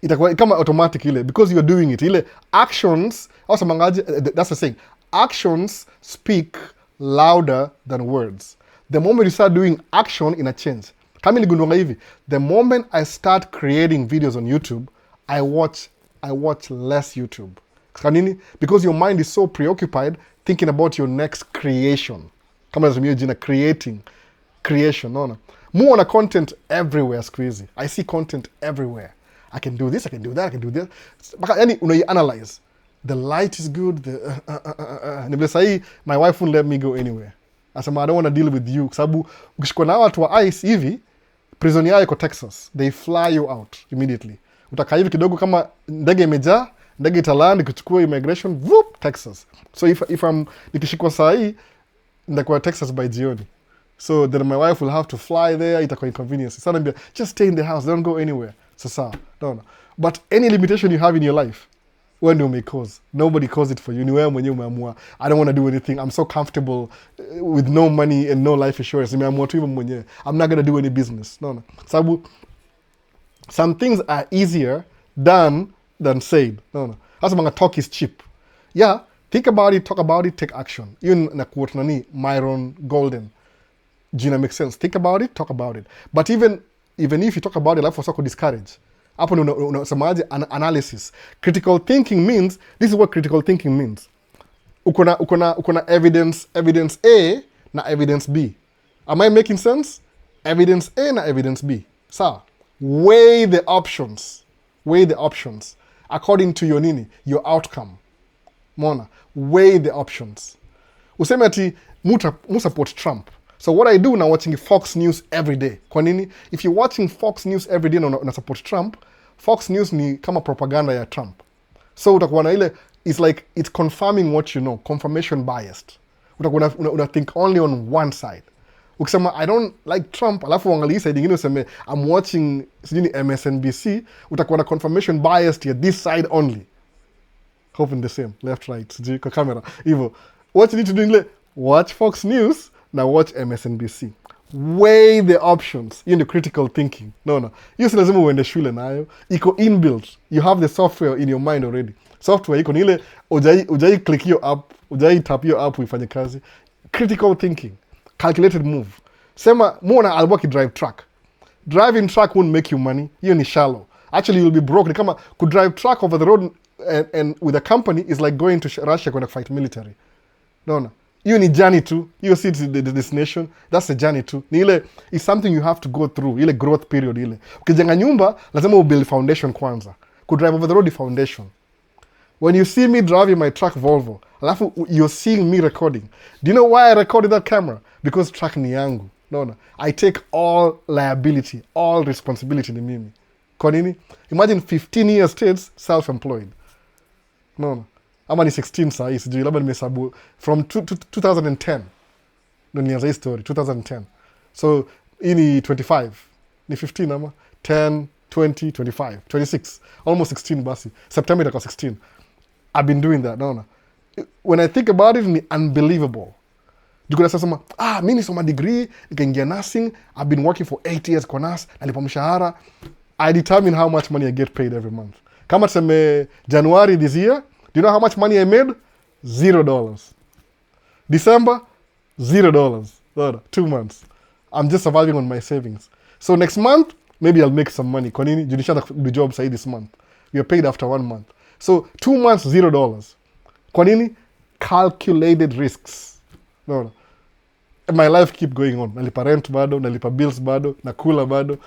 Itakuwa kama automatic ile, because you're doing it. Ile actions, also mangaji, that's the saying. Actions speak louder than words. The moment you start doing action, ina change. Kama niligundua hivi, the moment I start creating videos on YouTube, I watch less YouTube. Kwa nini? Because your mind is so preoccupied thinking about your next creation. Kama nazumia jina creation, naona. Muona content everywhere siku hizi. I see content everywhere. I can do this, I can do that, I can do this. Baka yani unai-analyze. The light is good, Nibile sahi, my wife won't let me go anywhere. Asema, I don't want to deal with you. Kwa sababu, ukishikwa na watu wa ICE hivi, prison yao iko Texas. They fly you out immediately. Utakaa hivi kidogo kama ndege imejaa, ndege italand, kuchukua immigration, whoop, Texas. So if nikishikwa saa hii, ndakuwa Texas by jioni. So then my wife will have to fly there, itakuwa inconvenience. Sana mbia, just stay in the house, don't go anywhere. Sasa, no. But any limitation you have in your life, when do you may cause? Nobody cause it for you. Ni wewe mwenyewe umeamua. I don't want to do anything. I'm so comfortable with no money and no life insurance. Nimeamua tu hivyo mwenyewe. I'm not going to do any business. No. Sababu, some things are easier done than said. No. Hasa manga talk is cheap. Yeah, think about it, talk about it, take action. Yun na quote nani, Myron Golden. Gina makes sense. Think about it, talk about it. But even if you talk about it, life was so discourage. Hapo unasemaje analysis. Critical thinking means, this is what critical thinking means. Ukona evidence A na evidence B. Am I making sense? Evidence A na evidence B. Sawa. Weigh the options according to your outcome. Mona, weigh the options. Useme ati mu support Trump. So what I do now, watching Fox News every day. Kwa nini? If you're watching Fox News every day na support Trump, Fox News ni kama propaganda ya Trump. So utakuwa na ile, it's like it's confirming what you know, confirmation biased. Utakuwa una think only on one side. Ukisema I don't like Trump, alafu uangalie side nyingine useme I'm watching sijui MSNBC, utakuwa na confirmation biased ya this side only. Hoping the same, left right, sijui kwa camera. Hivyo, what you need to do ile, watch Fox News na watch MSNBC. Weigh the options. Hiyo ndio critical thinking. No. Hiyo si lazima uende shule nayo. Iko inbuilt. You have the software in your mind already. Software iko ni ile ujai click hiyo app, ujai tap hiyo app uifanye kazi. Critical thinking. Calculated move. Sema muona alikuwa drive truck. Driving truck won't make you money. Hiyo ni shallow. Actually you'll be broke. Ni kama could drive truck over the road and with a company is like going to Russia kwenda fight military. No. Hiyo ni journey too. Hiyo si the destination. That's a journey too. Ni ile is something you have to go through. Ile growth period ile. Ukijenga nyumba, lazima ubuild foundation kwanza. Could drive over the road the foundation. When you see me driving my truck Volvo, alafu you're seeing me recording. Do you know why I recorded that camera? Because truck ni yangu. No. I take all liability, all responsibility ni mimi. Kwa nini? Imagine 15 years states self-employed. No. Ama ni 16 saa hii, sijui labda nimehesabu from 2010. Ndio nianza hii story, 2010. So, hii ni 25. Ni 15 ama? 10, 20, 25, 26. Almost 16 basi. September itakuwa 16. I've been doing that, no. When I think about it, it's unbelievable. Do Kuna sasa mimi nisoma degree, nikaingia nursing, I've been working for 8 years kwa nurse, nalipa mshahara. I determine how much money I get paid every month. Kama tuseme January this year, do you know how much money I made? $0. December, $0. 2 months. I'm just surviving on my savings. So next month, maybe I'll make some money. Kwa nini? Junisha the job say this month. You're paid after 1 month. So 2 months, $0. Kwa nini? Calculated risks. No. My life keep going on. Nalipa rent bado, nalipa bills bado, nakula bado.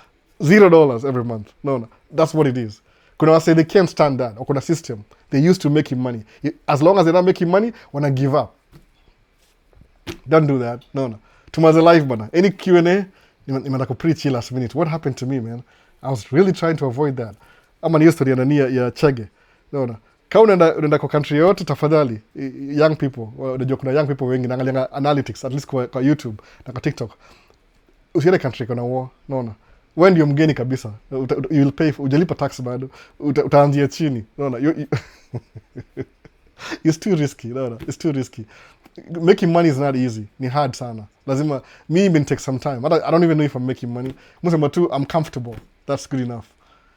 $0 every month. No. That's what it is. Kuna wase they can't stand that. Or kuna system. They used to making money. As long as they're not making money, wanna give up. Don't do that. No. Tumaze life bana. Any Q&A, nimenda kupreach last minute. What happened to me, man? I was really trying to avoid that. Ama niyo story ya Chege. No. Kama unaenda kwa country yote, tafadhali, young people, unajua kuna young people wengi, naangalia analytics, at least kwa YouTube, na kwa TikTok. Usiende country kuna war, no. Wewe ndio mgeni kabisa. You will pay, ujalipa tax bado, utaanzia chini, no. It's too risky, no. It's too risky. Making money is not easy. Ni hard sana. Lazima, me even take some time. I don't even know if I'm making money. Musema tu, I'm comfortable. That's good enough.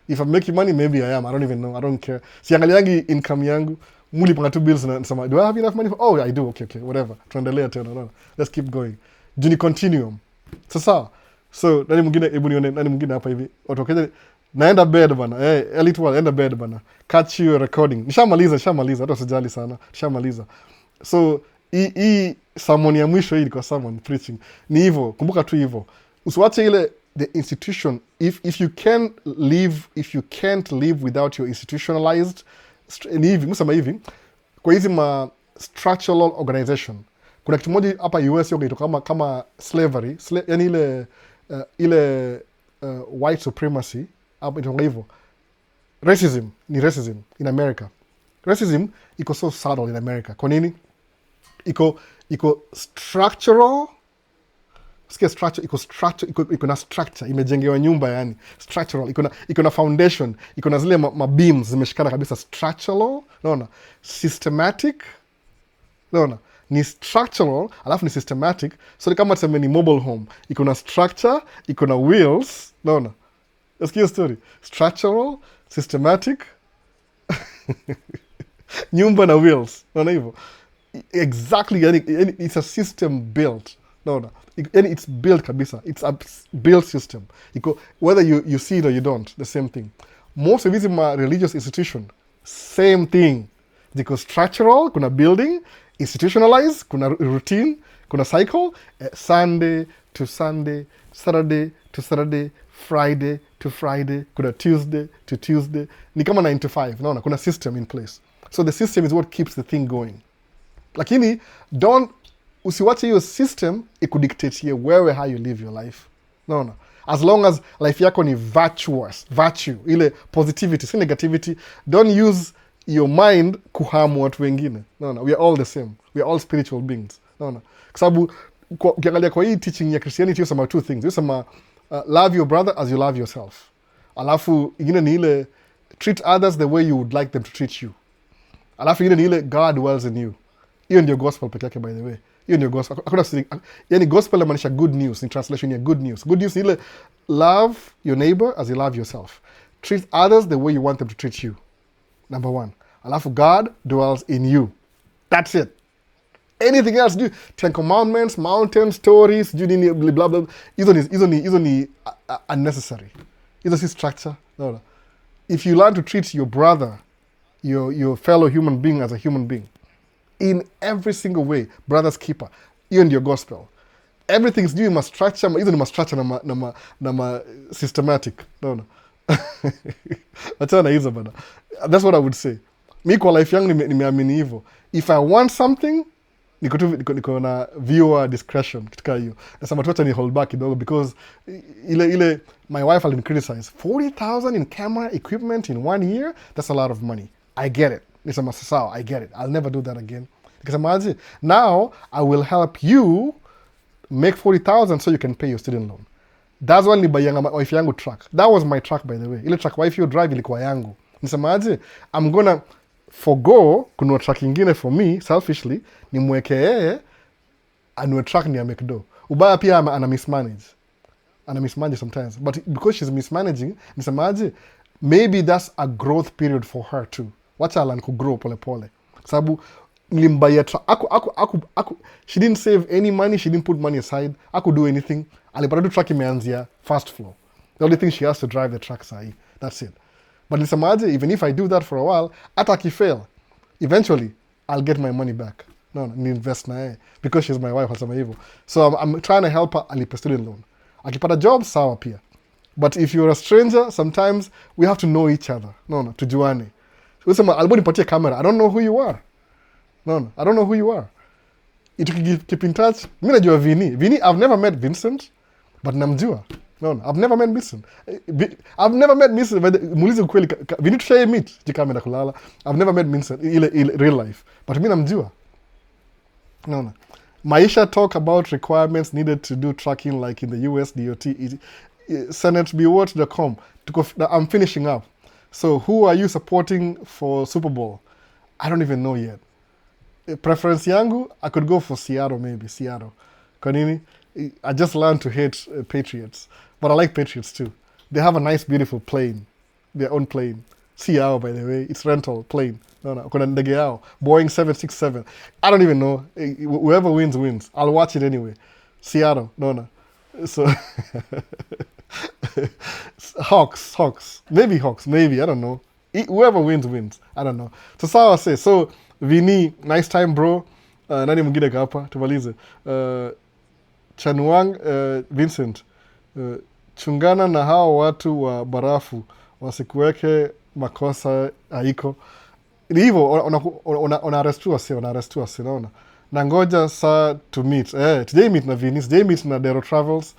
If I'm making money, maybe I am. I don't even know. I don't care. Siangaliangi income yangu. Muli panga tu bills na sama. Do I have enough money? Oh, I do. Okay. Whatever. Tuendelea tena. No. Let's keep going. Juni continuum. Sasa. So, nani mwingine hapa hivi. Otokeze. Naenda bed bana. Elite world, enda bed bana. Catch you recording. Nishamaliza. Hata usijali sana. Nishamaliza. So, hii sermon ya mwisho hii kwa sermon preaching. Ni hivyo. Kumbuka tu hivyo. Usiwache ile the institution, if you can't live without your institutionalized, ni hivi musema hivi kwa hizi structural organization. Kuna kitu moja hapa US yoga ito kama slavery, yani ile white supremacy hapa ito hivyo. Racism in America. Racism iko so subtle in America. Kwa nini? Iko structural. Sikia structure, iko na structure, imejengewa nyumba yani. Structural, iko na foundation, iko na zile beams zimeshikana kabisa. Structural, naona. Systematic, naona. Ni structural, alafu ni systematic. So kama tuseme ni mobile home, iko na structure, iko na wheels, naona. Sikia story. Structural, systematic, nyumba na wheels, naona hivyo. Exactly, yani it's a system built, naona. It's built kabisa. It's a built system. Whether you see it or you don't, the same thing. Most of these religious institution, same thing. Because structural, kuna building, institutionalized, kuna routine, kuna cycle, Sunday to Sunday, Saturday to Saturday, Friday to Friday, kuna Tuesday to Tuesday. Ni kama 9 to 5. No, kuna system in place. So the system is what keeps the thing going. Lakini, usiwache hiyo system ikudictate wewe how you live your life. No. As long as life yako ni virtue, ile positivity, si negativity, don't use your mind kuhamu watu wengine. No. We are all the same. We are all spiritual beings. No. Kwa sababu ukiangalia kwa hii teaching ya Christianity yosema 2 things. Yosema love your brother as you love yourself. Alafu ingine ni ile treat others the way you would like them to treat you. Alafu ingine ni ile God dwells in you. Hiyo ndio gospel peke yake, by the way. Hiyo ndio gospel. Yani gospel inamaanisha good news, ni translation ya good news. Good news ni ile love your neighbor as you love yourself. Treat others the way you want them to treat you. Number 1. Alafu God dwells in you. That's it. Anything else, 10 commandments, mountain stories, blah blah blah. Hizo ni unnecessary. Hizo si structure. No. If you learn to treat your brother, your fellow human being as a human being, in every single way, brother's keeper, hiyo ndio gospel. Everything is doing structure, hizo ni structure na systematic. No. Achana hizo bana. That's what I would say. Mi kwa life yangu nimeamini hivyo. If I want something, niko na viewer discretion katika hiyo. Nasema tu acha ni hold back kidogo because ile my wife will criticize 40,000 in camera equipment in 1 year, that's a lot of money. I get it. Nisema sawa, I get it. I'll never do that again. Nikasema now I will help you make 40,000 so you can pay your student loan. That's why nibayanga wife yangu truck. That was my truck, by the way. Ile truck wife you drive ilikuwa yangu. Nisema I'm gonna forgo kununua truck ingine for me selfishly, nimweke yeye anue track ni amekdo. Ubaya pia ana mismanage. Ana mismanage sometimes. But because she's mismanaging, nisemaje, maybe that's a growth period for her too. Wacha alan kugrow pole pole. Sababu nilimbaia she didn't save any money, she didn't put money aside. Aku do anything. Alipata tu truck imeanzia first floor. The only thing she has to drive the truck sahi. That's it. But nisemaje, even if I do that for a while, hata akifail, eventually I'll get my money back. No, ni invest na yeye because she's my wife, wasema hivyo. So I'm trying to help her alipe student loan. Akipata job sawa pia. But if you're a stranger, sometimes we have to know each other. No, tujuane. Usema albo nipatie camera. I don't know who you are. No, I don't know who you are. Keep in touch. Mimi najua Vini. Vini, I've never met Vincent, but namjua. No, I've never met Vincent. I've never met Vincent. Muulize ukweli. Vini tushaye meet. Jika ameenda kulala. I've never met Vincent ile real life. But mimi namjua. No. Maisha talk about requirements needed to do tracking like in the US DOT. senatebwatch.com. I'm finishing up. So who are you supporting for Super Bowl? I don't even know yet. Preference yangu, I could go for Seattle maybe. Seattle. Kanini? I just learned to hate Patriots. But I like Patriots too. They have a nice, beautiful plane. Their own plane. Seattle, by the way. It's rental plane. Kuna ndege yao. Boeing 767. I don't even know. Whoever wins, wins. I'll watch it anyway. Seattle. So... Hawks. Maybe, I don't know. Whoever wins, wins. I don't know. So sawa say. So, Vini, nice time bro. Nani mwingine hapa? Tumalize. Chanwang, Vincent. Chungana na hao watu wa barafu. Wasikuweke makosa haiko. Ni hivyo, unaarrestua si, naona. Nangoja saa to meet. Today meet na Vini. Today meet na Dero Travels.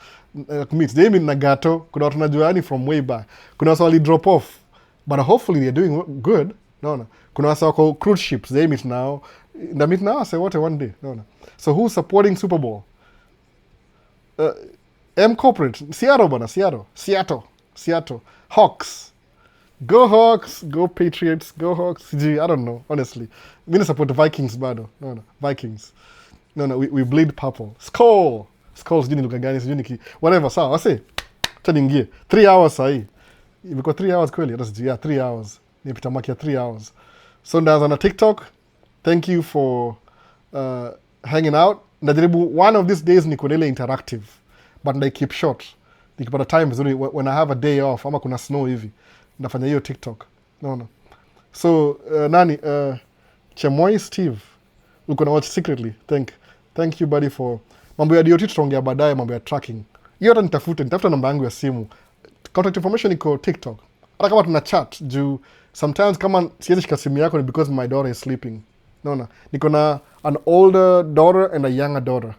Today meet na Gato. Kuna watu najuani from way back. Kuna wasa wali drop off. But hopefully they're doing good. No. Kuna wasa wako cruise ships. They meet now. Na meet now, say what one day. No. So who's supporting Super Bowl? M Corporate. Seattle. Hawks. Go Hawks. Go Patriots. Go Hawks. I don't know, honestly. We support the Vikings, bado. No. Vikings. No. We bleed purple. Skull sijui ni lugha gani, sijui ni whatever, sawa, wase. Acha niingie. 3 hours sahi. Imekuwa 3 hours kweli, hata sijui, 3 hours. Nimepita maki ya 3 hours. So ndaanza na TikTok. Thank you for hanging out. Najaribu one of these days niko na ile interactive, but I keep short. Nikipata time vizuri when I have a day off ama kuna snow hivi. Nafanya hiyo TikTok. No. So Chemoy Steve, uko na watch secretly. Thank you buddy for mambo ya DOT tutaongea baadaye, mambo ya tracking. Hiyo hata nitafuta namba yangu ya simu. Contact information iko TikTok. Hata kama tuna chat juu sometimes kama siwezi shika simu yako ni because my daughter is sleeping. No. Niko na an older daughter and a younger daughter.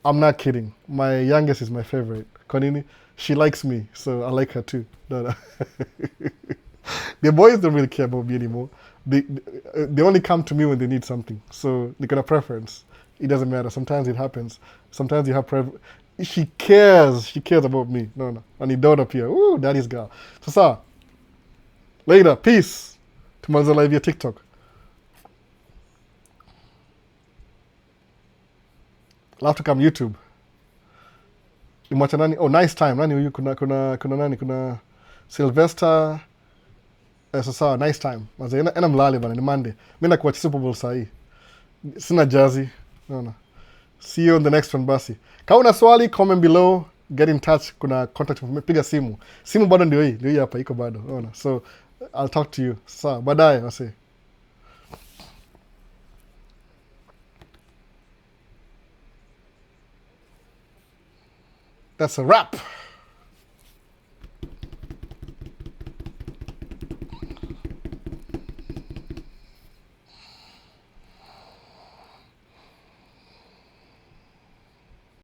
I'm not kidding. My youngest is my favorite. Kwa nini? She likes me, so I like her too. No. The boys don't really care about me anymore. They only come to me when they need something. So niko na preference. It doesn't matter. Sometimes it happens. Sometimes you have she cares about me. No. And the daughter pia. Ooh, daddy's girl. So later, peace. Tumaliza live ya TikTok. I'll have to come YouTube. Imwacha nani? Oh, nice time. Nani huyu? Kuna nani? Kuna Sylvester. Sasa nice time. Maza ena mlali bana, ni Monday. Mimi nakuwa Super Bowl sahi. Sina jazi. No. See you on the next one basi. Kama una swali, comment below, get in touch, kuna contact piga simu. Simu bado ndio hii hapa iko bado. No. So I'll talk to you. Sawa, baadaye wase. That's a wrap.